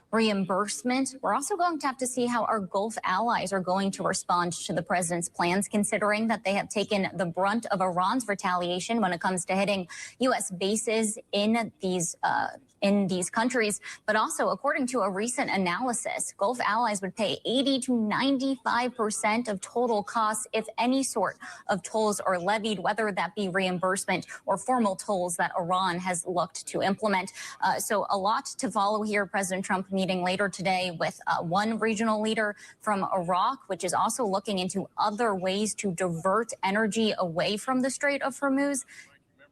Reimbursement. We're also going to have to see how our Gulf allies are going to respond to the president's plans, considering that they have taken the brunt of Iran's retaliation when it comes to hitting U.S. bases in these countries. But also, according to a recent analysis, Gulf allies would pay 80 to 95% of total costs if any sort of tolls are levied, whether that be reimbursement or formal tolls that Iran has looked to implement. So a lot to follow here. President Trump meeting later today with one regional leader from Iraq, which is also looking into other ways to divert energy away from the Strait of Hormuz.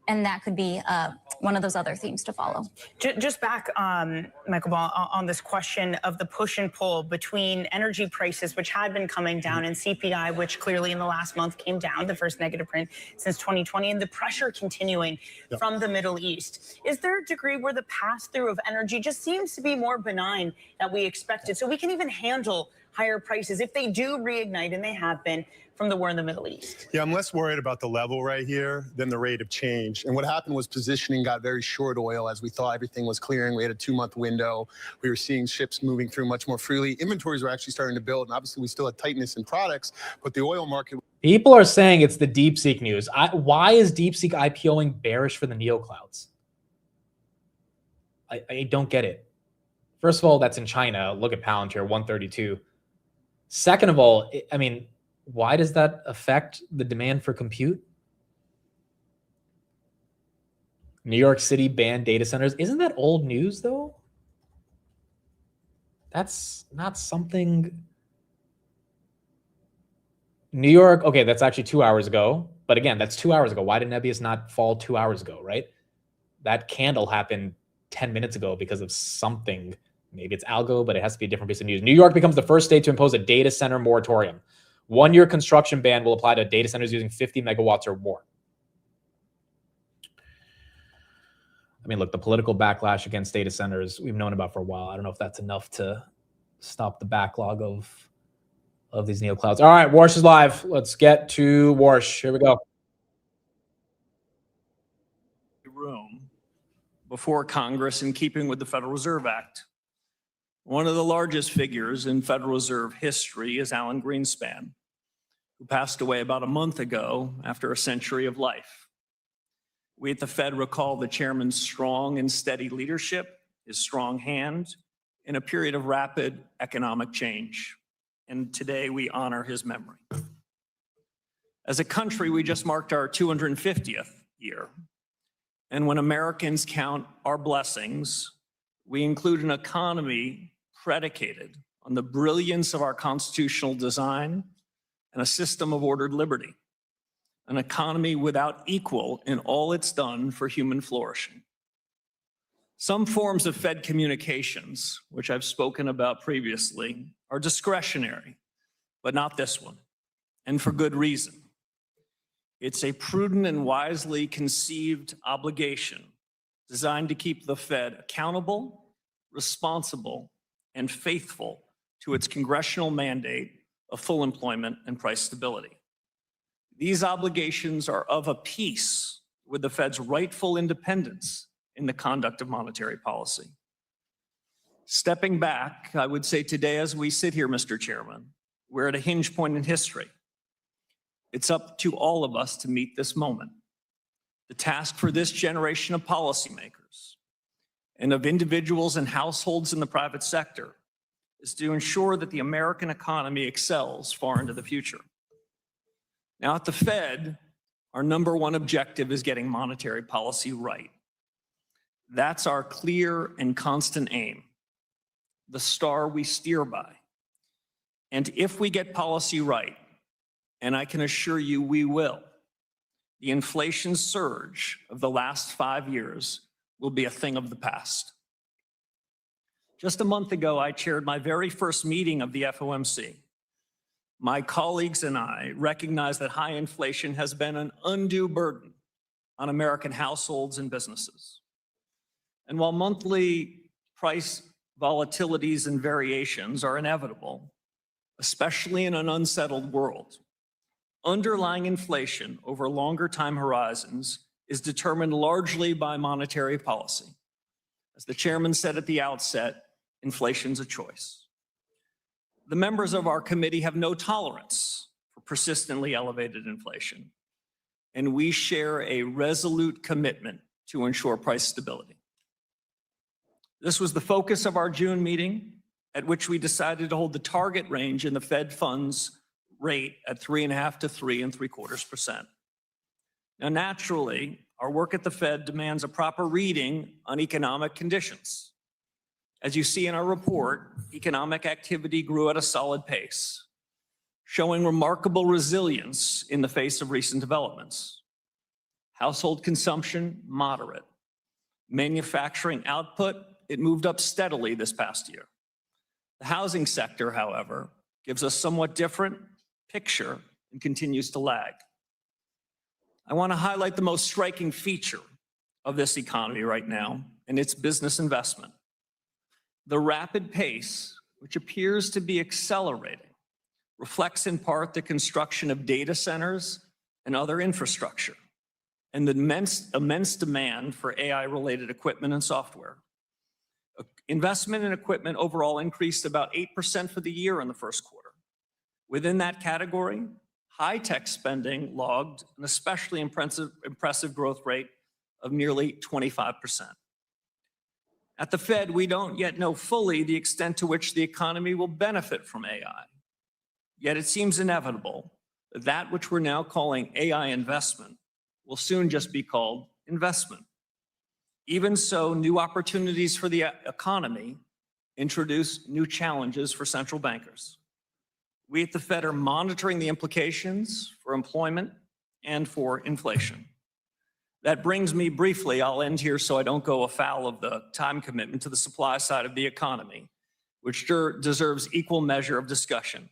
And that could be one of those other themes to follow. Just back, Michael Ball, on this question of the push and pull between energy prices, which had been coming down, and CPI, which clearly in the last month came down, the first negative print since 2020, and the pressure continuing from the Middle East. Is there a degree where the pass-through of energy just seems to be more benign than we expected, so we can even handle higher prices if they do reignite, and they have been, from the war in the Middle East? Yeah, I'm less worried about the level right here than the rate of change. And what happened was positioning got very short oil as we thought everything was clearing. We had a 2-month window. We were seeing ships moving through much more freely. Inventories were actually starting to build. And obviously we still had tightness in products, but the oil market. People are saying it's the DeepSeek news. Why is DeepSeek IPOing bearish for the neoclouds? I don't get it. First of all, that's in China. Look at Palantir, 132. Second of all, I mean, why does that affect the demand for compute? New York City banned data centers. Isn't that old news, though? That's not something... New York, okay, that's actually 2 hours ago. But again, that's 2 hours ago. Why did Nebius not fall 2 hours ago, right? That candle happened 10 minutes ago because of something. Maybe it's algo, but it has to be a different piece of news. New York becomes the first state to impose a data center moratorium. 1 year construction ban will apply to data centers using 50 megawatts or more. I mean, look, the political backlash against data centers we've known about for a while. I don't know if that's enough to stop the backlog of these neoclouds. All right, Warsh is live. Let's get to Warsh. Here we go. Room before Congress in keeping with the Federal Reserve Act. One of the largest figures in Federal Reserve history is Alan Greenspan, who passed away about a month ago after a century of life. We at the Fed recall the chairman's strong and steady leadership, his strong hand in a period of rapid economic change. And today we honor his memory. As a country, we just marked our 250th year. And when Americans count our blessings, we include an economy predicated on the brilliance of our constitutional design and a system of ordered liberty, an economy without equal in all it's done for human flourishing. Some forms of Fed communications, which I've spoken about previously, are discretionary, but not this one, and for good reason. It's a prudent and wisely conceived obligation designed to keep the Fed accountable, responsible, and faithful to its congressional mandate of full employment and price stability. These obligations are of a piece with the Fed's rightful independence in the conduct of monetary policy. Stepping back, I would say today as we sit here, Mr. Chairman, we're at a hinge point in history. It's up to all of us to meet this moment. The task for this generation of policymakers and of individuals and households in the private sector is to ensure that the American economy excels far into the future. Now, at the Fed, our number one objective is getting monetary policy right. That's our clear and constant aim, the star we steer by. And if we get policy right, and I can assure you we will, the inflation surge of the last 5 years will be a thing of the past. Just a month ago, I chaired my very first meeting of the FOMC. My colleagues and I recognize that high inflation has been an undue burden on American households and businesses. And while monthly price volatilities and variations are inevitable, especially in an unsettled world, underlying inflation over longer time horizons is determined largely by monetary policy. As the chairman said at the outset, inflation's a choice. The members of our committee have no tolerance for persistently elevated inflation, and we share a resolute commitment to ensure price stability. This was the focus of our June meeting, at which we decided to hold the target range in the Fed funds rate at 3.5 to 3.75%. Now, naturally, our work at the Fed demands a proper reading on economic conditions. As you see in our report, economic activity grew at a solid pace, showing remarkable resilience in the face of recent developments. Household consumption, moderate. Manufacturing output, it moved up steadily this past year. The housing sector, however, gives a somewhat different picture and continues to lag. I want to highlight the most striking feature of this economy right now, and it's business investment. The rapid pace, which appears to be accelerating, reflects in part the construction of data centers and other infrastructure, and the immense demand for AI-related equipment and software. Investment in equipment overall increased about 8% for the year in the first quarter. Within that category, high-tech spending logged an especially impressive growth rate of nearly 25%. At the Fed, we don't yet know fully the extent to which the economy will benefit from AI. Yet it seems inevitable that that which we're now calling AI investment will soon just be called investment. Even so, new opportunities for the economy introduce new challenges for central bankers. We at the Fed are monitoring the implications for employment and for inflation. That brings me briefly, I'll end here so I don't go afoul of the time commitment, to the supply side of the economy, which deserves equal measure of discussion.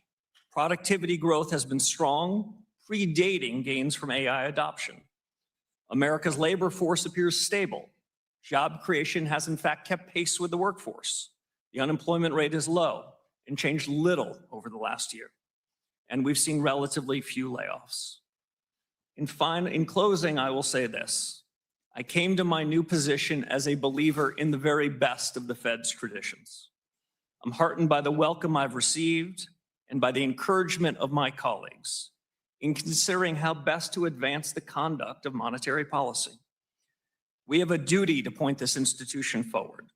Productivity growth has been strong, predating gains from AI adoption. America's labor force appears stable. Job creation has in fact kept pace with the workforce. The unemployment rate is low and changed little over the last year. And we've seen relatively few layoffs. In closing, I will say this. I came to my new position as a believer in the very best of the Fed's traditions. I'm heartened by the welcome I've received and by the encouragement of my colleagues in considering how best to advance the conduct of monetary policy. We have a duty to point this institution forward,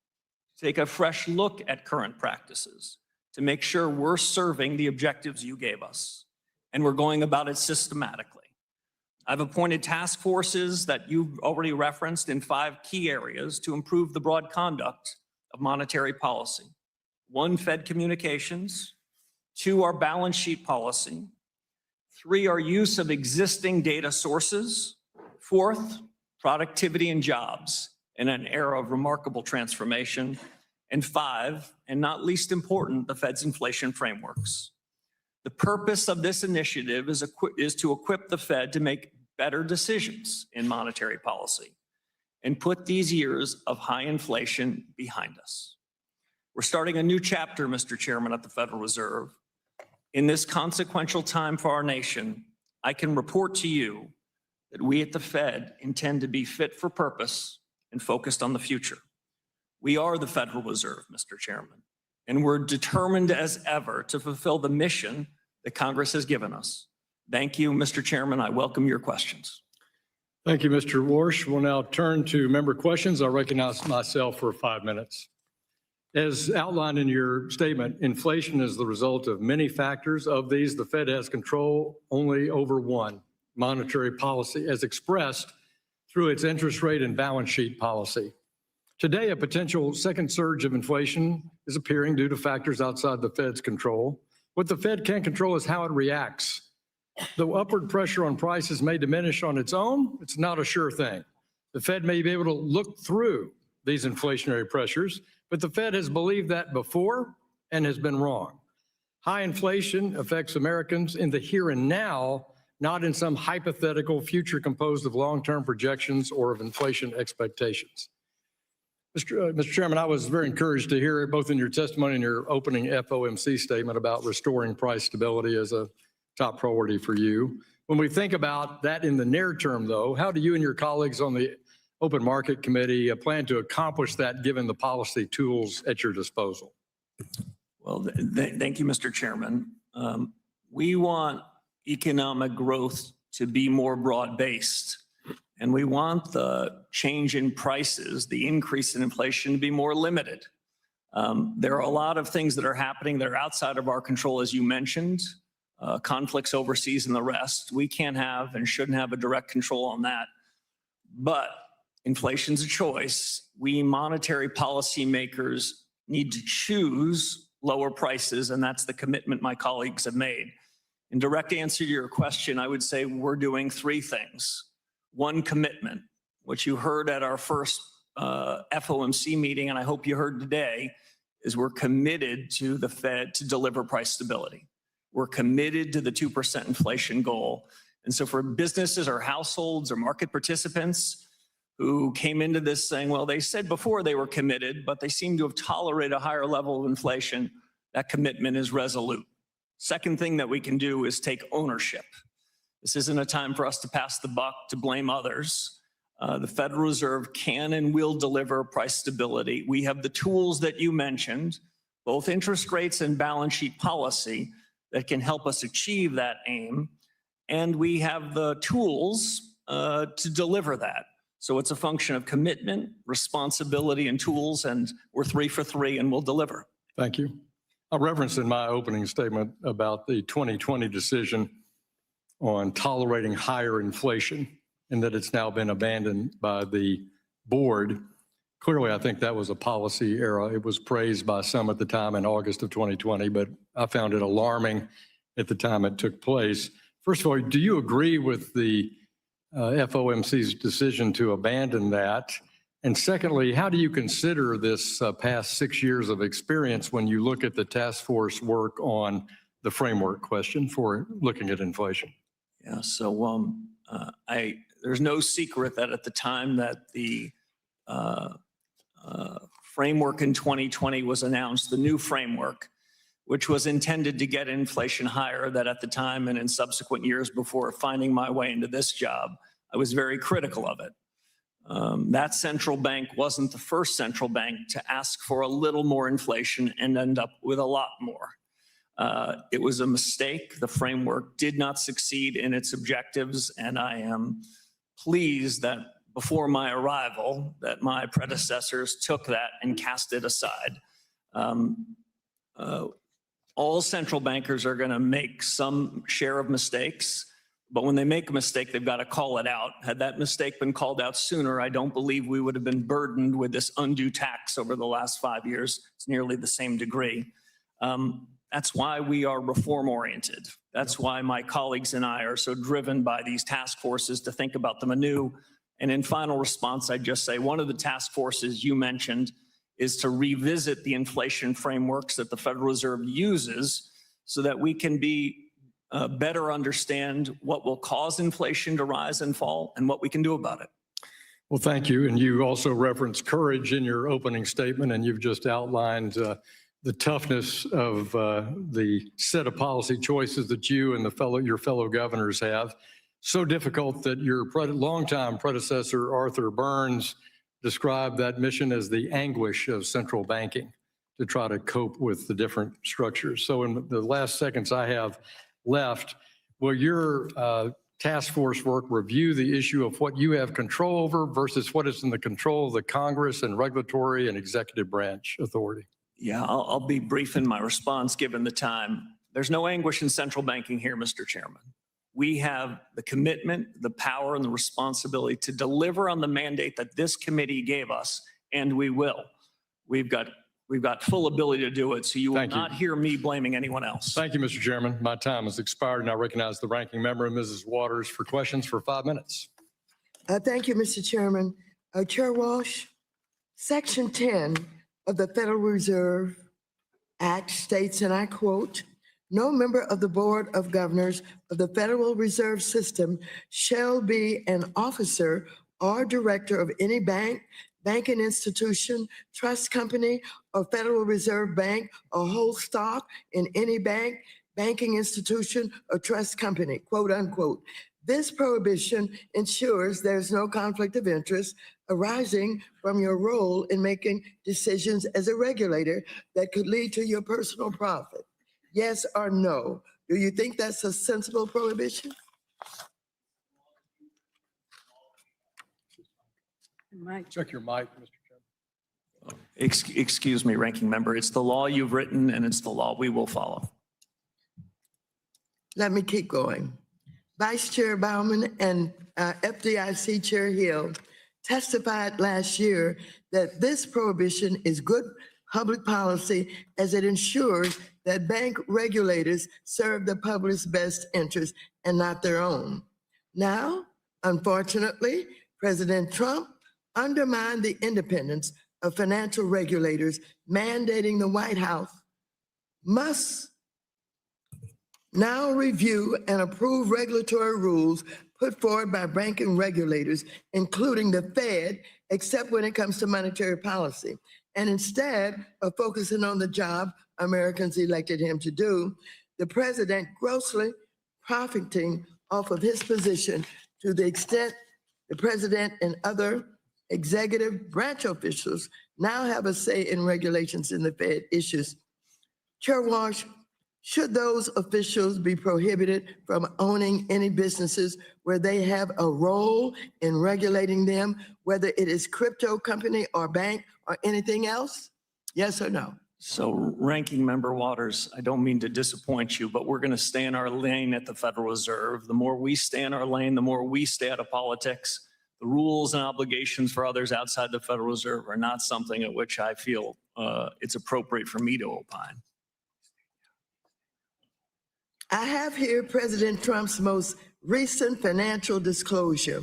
to take a fresh look at current practices, to make sure we're serving the objectives you gave us, and we're going about it systematically. I've appointed task forces that you've already referenced in 5 key areas to improve the broad conduct of monetary policy. 1, Fed communications. 2, our balance sheet policy. 3, our use of existing data sources. 4th, productivity and jobs in an era of remarkable transformation. And 5, and not least important, the Fed's inflation frameworks. The purpose of this initiative is to equip the Fed to make better decisions in monetary policy and put these years of high inflation behind us. We're starting a new chapter, Mr. Chairman, at the Federal Reserve. In this consequential time for our nation, I can report to you that we at the Fed intend to be fit for purpose and focused on the future. We are the Federal Reserve, Mr. Chairman, and we're determined as ever to fulfill the mission that Congress has given us. Thank you, Mr. Chairman. I welcome your questions. Thank you, Mr. Warsh. We'll now turn to member questions. I'll recognize myself for 5 minutes. As outlined in your statement, inflation is the result of many factors. Of these, the Fed has control only over one: monetary policy, as expressed through its interest rate and balance sheet policy. Today, a potential second surge of inflation is appearing due to factors outside the Fed's control. What the Fed can't control is how it reacts. Though upward pressure on prices may diminish on its own, it's not a sure thing. The Fed may be able to look through these inflationary pressures, but the Fed has believed that before and has been wrong. High inflation affects Americans in the here and now, not in some hypothetical future composed of long-term projections or of inflation expectations. Mr. Chairman, I was very encouraged to hear both in your testimony and your opening FOMC statement about restoring price stability as a top priority for you. When we think about that in the near term, though, how do you and your colleagues on the Open Market Committee plan to accomplish that given the policy tools at your disposal? Well, thank you, Mr. Chairman. We want economic growth to be more broad-based, and we want the change in prices, the increase in inflation, to be more limited. There are a lot of things that are happening that are outside of our control, as you mentioned, conflicts overseas and the rest. We can't have and shouldn't have a direct control on that. But inflation's a choice. We monetary policy makers need to choose lower prices, and that's the commitment my colleagues have made. In direct answer to your question, I would say we're doing 3 things. 1, commitment, which you heard at our first FOMC meeting, and I hope you heard today, is we're committed to the Fed to deliver price stability. We're committed to the 2% inflation goal. And so for businesses or households or market participants who came into this saying, well, they said before they were committed, but they seem to have tolerated a higher level of inflation, that commitment is resolute. Second thing that we can do is take ownership. This isn't a time for us to pass the buck, to blame others. The Federal Reserve can and will deliver price stability. We have the tools that you mentioned, both interest rates and balance sheet policy, that can help us achieve that aim. And we have the tools to deliver that. So it's a function of commitment, responsibility, and tools, and we're 3 for 3 and we'll deliver. Thank you. I referenced in my opening statement about the 2020 decision on tolerating higher inflation and that it's now been abandoned by the board. Clearly, I think that was a policy error. It was praised by some at the time in August of 2020, but I found it alarming at the time it took place. First of all, do you agree with the FOMC's decision to abandon that? And secondly, how do you consider this past 6 years of experience when you look at the task force work on the framework question for looking at inflation? Yeah, so there's no secret that at the time that the framework in 2020 was announced, the new framework, which was intended to get inflation higher, that at the time and in subsequent years before finding my way into this job, I was very critical of it. That central bank wasn't the first central bank to ask for a little more inflation and end up with a lot more. It was a mistake. The framework did not succeed in its objectives, and I am pleased that before my arrival, that my predecessors took that and cast it aside. All central bankers are going to make some share of mistakes, but when they make a mistake, they've got to call it out. Had that mistake been called out sooner, I don't believe we would have been burdened with this undue tax over the last 5 years. It's nearly the same degree. That's why we are reform-oriented. That's why my colleagues and I are so driven by these task forces to think about them anew. And in final response, I'd just say one of the task forces you mentioned is to revisit the inflation frameworks that the Federal Reserve uses so that we can better understand what will cause inflation to rise and fall and what we can do about it. Well, thank you. And you also referenced courage in your opening statement, and you've just outlined the toughness of the set of policy choices that you and your fellow governors have. So difficult that your longtime predecessor, Arthur Burns, described that mission as the anguish of central banking to try to cope with the different structures. So in the last seconds I have left, will your task force work review the issue of what you have control over versus what is in the control of the Congress and regulatory and executive branch authority? Yeah, I'll be brief in my response given the time. There's no anguish in central banking here, Mr. Chairman. We have the commitment, the power, and the responsibility to deliver on the mandate that this committee gave us, and we will. We've got full ability to do it, so you will not hear me blaming anyone else. Thank you, Mr. Chairman. My time has expired, and I recognize the ranking member, Mrs. Waters, for questions for 5 minutes. Thank you, Mr. Chairman. Chair Walsh, Section 10 of the Federal Reserve Act states, and I quote, "No member of the Board of Governors of the Federal Reserve System shall be an officer or director of any bank, banking institution, trust company, or Federal Reserve Bank, or hold stock in any bank, banking institution, or trust company," quote unquote. This prohibition ensures there's no conflict of interest arising from your role in making decisions as a regulator that could lead to your personal profit. Yes or no? Do you think that's a sensible prohibition? Check your mic, Mr. Chairman. Excuse me, ranking member. It's the law you've written, and it's the law we will follow. Let me keep going. Vice Chair Baumann and FDIC Chair Hill testified last year that this prohibition is good public policy as it ensures that bank regulators serve the public's best interest and not their own. Now, unfortunately, President Trump undermined the independence of financial regulators, mandating the White House must now review and approve regulatory rules put forward by banking regulators, including the Fed, except when it comes to monetary policy. And instead of focusing on the job Americans elected him to do, the president grossly profiting off of his position to the extent the president and other executive branch officials now have a say in regulations in the Fed issues. Chair Walsh, Should those officials be prohibited from owning any businesses where they have a role in regulating them, whether it is crypto company or bank or anything else? Yes or no? So, Ranking Member Waters, I don't mean to disappoint you, but we're going to stay in our lane at the Federal Reserve. The more we stay in our lane, the more we stay out of politics. The rules and obligations for others outside the Federal Reserve are not something at which I feel it's appropriate for me to opine. I have here President Trump's most recent financial disclosure,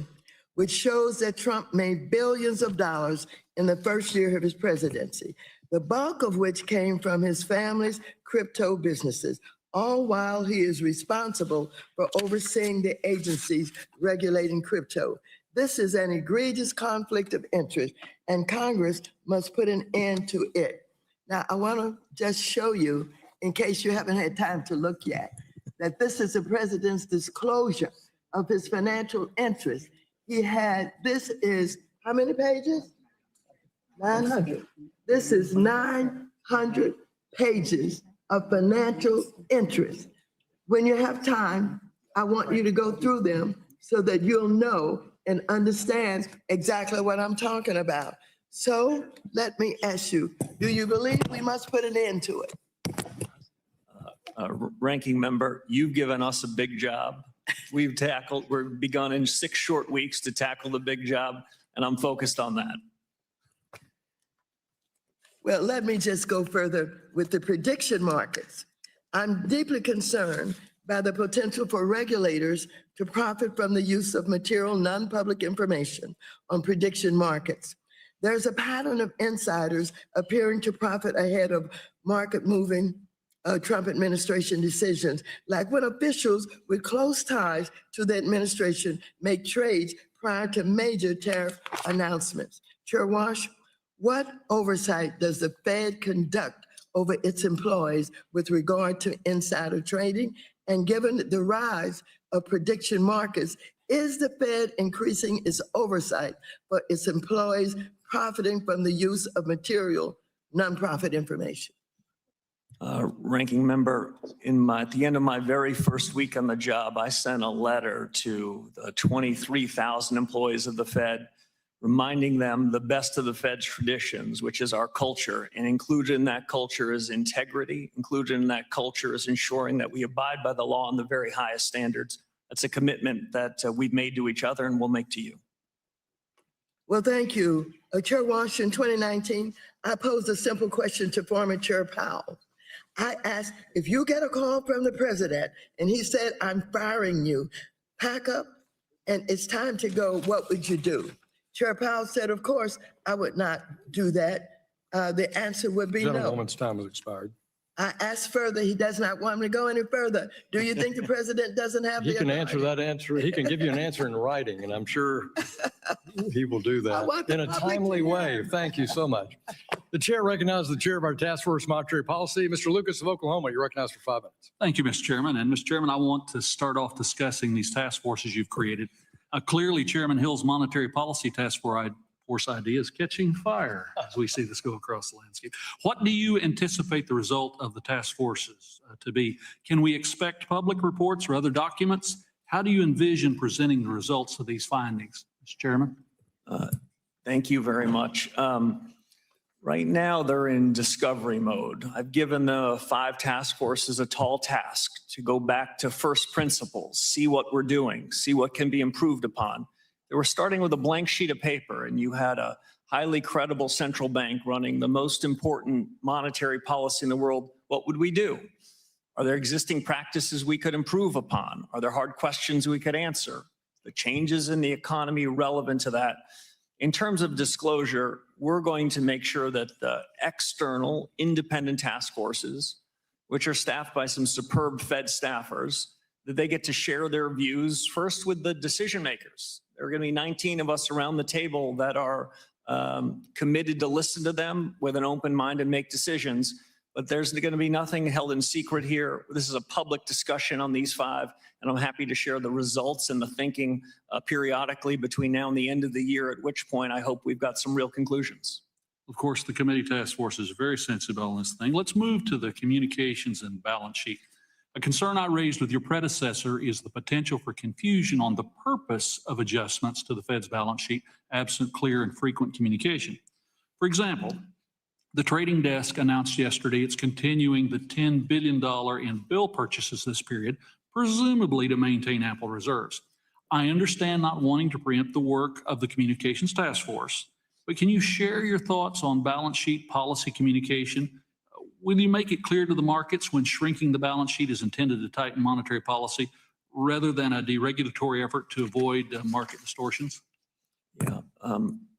which shows that Trump made billions of dollars in the first year of his presidency, the bulk of which came from his family's crypto businesses, all while he is responsible for overseeing the agencies regulating crypto. This is an egregious conflict of interest, and Congress must put an end to it. Now, I want to just show you, in case you haven't had time to look yet, that this is the president's disclosure of his financial interests. This is, how many pages? 900. This is 900 pages of financial interest. When you have time, I want you to go through them so that you'll know and understand exactly what I'm talking about. So let me ask you, do you believe we must put an end to it? Ranking Member, you've given us a big job. We've begun in 6 short weeks to tackle the big job, and I'm focused on that. Well, let me just go further with the prediction markets. I'm deeply concerned by the potential for regulators to profit from the use of material non-public information on prediction markets. There's a pattern of insiders appearing to profit ahead of market-moving Trump administration decisions, like when officials with close ties to the administration make trades prior to major tariff announcements. Chair Warsh, what oversight does the Fed conduct over its employees with regard to insider trading? And given the rise of prediction markets, is the Fed increasing its oversight for its employees profiting from the use of material nonprofit information? Ranking Member, at the end of my very first week on the job, I sent a letter to the 23,000 employees of the Fed, reminding them the best of the Fed's traditions, which is our culture. And included in that culture is integrity. Included in that culture is ensuring that we abide by the law and the very highest standards. That's a commitment that we've made to each other and will make to you. Well, thank you. Chair Warsh, in 2019, I posed a simple question to former Chair Powell. I asked, if you get a call from the president and he said, I'm firing you, pack up and it's time to go, what would you do? Chair Powell said, of course, I would not do that. The answer would be no. Gentlewoman's time has expired. I asked further, he does not want me to go any further. Do you think the president doesn't have the He can authority? answer that answer. He can give you an answer in writing, and I'm sure he will do that in a timely way. Thank you so much. The chair recognizes the chair of our task force monetary policy, Mr. Lucas of Oklahoma. You're recognized for 5 minutes. Thank you, Mr. Chairman. And Mr. Chairman, I want to start off discussing these task forces you've created. Clearly, Chairman Hill's monetary policy task force idea is catching fire as we see this go across the landscape. What do you anticipate the result of the task forces to be? Can we expect public reports or other documents? How do you envision presenting the results of these findings, Mr. Chairman? Thank you very much. Right now, they're in discovery mode. I've given the 5 task forces a tall task to go back to first principles, see what we're doing, see what can be improved upon. They were starting with a blank sheet of paper, and you had a highly credible central bank running the most important monetary policy in the world. What would we do? Are there existing practices we could improve upon? Are there hard questions we could answer? The changes in the economy relevant to that? In terms of disclosure, we're going to make sure that the external independent task forces, which are staffed by some superb Fed staffers, that they get to share their views first with the decision makers. There are going to be 19 of us around the table that are committed to listen to them with an open mind and make decisions. But there's going to be nothing held in secret here. This is a public discussion on these 5, and I'm happy to share the results and the thinking periodically between now and the end of the year, at which point I hope we've got some real conclusions. Of course, the committee task force is very sensitive on this thing. Let's move to the communications and balance sheet. A concern I raised with your predecessor is the potential for confusion on the purpose of adjustments to the Fed's balance sheet, absent clear and frequent communication. For example, the trading desk announced yesterday it's continuing the $10 billion in bill purchases this period, presumably to maintain ample reserves. I understand not wanting to preempt the work of the communications task force, but can you share your thoughts on balance sheet policy communication? Will you make it clear to the markets when shrinking the balance sheet is intended to tighten monetary policy rather than a deregulatory effort to avoid market distortions? Yeah,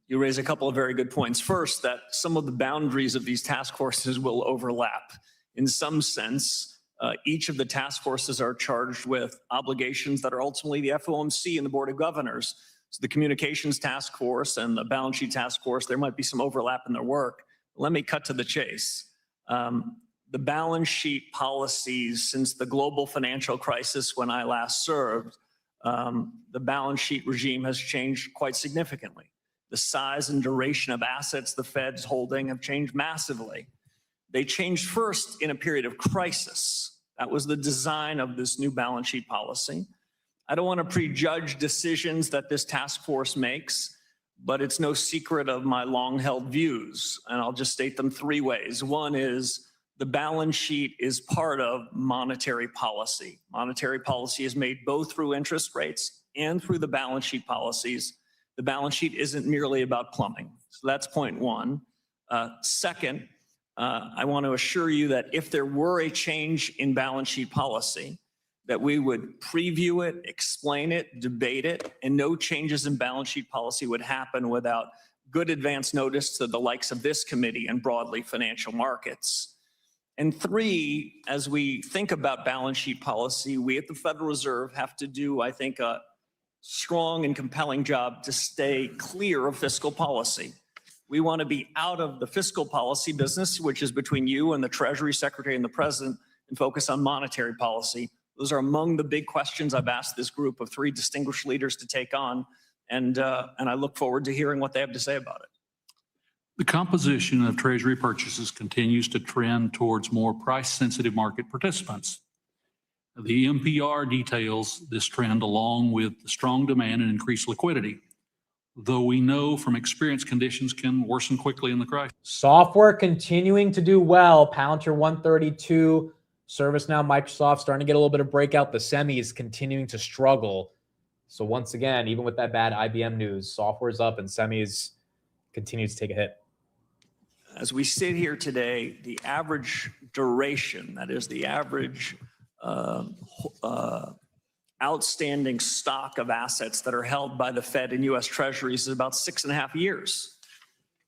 you raise a couple of very good points. First, that some of the boundaries of these task forces will overlap. In some sense, each of the task forces are charged with obligations that are ultimately the FOMC and the Board of Governors. So the communications task force and the balance sheet task force, there might be some overlap in their work. Let me cut to the chase. The balance sheet policies since the global financial crisis when I last served, the balance sheet regime has changed quite significantly. The size and duration of assets the Fed's holding have changed massively. They changed first in a period of crisis. That was the design of this new balance sheet policy. I don't want to prejudge decisions that this task force makes, but it's no secret of my long-held views, and I'll just state them three ways. One is the balance sheet is part of monetary policy. Monetary policy is made both through interest rates and through the balance sheet policies. The balance sheet isn't merely about plumbing. So that's point one. Second, I want to assure you that if there were a change in balance sheet policy, that we would preview it, explain it, debate it, and no changes in balance sheet policy would happen without good advance notice to the likes of this committee and broadly financial markets. And three, as we think about balance sheet policy, we at the Federal Reserve have to do, I think, a strong and compelling job to stay clear of fiscal policy. We want to be out of the fiscal policy business, which is between you and the Treasury Secretary and the President, and focus on monetary policy. Those are among the big questions I've asked this group of three distinguished leaders to take on, and I look forward to hearing what they have to say about it. The composition of Treasury purchases continues to trend towards more price-sensitive market participants. The MPR details this trend along with the strong demand and increased liquidity, though we know from experience conditions can worsen quickly in the crisis. Software continuing to do well. Palantir 132, ServiceNow, Microsoft starting to get a little bit of breakout. The semis continuing to struggle. So once again, even with that bad IBM news, software's up and semis continue to take a hit. As we sit here today, the average duration, that is the average outstanding stock of assets that are held by the Fed and U.S. Treasuries is about 6.5 years.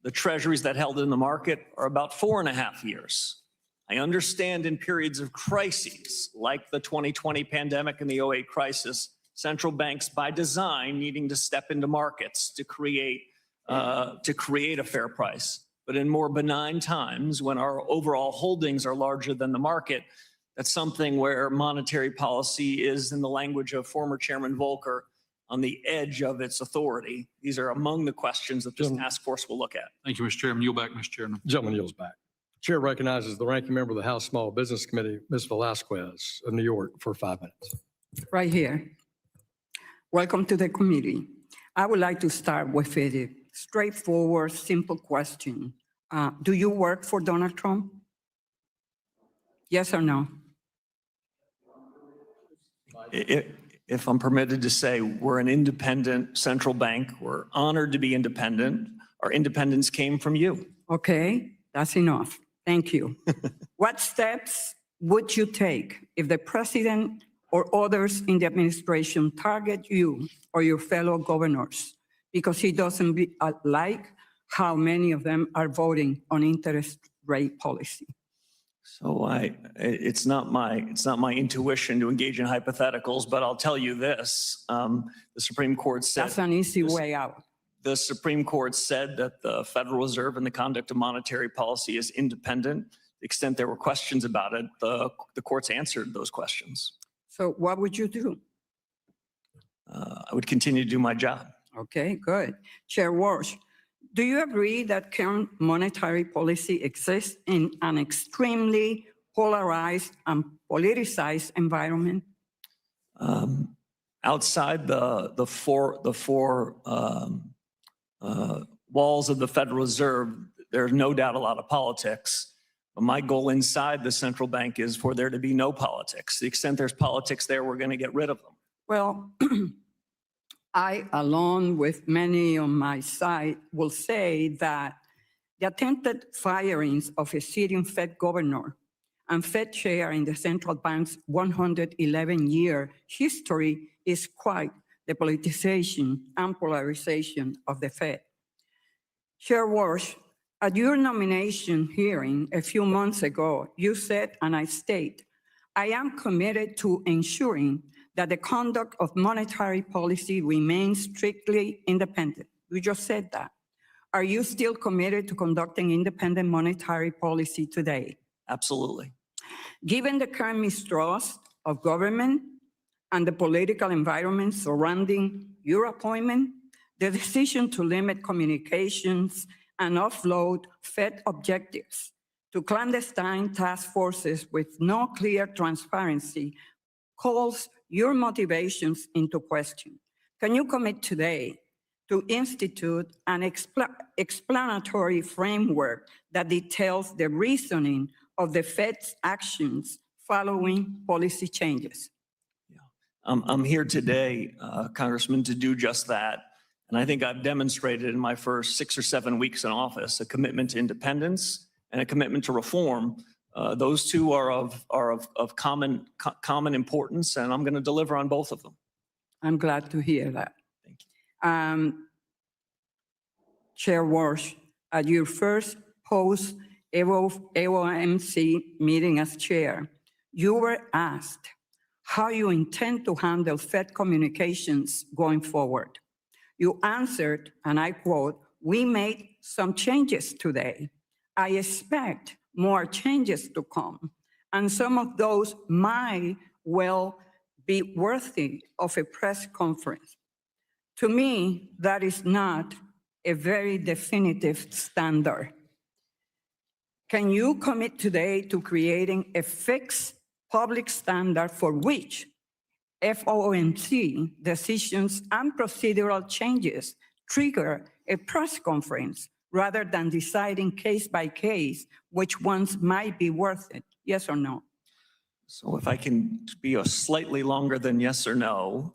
The Treasuries that held in the market are about 4.5 years. I understand in periods of crises like the 2020 pandemic and the 2008 crisis, central banks by design needing to step into markets to create a fair price. But in more benign times, when our overall holdings are larger than the market, that's something where monetary policy is, in the language of former Chairman Volcker, on the edge of its authority. These are among the questions that this task force will look at. Thank you, Mr. Chairman. Yield back, Mr. Chairman. Gentleman yields back. Chair recognizes the ranking member of the House Small Business Committee, Ms. Velasquez of New York, for 5 minutes. Right here. Welcome to the committee. I would like to start with a straightforward, simple question. Do you work for Donald Trump? Yes or no? If I'm permitted to say, we're an independent central bank. We're honored to be independent. Our independence came from you. Okay, that's enough. Thank you. What steps would you take if the president or others in the administration target you or your fellow governors because he doesn't like how many of them are voting on interest rate policy? So it's not my intuition to engage in hypotheticals, but I'll tell you this: the Supreme Court said that's an easy way out. The Supreme Court said that the Federal Reserve and the conduct of monetary policy is independent. To the extent there were questions about it, the courts answered those questions. So what would you do? I would continue to do my job. Okay, good. Chair Warsh, Do you agree that current monetary policy exists in an extremely polarized and politicized environment? Outside the four walls of the Federal Reserve, there's no doubt a lot of politics. But my goal inside the central bank is for there to be no politics. To the extent there's politics there, we're going to get rid of them. Well, I, along with many on my side, will say that the attempted firings of a sitting Fed governor and Fed chair in the central bank's 111-year history is quite the politicization and polarization of the Fed. Chair Warsh, at your nomination hearing a few months ago, you said, and I state, I am committed to ensuring that the conduct of monetary policy remains strictly independent. You just said that. Are you still committed to conducting independent monetary policy today? Absolutely. Given the current mistrust of government and the political environment surrounding your appointment, the decision to limit communications and offload Fed objectives to clandestine task forces with no clear transparency calls your motivations into question. Can you commit today to institute an explanatory framework that details the reasoning of the Fed's actions following policy changes? I'm here today, Congressman, to do just that. And I think I've demonstrated in my first 6 or 7 weeks in office a commitment to independence and a commitment to reform. Those two are of common importance, and I'm going to deliver on both of them. I'm glad to hear that. Thank you. Chair Warsh, at your first post-AOMC meeting as chair, you were asked how you intend to handle Fed communications going forward. You answered, and I quote, "We made some changes today. I expect more changes to come, and some of those might well be worthy of a press conference." To me, that is not a very definitive standard. Can you commit today to creating a fixed public standard for which FOMC decisions and procedural changes trigger a press conference rather than deciding case by case which ones might be worth it? Yes or no? So if I can be a slightly longer than yes or no,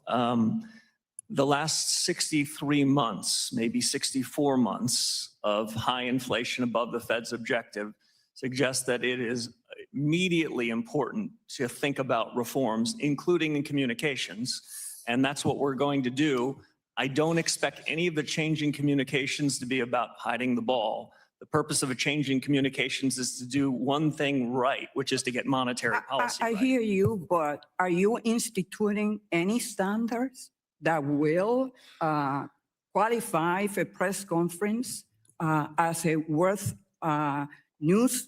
the last 63 months, maybe 64 months of high inflation above the Fed's objective suggests that it is immediately important to think about reforms, including in communications. And that's what we're going to do. I don't expect any of the changing communications to be about hiding the ball. The purpose of a change in communications is to do one thing right, which is to get monetary policy I right. hear you, but are you instituting any standards that will qualify for a press conference as a worth news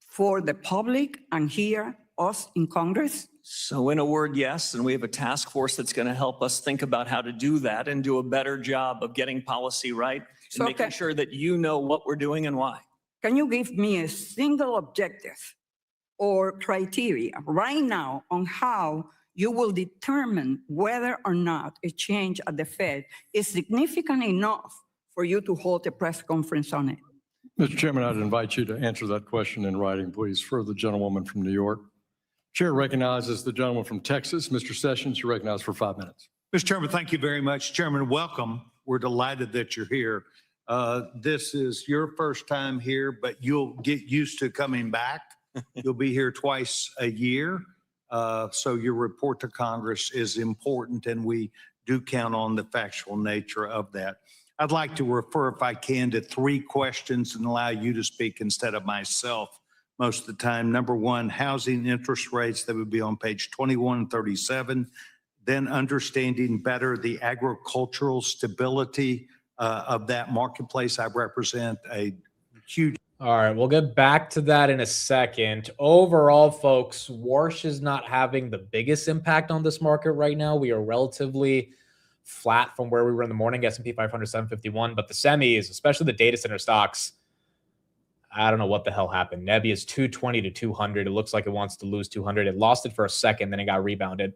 for the public and hear us in Congress? So in a word, yes, and we have a task force that's going to help us think about how to do that and do a better job of getting policy right and So making sure that you know what we're doing and why. Can you give me a single objective or criteria right now on how you will determine whether or not a change at the Fed is significant enough for you to hold a press conference on it? Mr. Chairman, I'd invite you to answer that question in writing, please, for the gentlewoman from New York. Chair recognizes the gentleman from Texas. Mr. Sessions, you're recognized for 5 minutes. Mr. Chairman, thank you very much. Chairman, welcome. We're delighted that you're here. This is your first time here, but you'll get used to coming back. You'll be here twice a year. So your report to Congress is important, and we do count on the factual nature of that. I'd like to refer, if I can, to 3 questions and allow you to speak instead of myself most of the time. Number 1, housing interest rates. That would be on page 21 and 37. Then understanding better the agricultural stability of that marketplace. I represent a huge... All right, we'll get back to that in a second. Overall, folks, Warsh is not having the biggest impact on this market right now. We are relatively flat from where we were in the morning, S&P 500, 751. But the semis, especially the data center stocks, I don't know what the hell happened. Nebby is 220 to 200. It looks like it wants to lose 200. It lost it for a second, then it got rebounded.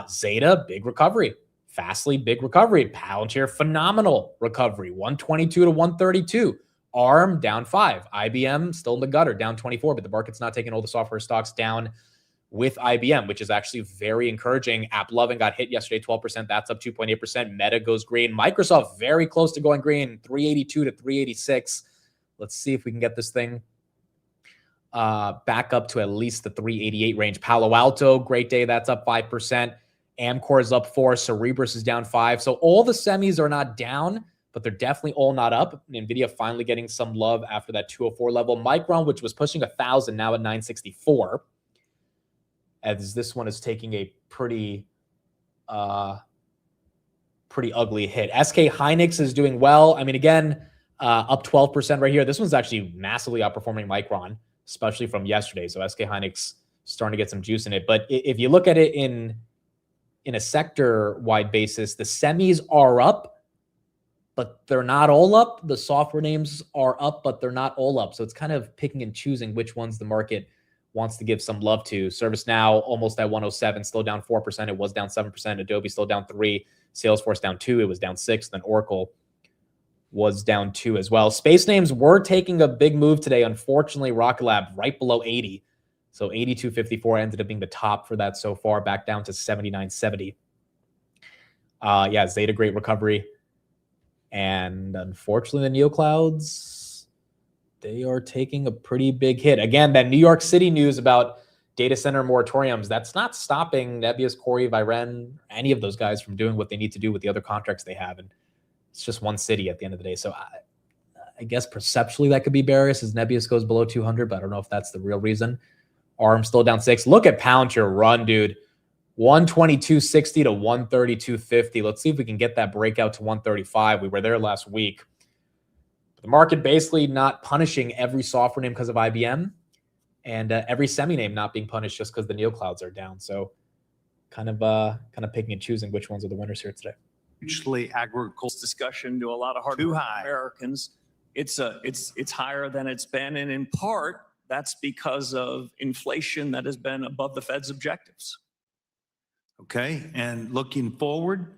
Zeta, big recovery. Fastly, big recovery. Palantir, phenomenal recovery. 122 to 132. ARM, down 5. IBM, still in the gutter, down 24. But the market's not taking all the software stocks down with IBM, which is actually very encouraging. AppLovin got hit yesterday, 12%. That's up 2.8%. Meta goes green. Microsoft, very close to going green, 382 to 386. Let's see if we can get this thing back up to at least the 388 range. Palo Alto, great day. That's up 5%. Amcor is up 4. Cerebras is down 5. So all the semis are not down, but they're definitely all not up. NVIDIA finally getting some love after that 204 level. Micron, which was pushing 1,000, now at 964. As this one is taking a pretty ugly hit. SK Hynix is doing well. I mean, again, up 12% right here. This one's actually massively outperforming Micron, especially from yesterday. So SK Hynix starting to get some juice in it. But if you look at it in a sector-wide basis, the semis are up, but they're not all up. The software names are up, but they're not all up. So it's kind of picking and choosing which ones the market wants to give some love to. ServiceNow almost at 107, still down 4%. It was down 7%. Adobe still down 3. Salesforce down 2. It was down 6. Then Oracle was down 2 as well. Space names were taking a big move today. Unfortunately, Rocket Lab right below 80. So 82.54 ended up being the top for that so far, back down to 79.70. Yeah, Zeta, great recovery. And unfortunately, the neoclouds, they are taking a pretty big hit. Again, that New York City news about data center moratoriums, that's not stopping Nebius, Corey, Viren, any of those guys from doing what they need to do with the other contracts they have. And it's just one city at the end of the day. So I guess perceptually that could be bearish as Nebius goes below 200, but I don't know if that's the real reason. ARM still down 6. Look at Palantir run, dude. 122.60 to 132.50. Let's see if we can get that breakout to 135. We were there last week. The market basically not punishing every software name because of IBM, and every semi name not being punished just because the neoclouds are down. So kind of picking and choosing which ones are the winners here today. Hugely agricultural Discussion to a lot of hardworking Americans. It's higher than it's been, and in part that's because of inflation that has been above the Fed's objectives. Okay, and looking forward,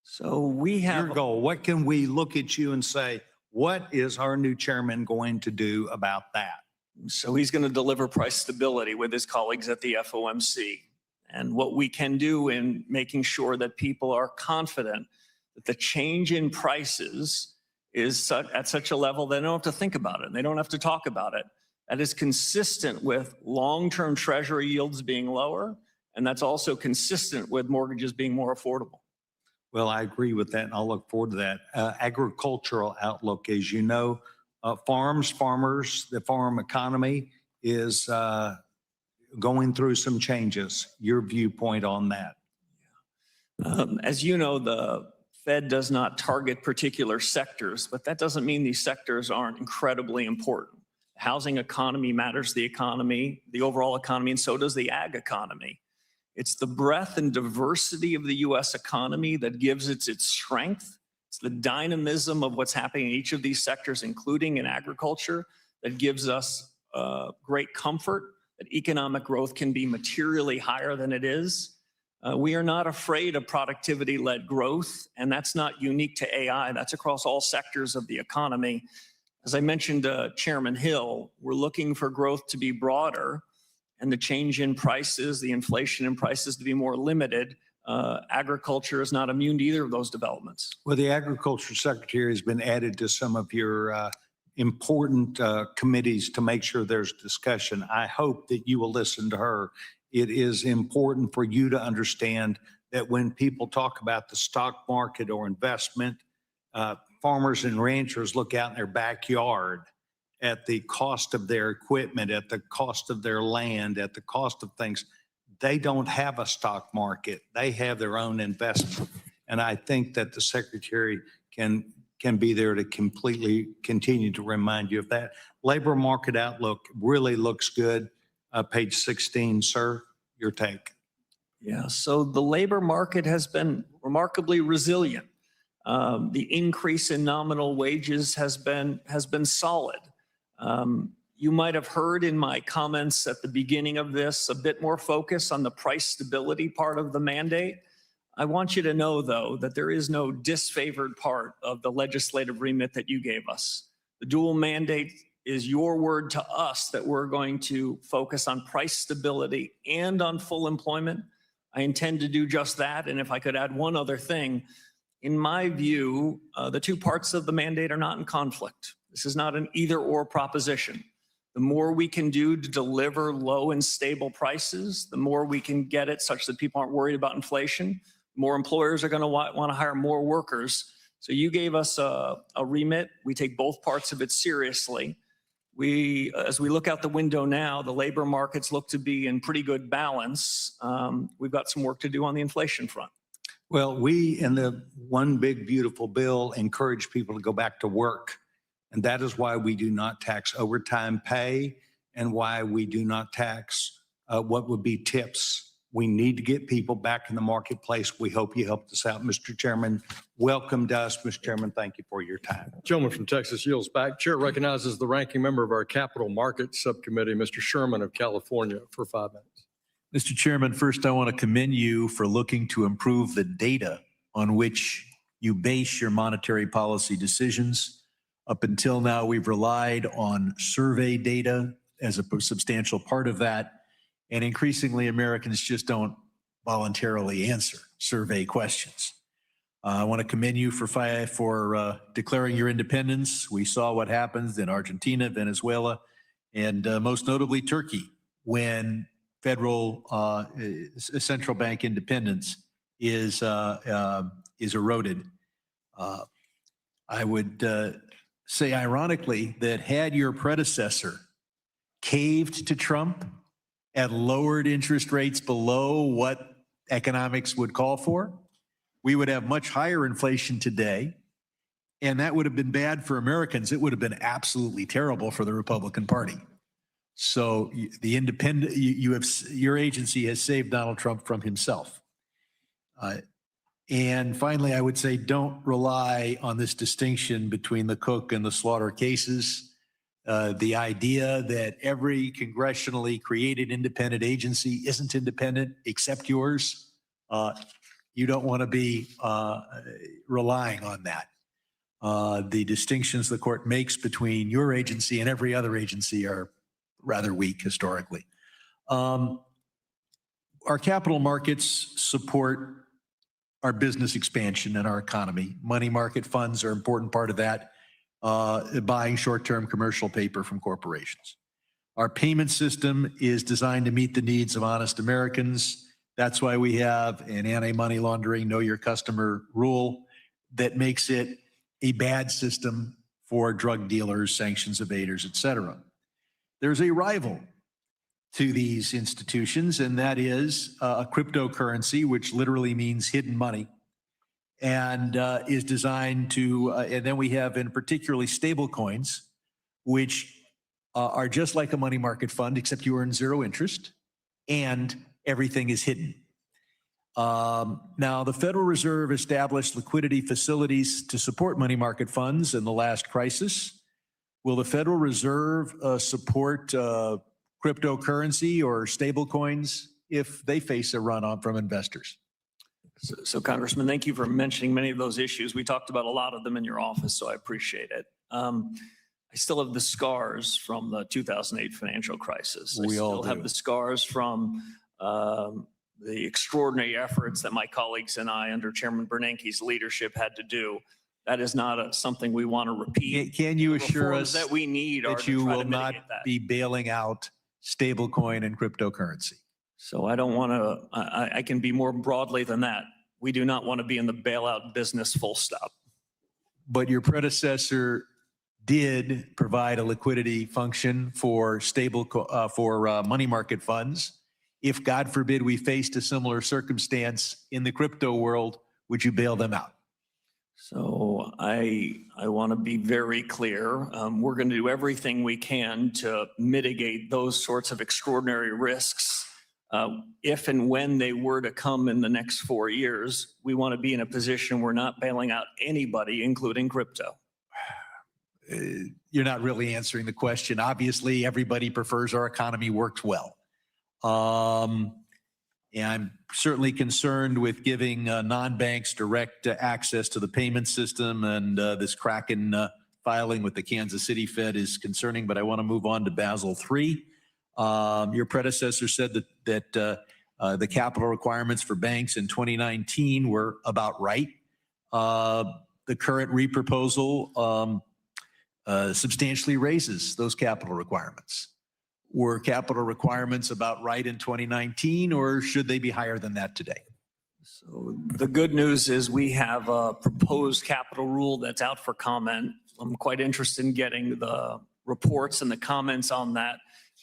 so we have your goal. What can we look at you and say, what is our new chairman going to do about that? So he's going to deliver price stability with his colleagues at the FOMC. And what we can do in making sure that people are confident that the change in prices is at such a level they don't have to think about it and they don't have to talk about it. That is consistent with long-term treasury yields being lower, and that's also consistent with mortgages being more affordable. Well, I agree with that, and I'll look forward to that. Agricultural outlook, as you know, farmers, the farm economy is going through some changes. Your viewpoint on that? As you know, the Fed does not target particular sectors, but that doesn't mean these sectors aren't incredibly important. The housing economy matters to the economy, the overall economy, and so does the ag economy. It's the breadth and diversity of the U.S. economy that gives it its strength. It's the dynamism of what's happening in each of these sectors, including in agriculture, that gives us great comfort that economic growth can be materially higher than it is. We are not afraid of productivity-led growth, and that's not unique to AI. That's across all sectors of the economy. As I mentioned to Chairman Hill, we're looking for growth to be broader and the change in prices, the inflation in prices to be more limited. Agriculture is not immune to either of those developments. Well, the Agriculture Secretary has been added to some of your important committees to make sure there's discussion. I hope that you will listen to her. It is important for you to understand that when people talk about the stock market or investment, farmers and ranchers look out in their backyard at the cost of their equipment, at the cost of their land, at the cost of things. They don't have a stock market. They have their own investment. And I think that the Secretary can be there to completely continue to remind you of that. Labor market outlook really looks good. Page 16, sir, your take. Yeah, so the labor market has been remarkably resilient. The increase in nominal wages has been solid. You might have heard in my comments at the beginning of this a bit more focus on the price stability part of the mandate. I want you to know, though, that there is no disfavored part of the legislative remit that you gave us. The dual mandate is your word to us that we're going to focus on price stability and on full employment. I intend to do just that. And if I could add one other thing, in my view, the two parts of the mandate are not in conflict. This is not an either-or proposition. The more we can do to deliver low and stable prices, the more we can get it such that people aren't worried about inflation. More employers are going to want to hire more workers. So you gave us a remit. We take both parts of it seriously. As we look out the window now, the labor markets look to be in pretty good balance. We've got some work to do on the inflation front. Well, we in the one big beautiful bill encourage people to go back to work. And that is why we do not tax overtime pay and why we do not tax what would be tips. We need to get people back in the marketplace. We hope you helped us out, Mr. Chairman. Welcome to us, Mr. Chairman. Thank you for your time. Gentleman from Texas yields back. Chair recognizes the ranking member of our Capital Markets Subcommittee, Mr. Sherman of California, for 5 minutes. Mr. Chairman, first I want to commend you for looking to improve the data on which you base your monetary policy decisions. Up until now, we've relied on survey data as a substantial part of that. And increasingly, Americans just don't voluntarily answer survey questions. I want to commend you for declaring your independence. We saw what happens in Argentina, Venezuela, and most notably Turkey when federal central bank independence is eroded. I would say ironically that had your predecessor caved to Trump and lowered interest rates below what economics would call for, we would have much higher inflation today. And that would have been bad for Americans. It would have been absolutely terrible for the Republican Party. So the independent, your agency has saved Donald Trump from himself. And finally, I would say don't rely on this distinction between the Cook and the Slaughter cases. The idea that every congressionally created independent agency isn't independent except yours, you don't want to be relying on that. The distinctions the court makes between your agency and every other agency are rather weak historically. Our capital markets support our business expansion and our economy. Money market funds are an important part of that, buying short-term commercial paper from corporations. Our payment system is designed to meet the needs of honest Americans. That's why we have an anti-money laundering, know your customer rule that makes it a bad system for drug dealers, sanctions evaders, et cetera. There's a rival to these institutions, and that is a cryptocurrency, which literally means hidden money, and is designed to, and then we have in particularly stable coins, which are just like a money market fund, except you earn zero interest and everything is hidden. Now, the Federal Reserve established liquidity facilities to support money market funds in the last crisis. Will the Federal Reserve support cryptocurrency or stable coins if they face a run-on from investors? So, Congressman, thank you for mentioning many of those issues. We talked about a lot of them in your office, so I appreciate it. I still have the scars from the 2008 financial crisis. We all still have do. the scars from the extraordinary efforts that my colleagues and I, under Chairman Bernanke's leadership, had to do. That is not something we want to repeat. Can you The assure reforms us that we need are that to you try will to not mitigate that. be bailing out stablecoin and cryptocurrency? So I don't want to, I can be more broadly than that. We do not want to be in the bailout business, full stop. But your predecessor did provide a liquidity function for money market funds. If, God forbid, we faced a similar circumstance in the crypto world, would you bail them out? So I want to be very clear. We're going to do everything we can to mitigate those sorts of extraordinary risks. If and when they were to come in the next 4 years, we want to be in a position we're not bailing out anybody, including crypto. You're not really answering the question. Obviously, everybody prefers our economy works well. And I'm certainly concerned with giving non-banks direct access to the payment system, and this Kraken filing with the Kansas City Fed is concerning, but I want to move on to Basel III. Your predecessor said that the capital requirements for banks in 2019 were about right. The current reproposal substantially raises those capital requirements. Were capital requirements about right in 2019, or should they be higher than that today? So the good news is we have a proposed capital rule that's out for comment. I'm quite interested in getting the reports and the comments on that,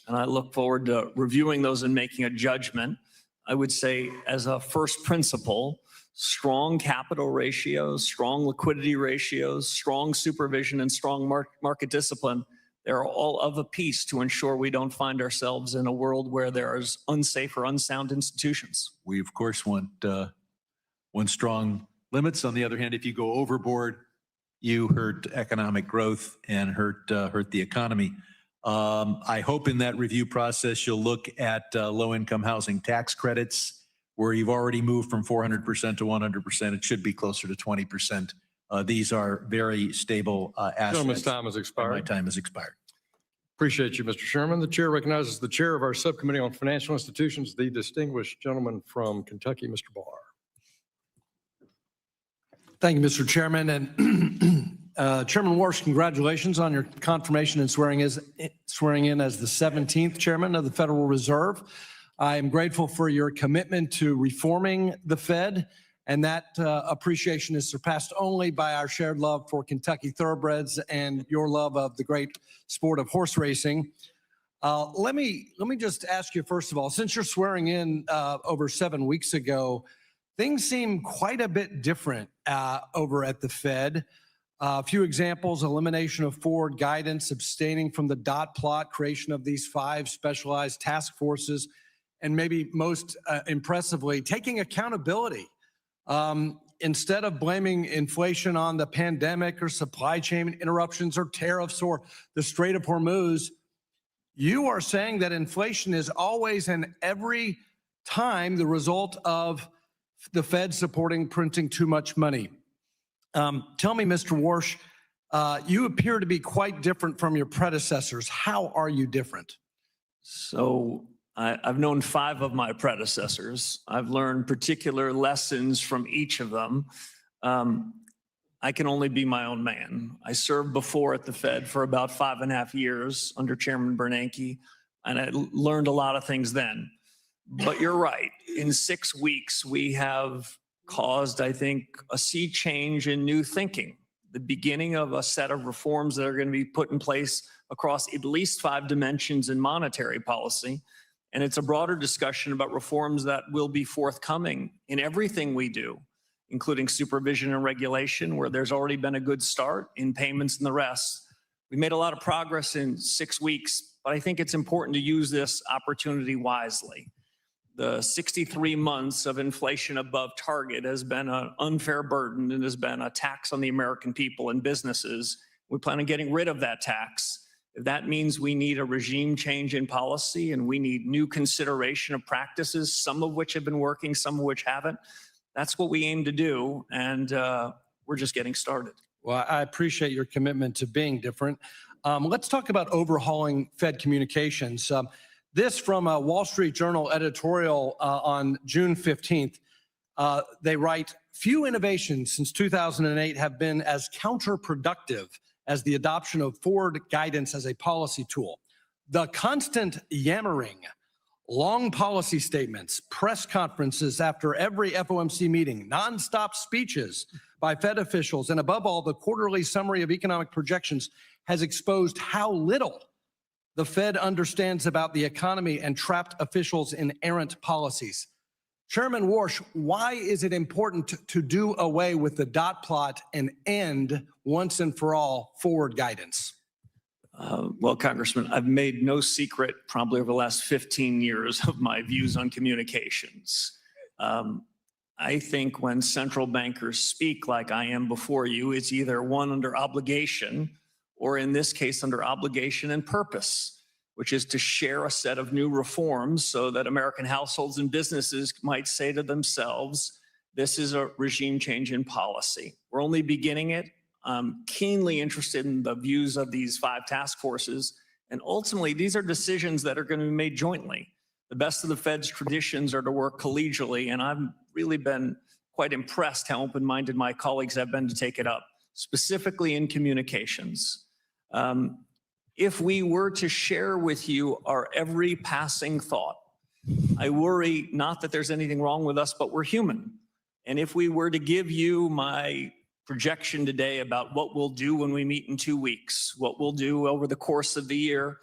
and I look forward to reviewing those and making a judgment. I would say, as a first principle, strong capital ratios, strong liquidity ratios, strong supervision, and strong market discipline, they're all of a piece to ensure we don't find ourselves in a world where there's unsafe or unsound institutions. We, of course, want strong limits. On the other hand, if you go overboard, you hurt economic growth and hurt the economy. I hope in that review process, you'll look at low-income housing tax credits, where you've already moved from 400% to 100%. It should be closer to 20%. These are very stable assets. Gentleman's time has expired. My time has expired. Appreciate you, Mr. Sherman. The chair recognizes the chair of our subcommittee on financial institutions, the distinguished gentleman from Kentucky, Mr. Barr. Thank you, Mr. Chairman. And Chairman Warsh, congratulations on your confirmation and swearing in as the 17th chairman of the Federal Reserve. I am grateful for your commitment to reforming the Fed, and that appreciation is surpassed only by our shared love for Kentucky thoroughbreds and your love of the great sport of horse racing. Let me just ask you, first of all, since you're swearing in over 7 weeks ago, things seem quite a bit different over at the Fed. A few examples: elimination of forward guidance, abstaining from the dot plot, creation of these 5 specialized task forces, and maybe most impressively, taking accountability. Instead of blaming inflation on the pandemic or supply chain interruptions or tariffs or the Strait of Hormuz, you are saying that inflation is always and every time the result of the Fed supporting printing too much money. Tell me, Mr. Warsh, you appear to be quite different from your predecessors. How are you different? So I've known 5 of my predecessors. I've learned particular lessons from each of them. I can only be my own man. I served before at the Fed for about 5.5 years under Chairman Bernanke, and I learned a lot of things then. But you're right. In 6 weeks, we have caused, I think, a sea change in new thinking, the beginning of a set of reforms that are going to be put in place across at least 5 dimensions in monetary policy. And it's a broader discussion about reforms that will be forthcoming in everything we do, including supervision and regulation, where there's already been a good start, in payments and the rest. We made a lot of progress in 6 weeks, but I think it's important to use this opportunity wisely. The 63 months of inflation above target has been an unfair burden and has been a tax on the American people and businesses. We plan on getting rid of that tax. If that means we need a regime change in policy and we need new consideration of practices, some of which have been working, some of which haven't, that's what we aim to do. And we're just getting started. Well, I appreciate your commitment to being different. Let's talk about overhauling Fed communications. This from a Wall Street Journal editorial on June 15th. They write, few innovations since 2008 have been as counterproductive as the adoption of forward guidance as a policy tool. The constant yammering, long policy statements, press conferences after every FOMC meeting, nonstop speeches by Fed officials, and above all, the quarterly summary of economic projections has exposed how little the Fed understands about the economy and trapped officials in errant policies. Chairman Warsh, why is it important to do away with the dot plot and end once and for all forward guidance? Well, Congressman, I've made no secret probably over the last 15 years of my views on communications. I think when central bankers speak like I am before you, it's either one under obligation or in this case under obligation and purpose, which is to share a set of new reforms so that American households and businesses might say to themselves, this is a regime change in policy. We're only beginning it. I'm keenly interested in the views of these 5 task forces. And ultimately, these are decisions that are going to be made jointly. The best of the Fed's traditions are to work collegially, and I've really been quite impressed how open-minded my colleagues have been to take it up, specifically in communications. If we were to share with you our every passing thought, I worry not that there's anything wrong with us, but we're human. And if we were to give you my projection today about what we'll do when we meet in 2 weeks, what we'll do over the course of the year,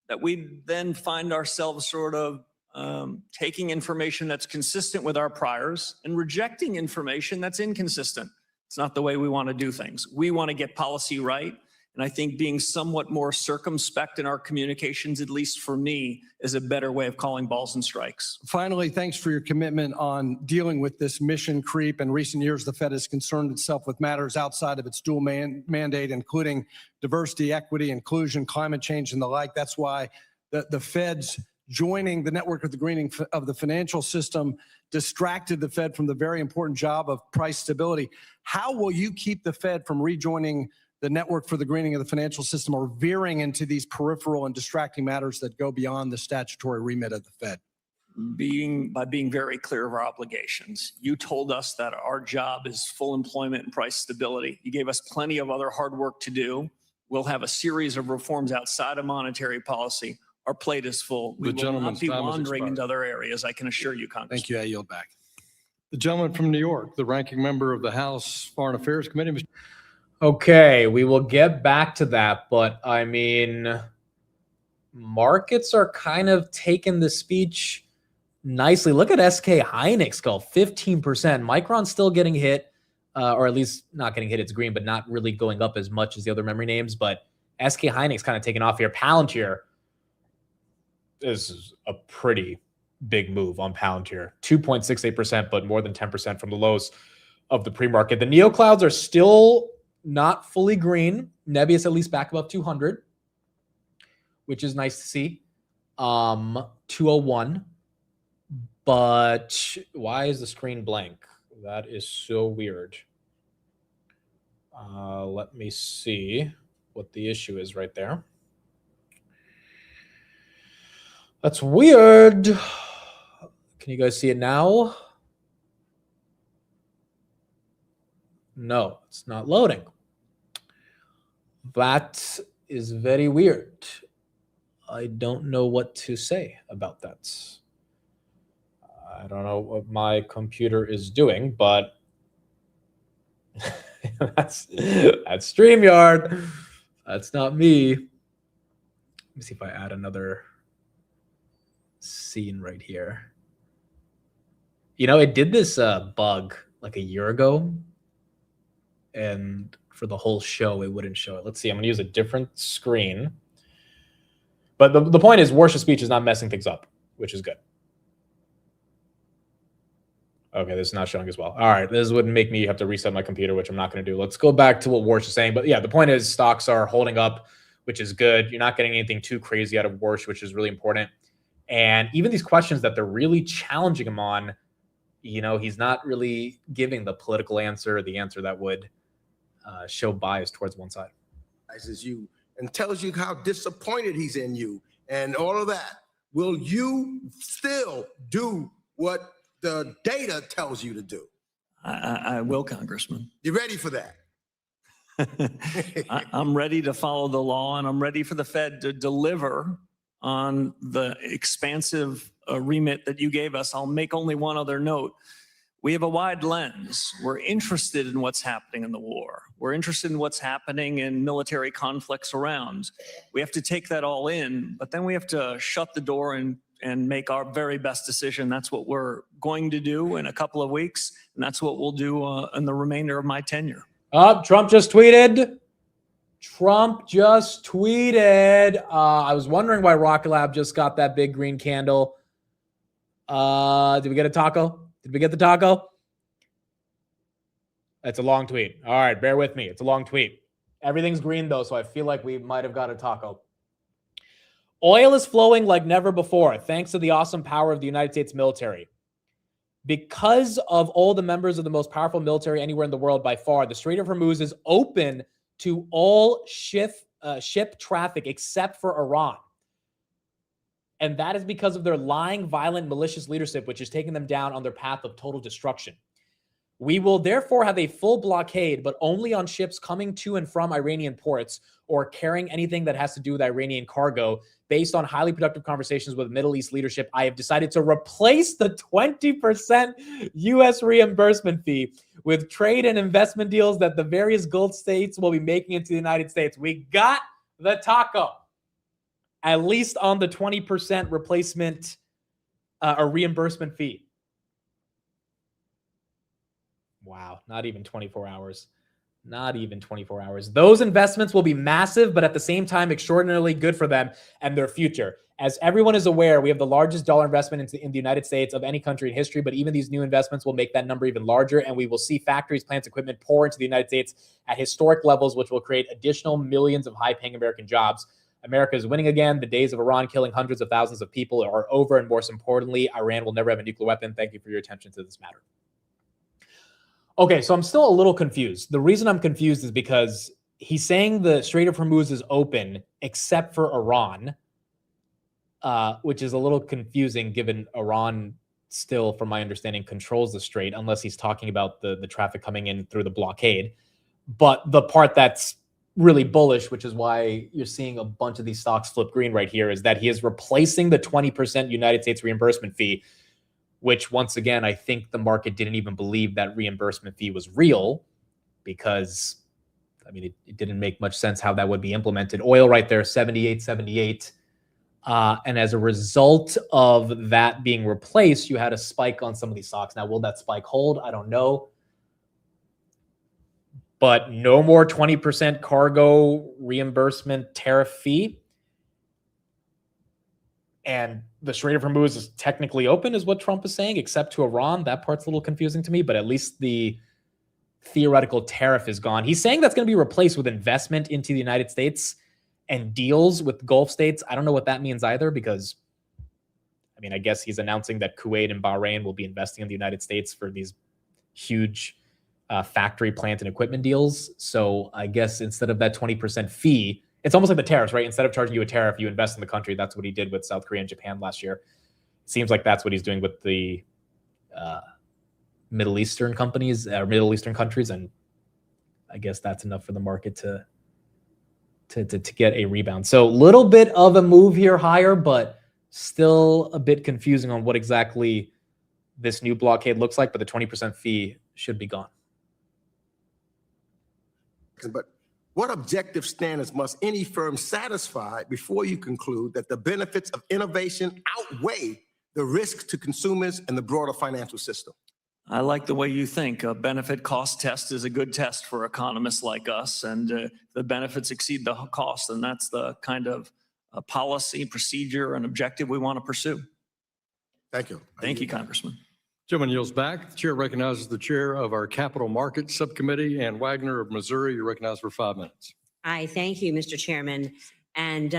that we then find ourselves sort of taking information that's consistent with our priors and rejecting information that's inconsistent. It's not the way we want to do things. We want to get policy right. And I think being somewhat more circumspect in our communications, at least for me, is a better way of calling balls and strikes. Finally, thanks for your commitment on dealing with this mission creep. In recent years, the Fed has concerned itself with matters outside of its dual mandate, including diversity, equity, inclusion, climate change, and the like. That's why the Fed's joining the network of the greening of the financial system distracted the Fed from the very important job of price stability. How will you keep the Fed from rejoining the network for the greening of the financial system or veering into these peripheral and distracting matters that go beyond the statutory remit of the Fed? By being very clear of our obligations. You told us that our job is full employment and price stability. You gave us plenty of other hard work to do. We'll have a series of reforms outside of monetary policy. Our plate is full. We will not be wandering into other areas, I can assure you, Congressman. Thank you. I yield back. The gentleman from New York, the ranking member of the House Foreign Affairs Committee. Okay, we will get back to that, but I mean, markets are kind of taking the speech nicely. Look at SK Hynix go 15%. Micron's still getting hit, or at least not getting hit. It's green, but not really going up as much as the other memory names. But SK Hynix kind of taking off here. Palantir is a pretty big move on Palantir. 2.68%, but more than 10% from the lows of the pre-market. The neoclouds are still not fully green. Nebius at least back above 200, which is nice to see. 201. But why is the screen blank? That is so weird. Let me see what the issue is right there. That's weird. Can you guys see it now? No, it's not loading. That is very weird. I don't know what to say about that. I don't know what my computer is doing, but that's StreamYard. That's not me. Let me see if I add another scene right here. You know, it did this bug like a year ago, and for the whole show, it wouldn't show it. Let's see. I'm going to use a different screen. But the point is, Warsh Speaks is not messing things up, which is good. Okay, this is not showing as well. All right, this would make me have to reset my computer, which I'm not going to do. Let's go back to what Warsh is saying. But yeah, the point is stocks are holding up, which is good. You're not getting anything too crazy out of Warsh, which is really important. And even these questions that they're really challenging him on, you know, he's not really giving the political answer, the answer that would show bias towards one side. You and tells you how disappointed he's in you and all of that. Will you still do what the data tells you to do? I will, Congressman. You ready for that? I'm ready to follow the law, and I'm ready for the Fed to deliver on the expansive remit that you gave us. I'll make only one other note. We have a wide lens. We're interested in what's happening in the war. We're interested in what's happening in military conflicts around. We have to take that all in, but then we have to shut the door and make our very best decision. That's what we're going to do in a couple of weeks, and that's what we'll do in the remainder of my tenure. Trump just tweeted, Trump just tweeted. I was wondering why Rocket Lab just got that big green candle. Did we get a taco? Did we get the taco? It's a long tweet. All right, bear with me. It's a long tweet. Everything's green though, so I feel like we might have got a taco. Oil is flowing like never before, thanks to the awesome power of the United States military. Because of all the members of the most powerful military anywhere in the world by far, the Strait of Hormuz is open to all ship traffic except for Iran. And that is because of their lying, violent, malicious leadership, which is taking them down on their path of total destruction. We will therefore have a full blockade, but only on ships coming to and from Iranian ports or carrying anything that has to do with Iranian cargo. Based on highly productive conversations with Middle East leadership, I have decided to replace the 20% U.S. reimbursement fee with trade and investment deals that the various Gulf states will be making into the United States. We got the taco, at least on the 20% replacement or reimbursement fee. Wow, not even 24 hours. Not even 24 hours. Those investments will be massive, but at the same time, extraordinarily good for them and their future. As everyone is aware, we have the largest dollar investment in the United States of any country in history, but even these new investments will make that number even larger, and we will see factories, plants, equipment pour into the United States at historic levels, which will create additional millions of high-paying American jobs. America is winning again. The days of Iran killing hundreds of thousands of people are over, and most importantly, Iran will never have a nuclear weapon. Thank you for your attention to this matter. Okay, so I'm still a little confused. The reason I'm confused is because he's saying the Strait of Hormuz is open except for Iran, which is a little confusing given Iran still, from my understanding, controls the strait, unless he's talking about the traffic coming in through the blockade. But the part that's really bullish, which is why you're seeing a bunch of these stocks flip green right here, is that he is replacing the 20% United States reimbursement fee, which once again, I think the market didn't even believe that reimbursement fee was real because, I mean, it didn't make much sense how that would be implemented. Oil right there, 78.78. And as a result of that being replaced, you had a spike on some of these stocks. Now, will that spike hold? I don't know. But no more 20% cargo reimbursement tariff fee. And the Strait of Hormuz is technically open, is what Trump is saying, except to Iran. That part's a little confusing to me, but at least the theoretical tariff is gone. He's saying that's going to be replaced with investment into the United States and deals with Gulf states. I don't know what that means either, because, I mean, I guess he's announcing that Kuwait and Bahrain will be investing in the United States for these huge factory, plant, and equipment deals. So I guess instead of that 20% fee, it's almost like the tariffs, right? Instead of charging you a tariff, you invest in the country. That's what he did with South Korea and Japan last year. It seems like that's what he's doing with the Middle Eastern companies or Middle Eastern countries. And I guess that's enough for the market to get a rebound. So a little bit of a move here higher, but still a bit confusing on what exactly this new blockade looks like. But the 20% fee should be gone. But what objective standards must any firm satisfy before you conclude that the benefits of innovation outweigh the risks to consumers and the broader financial system? I like the way you think. A benefit cost test is a good test for economists like us, and the benefits exceed the cost, and that's the kind of policy, procedure, and objective we want to pursue. Thank you. Thank you, Congressman. Gentleman yields back. The chair recognizes the chair of our Capital Markets Subcommittee, Ann Wagner of Missouri. You're recognized for 5 minutes. I thank you, Mr. Chairman, and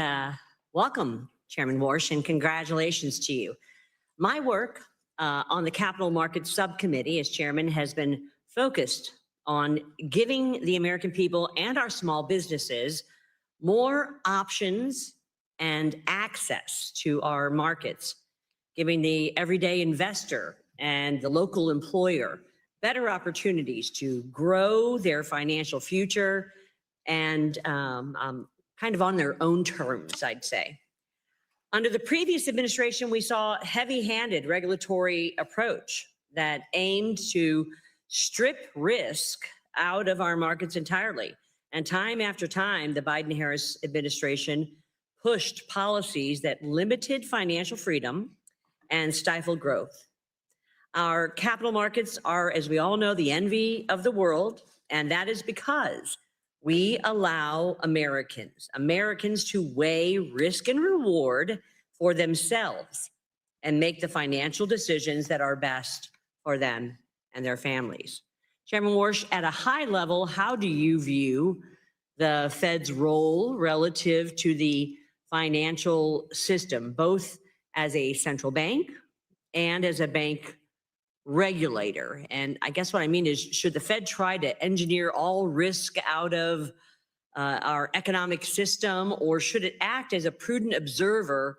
welcome, Chairman Warsh, and congratulations to you. My work on the Capital Markets Subcommittee as chairman has been focused on giving the American people and our small businesses more options and access to our markets, giving the everyday investor and the local employer better opportunities to grow their financial future and kind of on their own terms, I'd say. Under the previous administration, we saw a heavy-handed regulatory approach that aimed to strip risk out of our markets entirely. And time after time, the Biden-Harris administration pushed policies that limited financial freedom and stifled growth. Our capital markets are, as we all know, the envy of the world, and that is because We allow Americans to weigh risk and reward for themselves and make the financial decisions that are best for them and their families. Chairman Warsh, at a high level, how do you view the Fed's role relative to the financial system, both as a central bank and as a bank regulator? And I guess what I mean is, should the Fed try to engineer all risk out of our economic system, or should it act as a prudent observer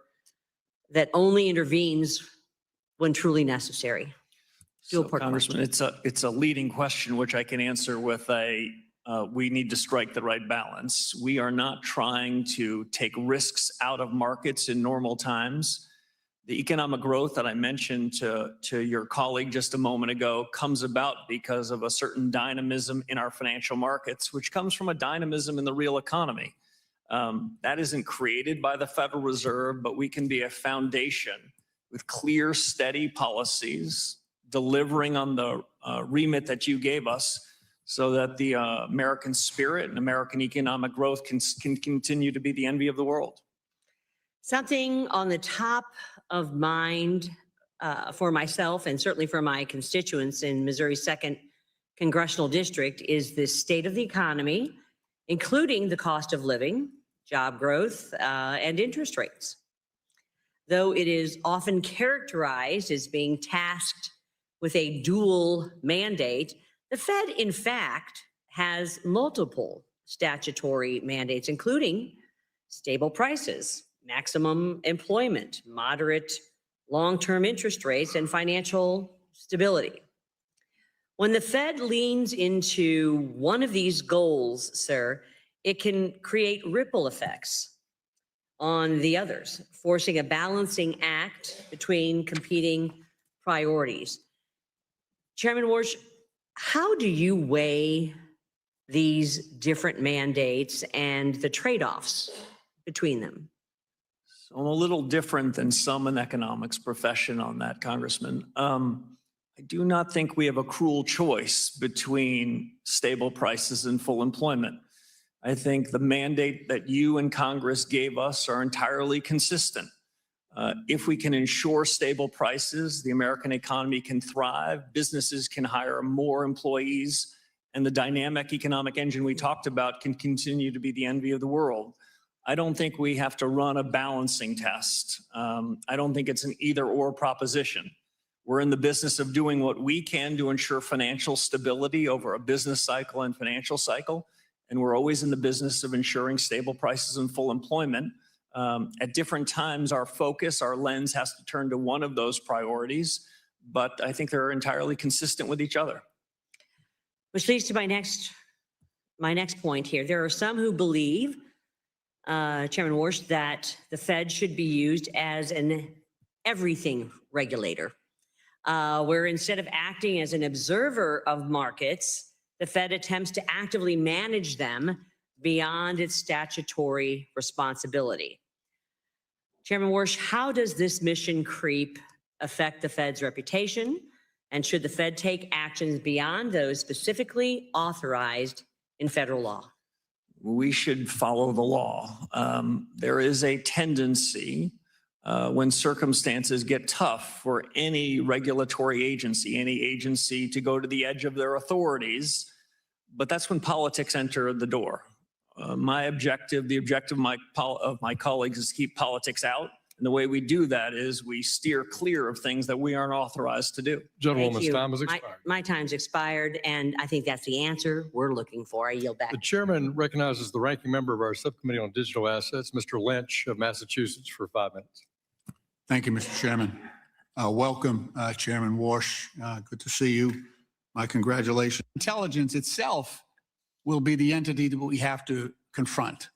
that only intervenes when truly necessary? So, Congressman, it's a leading question, which I can answer with we need to strike the right balance. We are not trying to take risks out of markets in normal times. The economic growth that I mentioned to your colleague just a moment ago comes about because of a certain dynamism in our financial markets, which comes from a dynamism in the real economy. That isn't created by the Federal Reserve, but we can be a foundation with clear, steady policies, delivering on the remit that you gave us, so that the American spirit and American economic growth can continue to be the envy of the world. Something on the top of mind for myself and certainly for my constituents in Missouri's 2nd Congressional District is the state of the economy, including the cost of living, job growth, and interest rates. Though it is often characterized as being tasked with a dual mandate, the Fed, in fact, has multiple statutory mandates, including stable prices, maximum employment, moderate long-term interest rates, and financial stability. When the Fed leans into one of these goals, sir, it can create ripple effects on the others, forcing a balancing act between competing priorities. Chairman Warsh, how do you weigh these different mandates and the trade-offs between them? So I'm a little different than some in the economics profession on that, Congressman. I do not think we have a cruel choice between stable prices and full employment. I think the mandate that you and Congress gave us are entirely consistent. If we can ensure stable prices, the American economy can thrive, businesses can hire more employees, and the dynamic economic engine we talked about can continue to be the envy of the world. I don't think we have to run a balancing test. I don't think it's an either-or proposition. We're in the business of doing what we can to ensure financial stability over a business cycle and financial cycle, and we're always in the business of ensuring stable prices and full employment. At different times, our focus, our lens has to turn to one of those priorities, but I think they're entirely consistent with each other. Which leads to my next point here. There are some who believe, Chairman Warsh, that the Fed should be used as an everything regulator, where instead of acting as an observer of markets, the Fed attempts to actively manage them beyond its statutory responsibility. Chairman Warsh, how does this mission creep affect the Fed's reputation? And should the Fed take actions beyond those specifically authorized in federal law? We should follow the law. There is a tendency when circumstances get tough for any regulatory agency, any agency to go to the edge of their authorities, but that's when politics enter the door. My objective, the objective of my colleagues is to keep politics out. And the way we do that is we steer clear of things that we aren't authorized to do. Gentlewoman's time has expired. My time's expired, and I think that's the answer we're looking for. I yield back. The chairman recognizes the ranking member of our subcommittee on digital assets, Mr. Lynch of Massachusetts, for 5 minutes. Thank you, Mr. Chairman. Welcome, Chairman Warsh. Good to see you. My congratulations. Intelligence itself will be the entity that we have to confront.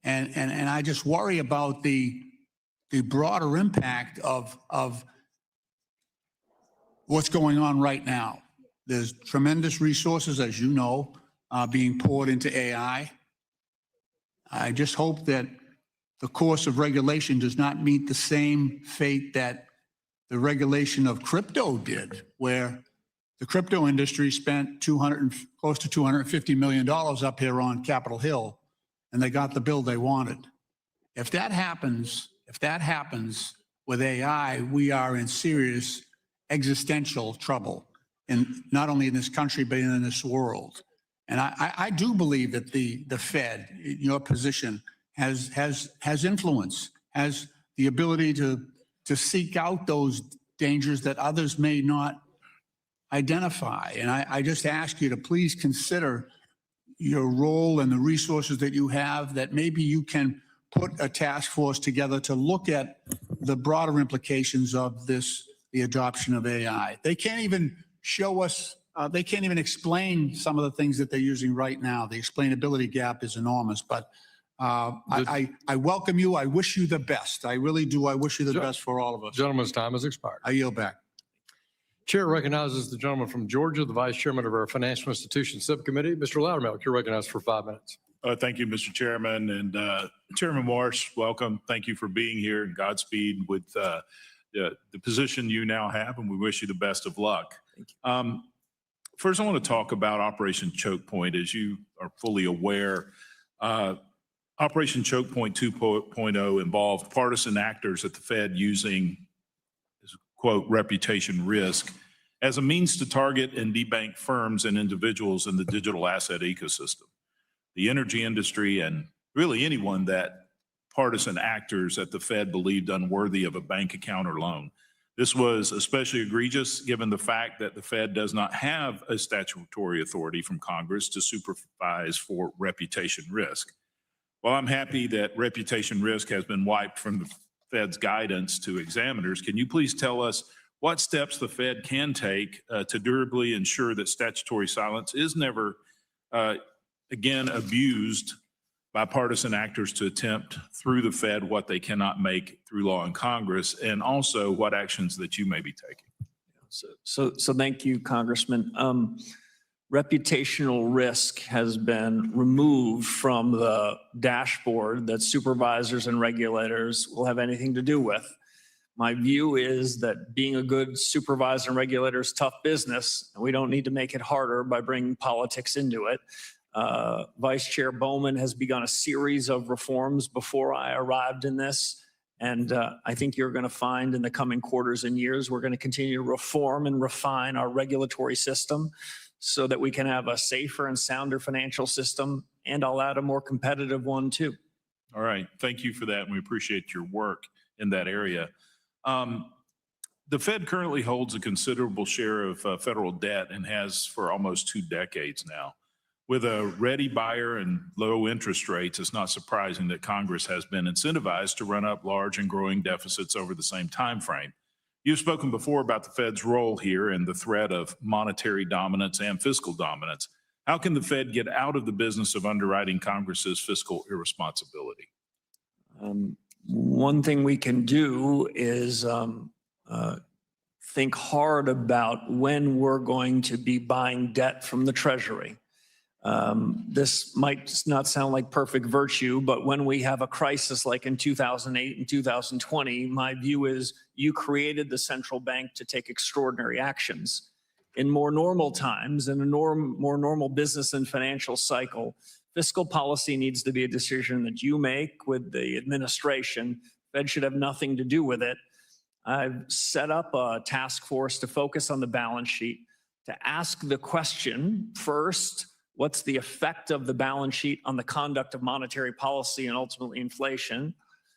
And I just worry about the broader impact of what's going on right now. There's tremendous resources, as you know, being poured into AI. I just hope that the course of regulation does not meet the same fate that the regulation of crypto did, where The crypto industry spent close to $250 million up here on Capitol Hill, and they got the bill they wanted. If that happens with AI, we are in serious existential trouble, and not only in this country, but in this world. And I do believe that the Fed, in your position, has influence, has the ability to seek out those dangers that others may not identify. And I just ask you to please consider your role and the resources that you have, that maybe you can put a task force together to look at the broader implications of the adoption of AI. They can't even show us, they can't even explain some of the things that they're using right now. The explainability gap is enormous, but I welcome you. I wish you the best. I really do. I wish you the best for all of us. Gentleman's time has expired. I yield back. Chair recognizes the gentleman from Georgia, the Vice Chairman of our Financial Institutions Subcommittee. Mr. Loudermilk, you're recognized for 5 minutes. Thank you, Mr. Chairman. And Chairman Warsh, welcome. Thank you for being here, and Godspeed with the position you now have, and we wish you the best of luck. First, I want to talk about Operation Choke Point. As you are fully aware, Operation Choke Point 2.0 involved partisan actors at the Fed using, quote, reputation risk as a means to target and debank firms and individuals in the digital asset ecosystem. The energy industry, and really anyone that partisan actors at the Fed believed unworthy of a bank account or loan. This was especially egregious given the fact that the Fed does not have a statutory authority from Congress to supervise for reputation risk. While I'm happy that reputation risk has been wiped from the Fed's guidance to examiners, can you please tell us what steps the Fed can take to durably ensure that statutory silence is never again abused by partisan actors to attempt through the Fed what they cannot make through law in Congress, and also what actions that you may be taking? So thank you, Congressman. Reputational risk has been removed from the dashboard that supervisors and regulators will have anything to do with. My view is that being a good supervisor and regulator is tough business, and we don't need to make it harder by bringing politics into it. Vice Chair Bowman has begun a series of reforms before I arrived in this. And I think you're going to find in the coming quarters and years, we're going to continue to reform and refine our regulatory system so that we can have a safer and sounder financial system. And I'll add a more competitive one too. All right. Thank you for that. And we appreciate your work in that area. The Fed currently holds a considerable share of federal debt and has for almost 2 decades now. With a ready buyer and low interest rates, it's not surprising that Congress has been incentivized to run up large and growing deficits over the same time frame. You've spoken before about the Fed's role here and the threat of monetary dominance and fiscal dominance. How can the Fed get out of the business of underwriting Congress's fiscal irresponsibility? One thing we can do is think hard about when we're going to be buying debt from the Treasury. This might not sound like perfect virtue, but when we have a crisis like in 2008 and 2020, my view is you created the central bank to take extraordinary actions. In more normal times, in a more normal business and financial cycle, fiscal policy needs to be a decision that you make with the administration. Fed should have nothing to do with it. I've set up a task force to focus on the balance sheet, to ask the question first, what's the effect of the balance sheet on the conduct of monetary policy and ultimately inflation?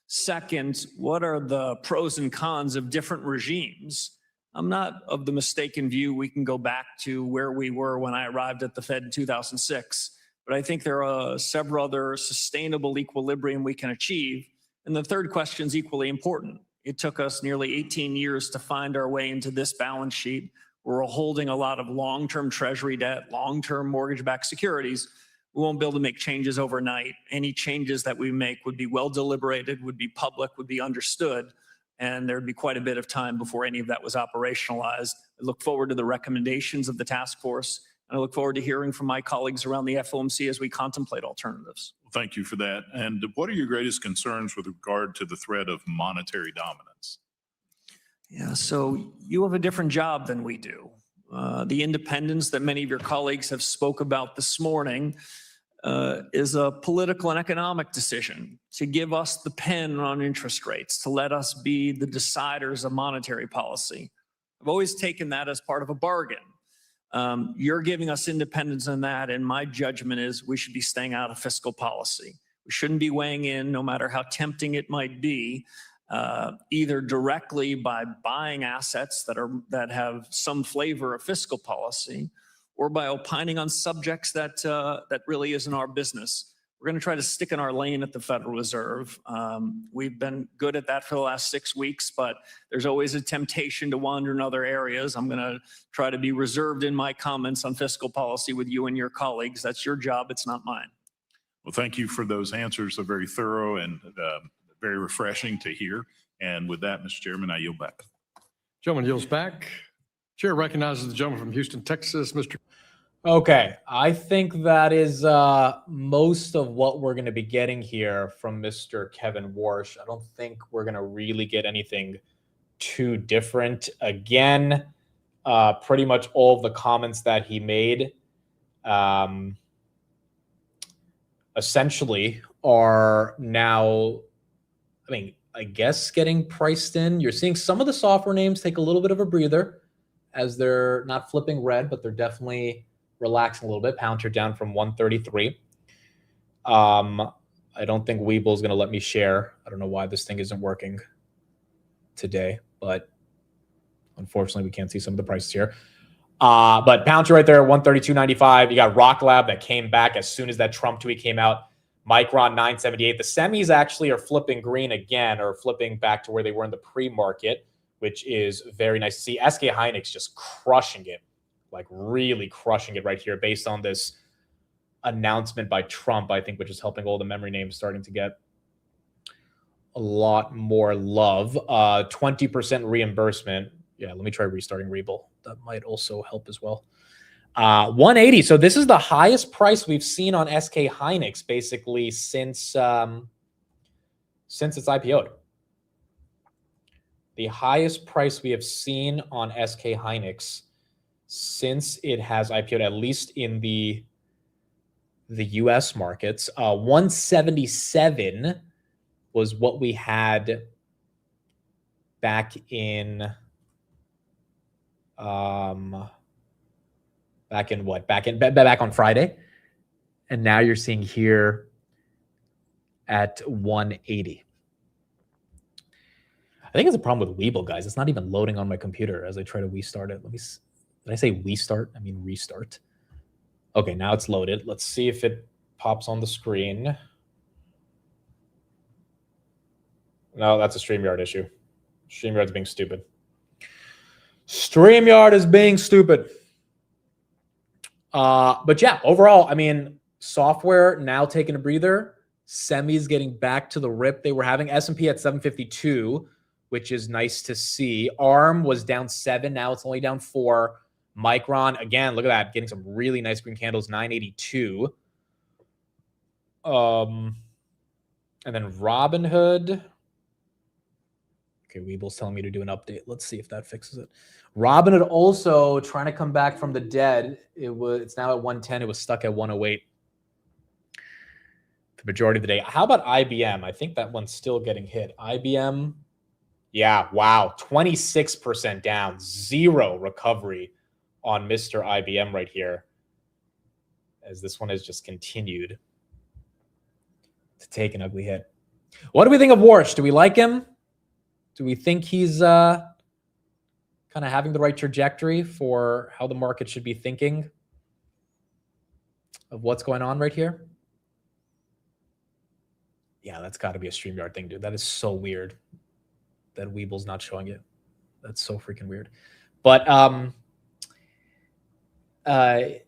Second, what are the pros and cons of different regimes? I'm not of the mistaken view we can go back to where we were when I arrived at the Fed in 2006, but I think there are several other sustainable equilibrium we can achieve. And the third question is equally important. It took us nearly 18 years to find our way into this balance sheet. We're holding a lot of long-term Treasury debt, long-term mortgage-backed securities. We won't be able to make changes overnight. Any changes that we make would be well deliberated, would be public, would be understood, and there'd be quite a bit of time before any of that was operationalized. I look forward to the recommendations of the task force, and I look forward to hearing from my colleagues around the FOMC as we contemplate alternatives. Well, thank you for that. And what are your greatest concerns with regard to the threat of monetary dominance? Yeah, so you have a different job than we do. The independence that many of your colleagues have spoke about this morning is a political and economic decision to give us the pen on interest rates, to let us be the deciders of monetary policy. I've always taken that as part of a bargain. You're giving us independence in that, and my judgment is we should be staying out of fiscal policy. We shouldn't be weighing in, no matter how tempting it might be, either directly by buying assets that have some flavor of fiscal policy, or by opining on subjects that really isn't our business. We're going to try to stick in our lane at the Federal Reserve. We've been good at that for the last 6 weeks, but there's always a temptation to wander in other areas. I'm going to try to be reserved in my comments on fiscal policy with you and your colleagues. That's your job. It's not mine. Well, thank you for those answers. They're very thorough and very refreshing to hear. And with that, Mr. Chairman, I yield back. Gentleman yields back. Chair recognizes the gentleman from Houston, Texas, Mr. Okay, I think that is most of what we're going to be getting here from Mr. Kevin Warsh. I don't think we're going to really get anything too different. Again, pretty much all of the comments that he made essentially are now, I mean, I guess getting priced in. You're seeing some of the software names take a little bit of a breather as they're not flipping red, but they're definitely relaxing a little bit. Palantir down from 133. I don't think Weeble's going to let me share. I don't know why this thing isn't working today, but unfortunately we can't see some of the prices here. But Palantir right there, 132.95. You got Rock Lab that came back as soon as that Trump tweet came out. Micron 978. The semis actually are flipping green again, or flipping back to where they were in the pre-market, which is very nice to see. SK Hynix just crushing it, like really crushing it right here based on this announcement by Trump, I think, which is helping all the memory names starting to get a lot more love. 20% reimbursement. Yeah, let me try restarting Rebel. That might also help as well. 180. So this is the highest price we've seen on SK Hynix basically since it's IPO'd. The highest price we have seen on SK Hynix since it has IPO'd, at least in the US markets. 177 was what we had back in back on Friday, and now you're seeing here at 180. I think it's a problem with Weeble, guys. It's not even loading on my computer as I try to restart it. Did I say restart? I mean restart. Okay, now it's loaded. Let's see if it pops on the screen. No, that's a StreamYard issue. StreamYard's being stupid. StreamYard is being stupid. But yeah, overall, I mean, software now taking a breather. Semis getting back to the rip they were having. S&P at 752, which is nice to see. ARM was down 7. Now it's only down 4. Micron, again, look at that. Getting some really nice green candles, 982. And then Robinhood. Okay, Weeble's telling me to do an update. Let's see if that fixes it. Robinhood also trying to come back from the dead. It's now at 110. It was stuck at 108 the majority of the day. How about IBM? I think that one's still getting hit. IBM, yeah, wow, 26% down, 0 recovery on Mr. IBM right here, as this one has just continued to take an ugly hit. What do we think of Warsh? Do we like him? Do we think he's kind of having the right trajectory for how the market should be thinking of what's going on right here? Yeah, that's got to be a StreamYard thing, dude. That is so weird that Weeble's not showing it. That's so freaking weird. But I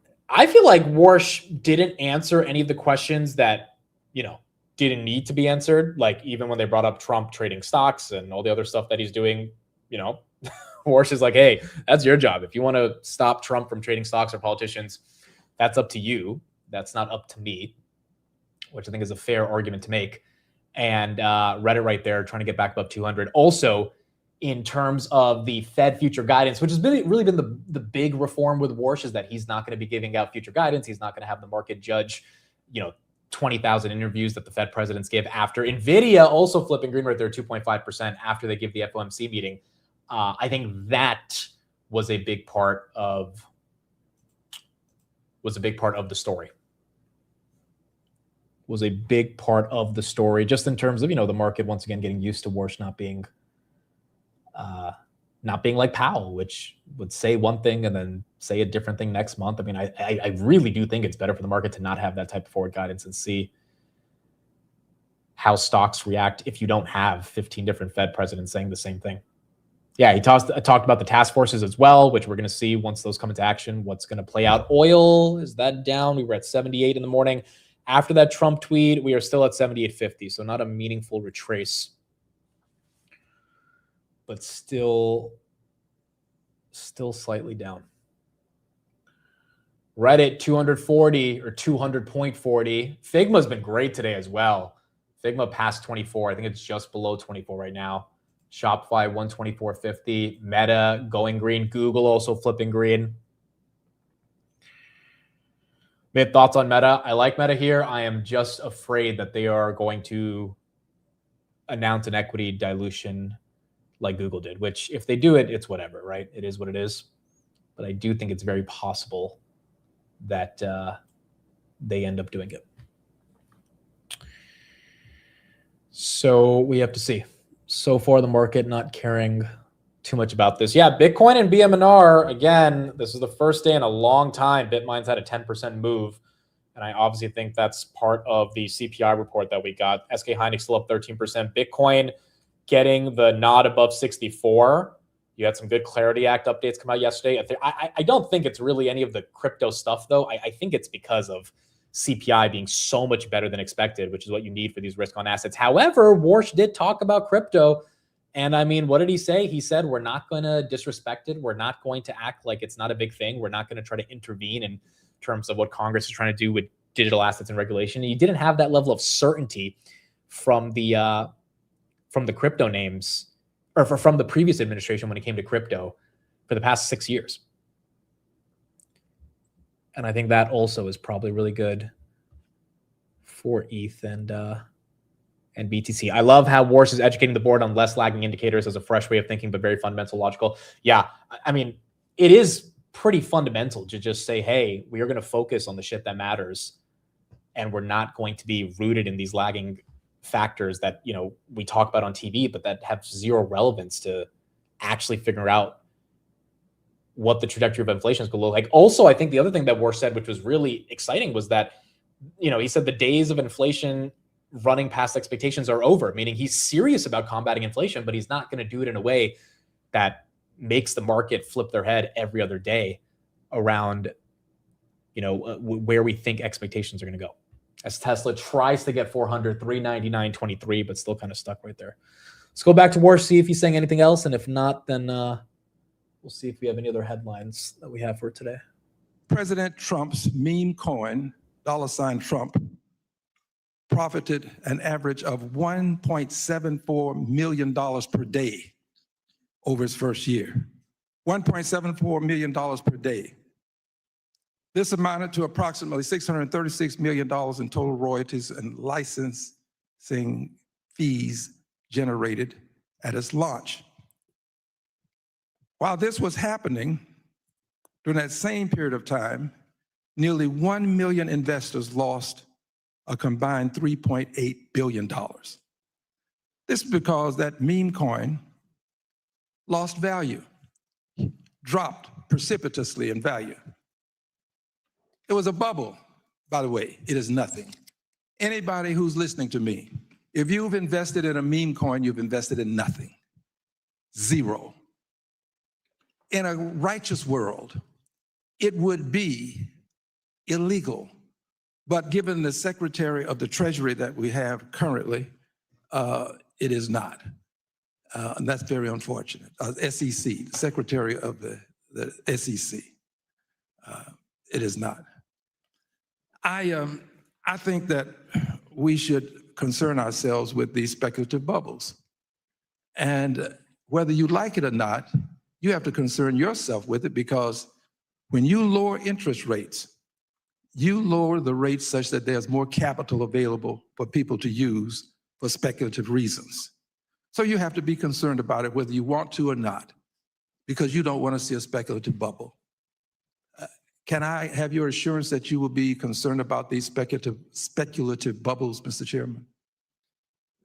feel like Warsh didn't answer any of the questions that, didn't need to be answered. Like, even when they brought up Trump trading stocks and all the other stuff that he's doing, Warsh is like, hey, that's your job. If you want to stop Trump from trading stocks or politicians, that's up to you. That's not up to me, which I think is a fair argument to make. And Reddit right there, trying to get back above 200. Also, in terms of the Fed future guidance, which has really been the big reform with Warsh, is that he's not going to be giving out future guidance. He's not going to have the market judge, 20,000 interviews that the Fed presidents give after. NVIDIA also flipping green right there, 2.5% after they give the FOMC meeting. I think that was a big part of the story. Was a big part of the story, just in terms of, the market once again getting used to Warsh not being like Powell, which would say one thing and then say a different thing next month. I mean, I really do think it's better for the market to not have that type of forward guidance and see how stocks react if you don't have 15 different Fed presidents saying the same thing. Yeah, he talked about the task forces as well, which we're going to see once those come into action, what's going to play out. Oil, is that down? We were at 78 in the morning. After that Trump tweet, we are still at 78.50, so not a meaningful retrace, but still slightly down. Reddit 240 or 200.40. Figma's been great today as well. Figma past 24. I think it's just below 24 right now. Shopify 124.50. Meta going green. Google also flipping green. Mid thoughts on Meta. I like Meta here. I am just afraid that they are going to announce an equity dilution like Google did, which if they do it, it's whatever, right? It is what it is. But I do think it's very possible that they end up doing it. So we have to see. So far, the market not caring too much about this. Yeah, Bitcoin and BMNR, again, this is the first day in a long time Bitmine's had a 10% move. And I obviously think that's part of the CPI report that we got. SK Hynix still up 13%. Bitcoin getting the nod above 64. You had some good Clarity Act updates come out yesterday. I don't think it's really any of the crypto stuff, though. I think it's because of CPI being so much better than expected, which is what you need for these risk-on assets. However, Warsh did talk about crypto. And I mean, what did he say? He said, we're not going to disrespect it. We're not going to act like it's not a big thing. We're not going to try to intervene in terms of what Congress is trying to do with digital assets and regulation. And you didn't have that level of certainty from the crypto names, or from the previous administration when it came to crypto for the past 6 years. And I think that also is probably really good for ETH and BTC. I love how Warsh is educating the board on less lagging indicators as a fresh way of thinking, but very fundamental, logical. Yeah, I mean, it is pretty fundamental to just say, hey, we are going to focus on the shit that matters, and we're not going to be rooted in these lagging factors that, we talk about on TV, but that have zero relevance to actually figure out what the trajectory of inflation is going to look like. Also, I think the other thing that Warsh said, which was really exciting, was that, he said the days of inflation running past expectations are over, meaning he's serious about combating inflation, but he's not going to do it in a way that makes the market flip their head every other day around, where we think expectations are going to go. As Tesla tries to get 400, 399.23, but still kind of stuck right there. Let's go back to Warsh, see if he's saying anything else. And if not, then we'll see if we have any other headlines that we have for today. President Trump's meme coin, $Trump, profited an average of $1.74 million per day over his first year. $1.74 million per day. This amounted to approximately $636 million in total royalties and licensing fees generated at its launch. While this was happening, during that same period of time, nearly 1 million investors lost a combined $3.8 billion. This is because that meme coin lost value, dropped precipitously in value. It was a bubble, by the way. It is nothing. Anybody who's listening to me, if you've invested in a meme coin, you've invested in nothing. Zero. In a righteous world, it would be illegal. But given the Secretary of the Treasury that we have currently, it is not. And that's very unfortunate. SEC, the Secretary of the SEC, it is not. I think that we should concern ourselves with these speculative bubbles. And whether you like it or not, you have to concern yourself with it, because when you lower interest rates, you lower the rates such that there's more capital available for people to use for speculative reasons. So you have to be concerned about it whether you want to or not, because you don't want to see a speculative bubble. Can I have your assurance that you will be concerned about these speculative bubbles, Mr. Chairman?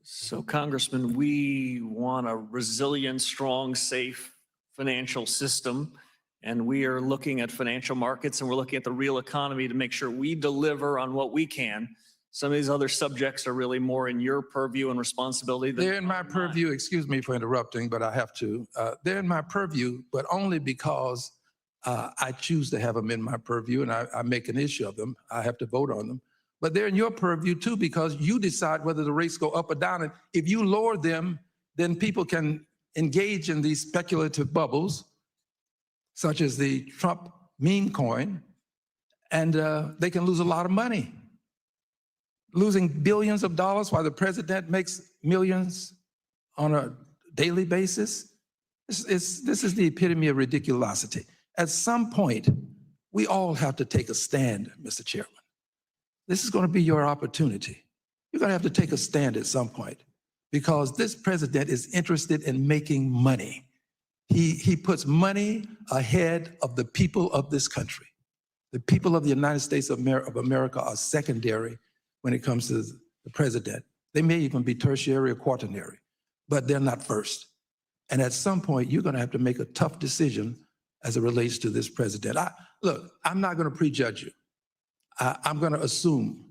So, Congressman, we want a resilient, strong, safe financial system. And we are looking at financial markets, and we're looking at the real economy to make sure we deliver on what we can. Some of these other subjects are really more in your purview and responsibility. They're in my purview. Excuse me for interrupting, but I have to. They're in my purview, but only because I choose to have them in my purview, and I make an issue of them. I have to vote on them. But they're in your purview too, because you decide whether the rates go up or down. And if you lower them, then people can engage in these speculative bubbles, such as the Trump meme coin, and they can lose a lot of money. Losing billions of dollars while the president makes millions on a daily basis. This is the epitome of ridiculosity. At some point, we all have to take a stand, Mr. Chairman. This is going to be your opportunity. You're going to have to take a stand at some point, because this president is interested in making money. He puts money ahead of the people of this country. The people of the United States of America are secondary when it comes to the president. They may even be tertiary or quaternary, but they're not first. And at some point, you're going to have to make a tough decision as it relates to this president. Look, I'm not going to prejudge you. I'm going to assume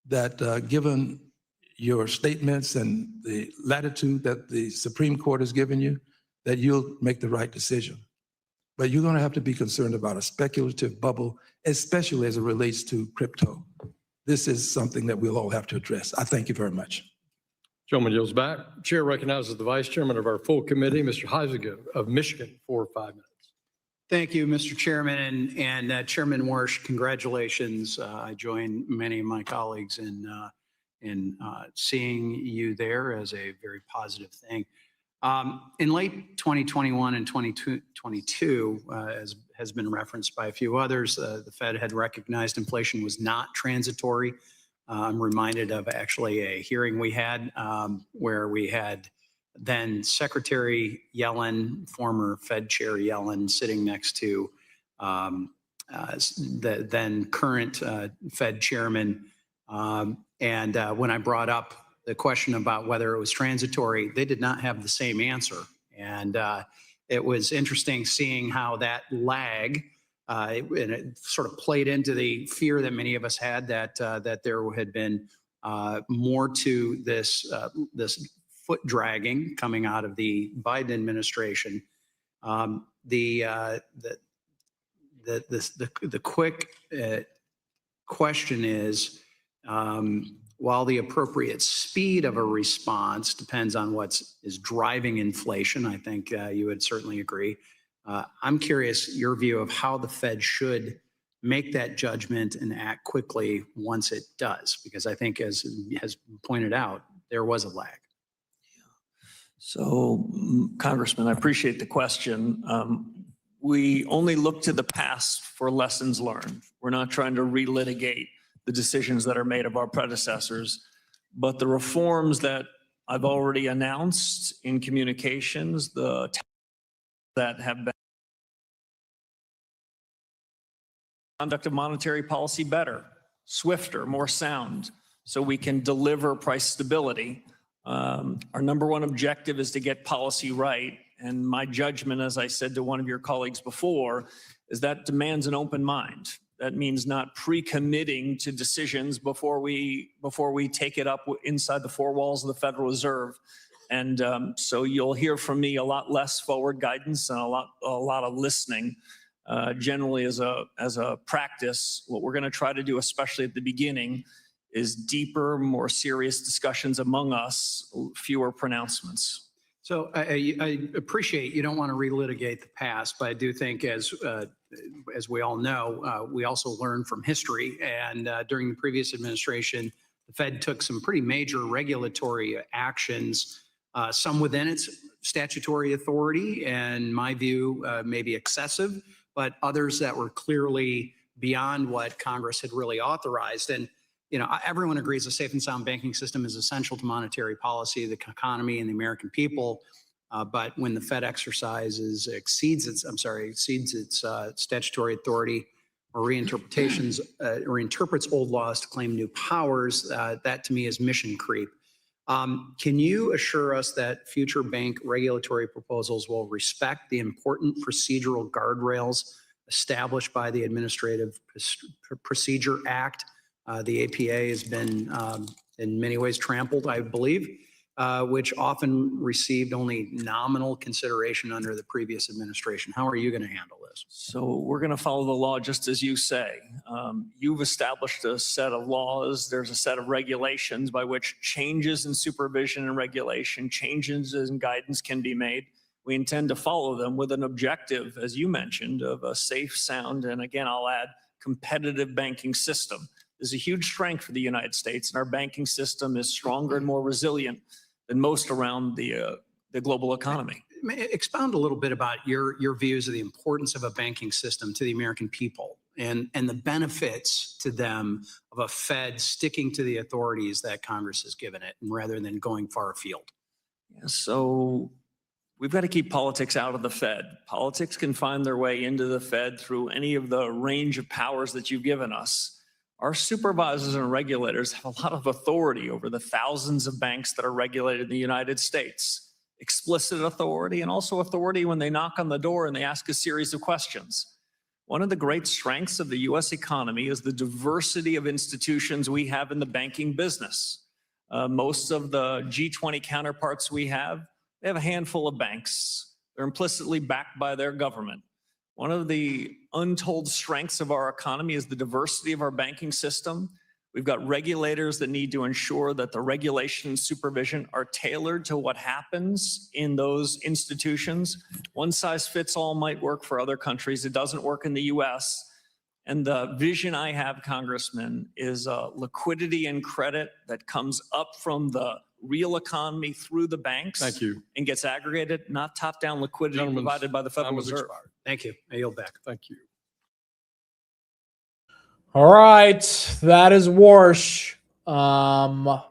that given your statements and the latitude that the Supreme Court has given you, that you'll make the right decision. But you're going to have to be concerned about a speculative bubble, especially as it relates to crypto. This is something that we'll all have to address. I thank you very much. Gentleman yields back. Chair recognizes the Vice Chairman of our full committee, Mr. Heisinger of Michigan, for 5 minutes. Thank you, Mr. Chairman, and Chairman Warsh, congratulations. I join many of my colleagues in seeing you there as a very positive thing. In late 2021 and 2022, as has been referenced by a few others, the Fed had recognized inflation was not transitory. I'm reminded of actually a hearing we had where we had then Secretary Yellen, former Fed Chair Yellen, sitting next to the then current Fed Chairman. And when I brought up the question about whether it was transitory, they did not have the same answer. And it was interesting seeing how that lag, and it sort of played into the fear that many of us had that there had been more to this foot dragging coming out of the Biden administration. The quick question is, while the appropriate speed of a response depends on what is driving inflation, I think you would certainly agree. I'm curious your view of how the Fed should make that judgment and act quickly once it does, because I think, as has pointed out, there was a lag. So, Congressman, I appreciate the question. We only look to the past for lessons learned. We're not trying to relitigate the decisions that are made of our predecessors, but the reforms that I've already announced in communications, that have been conduct of monetary policy better, swifter, more sound, so we can deliver price stability. Our number one objective is to get policy right. And my judgment, as I said to one of your colleagues before, is that demands an open mind. That means not pre-committing to decisions before we take it up inside the four walls of the Federal Reserve. And so you'll hear from me a lot less forward guidance and a lot of listening. Generally, as a practice, what we're going to try to do, especially at the beginning, is deeper, more serious discussions among us, fewer pronouncements. So I appreciate you don't want to relitigate the past, but I do think, as we all know, we also learn from history. And during the previous administration, the Fed took some pretty major regulatory actions, some within its statutory authority, and my view, maybe excessive, but others that were clearly beyond what Congress had really authorized. And, everyone agrees a safe and sound banking system is essential to monetary policy, the economy, and the American people. But when the Fed exceeds its statutory authority or reinterpretations or interprets old laws to claim new powers, that to me is mission creep. Can you assure us that future bank regulatory proposals will respect the important procedural guardrails established by the Administrative Procedure Act? The APA has been in many ways trampled, I believe, which often received only nominal consideration under the previous administration. How are you going to handle this? So we're going to follow the law just as you say. You've established a set of laws. There's a set of regulations by which changes in supervision and regulation, changes in guidance can be made. We intend to follow them with an objective, as you mentioned, of a safe, sound, and again, I'll add, competitive banking system. This is a huge strength for the United States, and our banking system is stronger and more resilient than most around the global economy. Expound a little bit about your views of the importance of a banking system to the American people and the benefits to them of a Fed sticking to the authorities that Congress has given it, rather than going far afield. Yeah, so we've got to keep politics out of the Fed. Politics can find their way into the Fed through any of the range of powers that you've given us. Our supervisors and regulators have a lot of authority over the thousands of banks that are regulated in the United States. Explicit authority and also authority when they knock on the door and they ask a series of questions. One of the great strengths of the U.S. economy is the diversity of institutions we have in the banking business. Most of the G20 counterparts we have, they have a handful of banks. They're implicitly backed by their government. One of the untold strengths of our economy is the diversity of our banking system. We've got regulators that need to ensure that the regulation and supervision are tailored to what happens in those institutions. One size fits all might work for other countries. It doesn't work in the US. And the vision I have, Congressman, is liquidity and credit that comes up from the real economy through the banks. Thank you. And gets aggregated, not top-down liquidity provided by the Federal Reserve. Thank you. I yield back. Thank you. All right, that is Warsh. That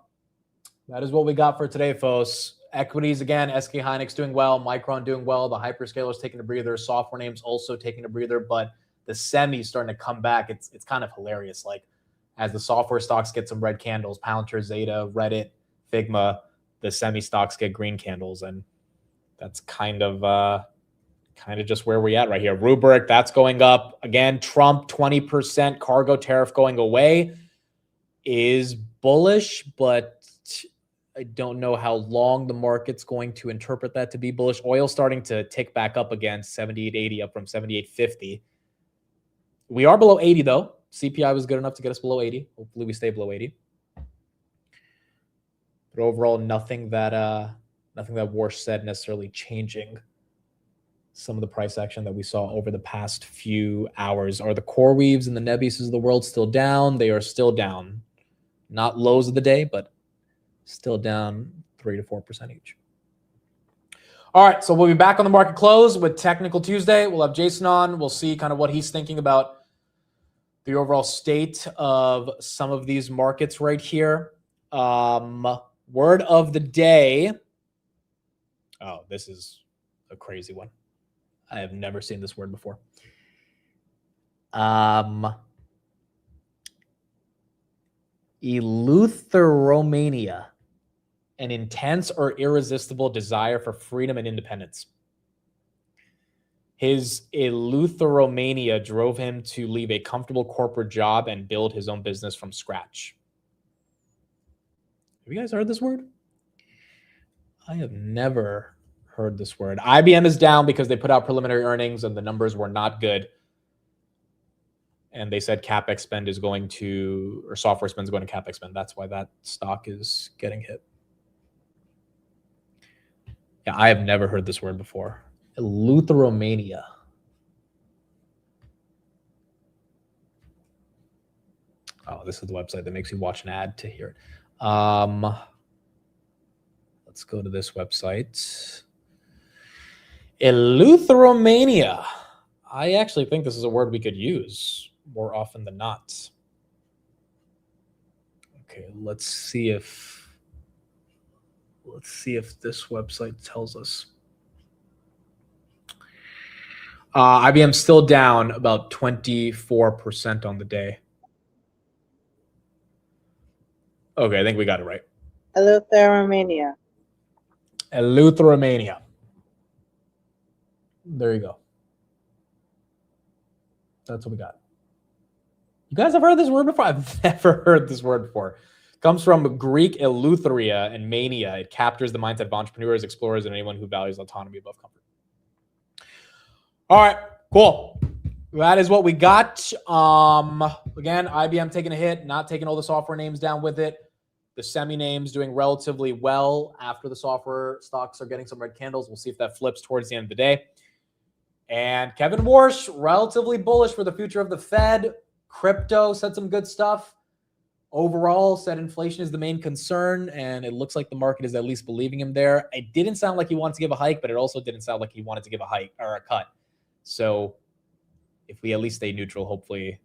is what we got for today, folks. Equities, again, SK Hynix doing well, Micron doing well, the hyperscalers taking a breather, software names also taking a breather, but the semis starting to come back. It's kind of hilarious. Like, as the software stocks get some red candles, Palantir, Zeta, Reddit, Figma, the semi stocks get green candles, and that's kind of just where we're at right here. Rubrik, that's going up. Again, Trump, 20% cargo tariff going away is bullish, but I don't know how long the market's going to interpret that to be bullish. Oil starting to tick back up again, 78.80 up from 78.50. We are below 80 though. CPI was good enough to get us below 80. Hopefully we stay below 80. But overall, nothing that Warsh said necessarily changing some of the price action that we saw over the past few hours. Are the core weaves and the Nebiuses of the world still down? They are still down. Not lows of the day, but still down 3 to 4% each. All right, so we'll be back on the market close with Technical Tuesday. We'll have Jason on. We'll see kind of what he's thinking about the overall state of some of these markets right here. Word of the day. Oh, this is a crazy one. I have never seen this word before. Eleutheromania, an intense or irresistible desire for freedom and independence. His eleutheromania drove him to leave a comfortable corporate job and build his own business from scratch. Have you guys heard this word? I have never heard this word. IBM is down because they put out preliminary earnings and the numbers were not good. And they said CapEx spend is going to, or software spend is going to CapEx spend. That's why that stock is getting hit. Yeah, I have never heard this word before. Eleutheromania. Oh, this is the website that makes you watch an ad to hear it. Let's go to this website. Eleutheromania. I actually think this is a word we could use more often than not. Okay, let's see if this website tells us. IBM's still down about 24% on the day. Okay, I think we got it right. Eleutheromania. Eleutheromania. There you go. That's what we got. You guys have heard this word before? I've never heard this word before. It comes from Greek eleutheria and mania. It captures the mindset of entrepreneurs, explorers, and anyone who values autonomy above comfort. All right, cool. That is what we got. Again, IBM taking a hit, not taking all the software names down with it. The semi names doing relatively well after the software stocks are getting some red candles. We'll see if that flips towards the end of the day. And Kevin Warsh, relatively bullish for the future of the Fed. Crypto said some good stuff. Overall, said inflation is the main concern, and it looks like the market is at least believing him there. It didn't sound like he wanted to give a hike, but it also didn't sound like he wanted to give a hike or a cut. So if we at least stay neutral, hopefully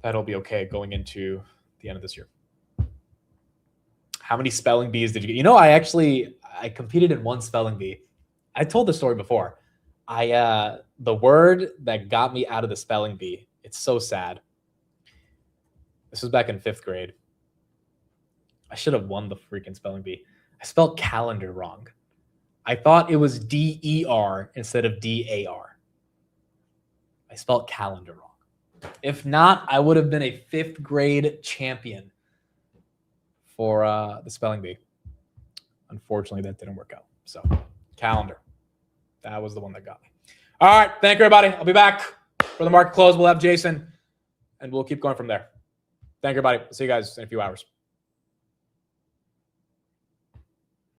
that'll be okay going into the end of this year. How many spelling bees did you get? You know, I competed in one spelling bee. I told the story before. The word that got me out of the spelling bee, it's so sad. This was back in 5th grade. I should have won the freaking spelling bee. I spelled calendar wrong. I thought it was D-E-R instead of D-A-R. I spelled calendar wrong. If not, I would have been a 5th grade champion for the spelling bee. Unfortunately, that didn't work out. So, calendar. That was the one that got me. All right. Thank you, everybody. I'll be back for the market close. We'll have Jason, and we'll keep going from there. Thank you, everybody. See you guys in a few hours.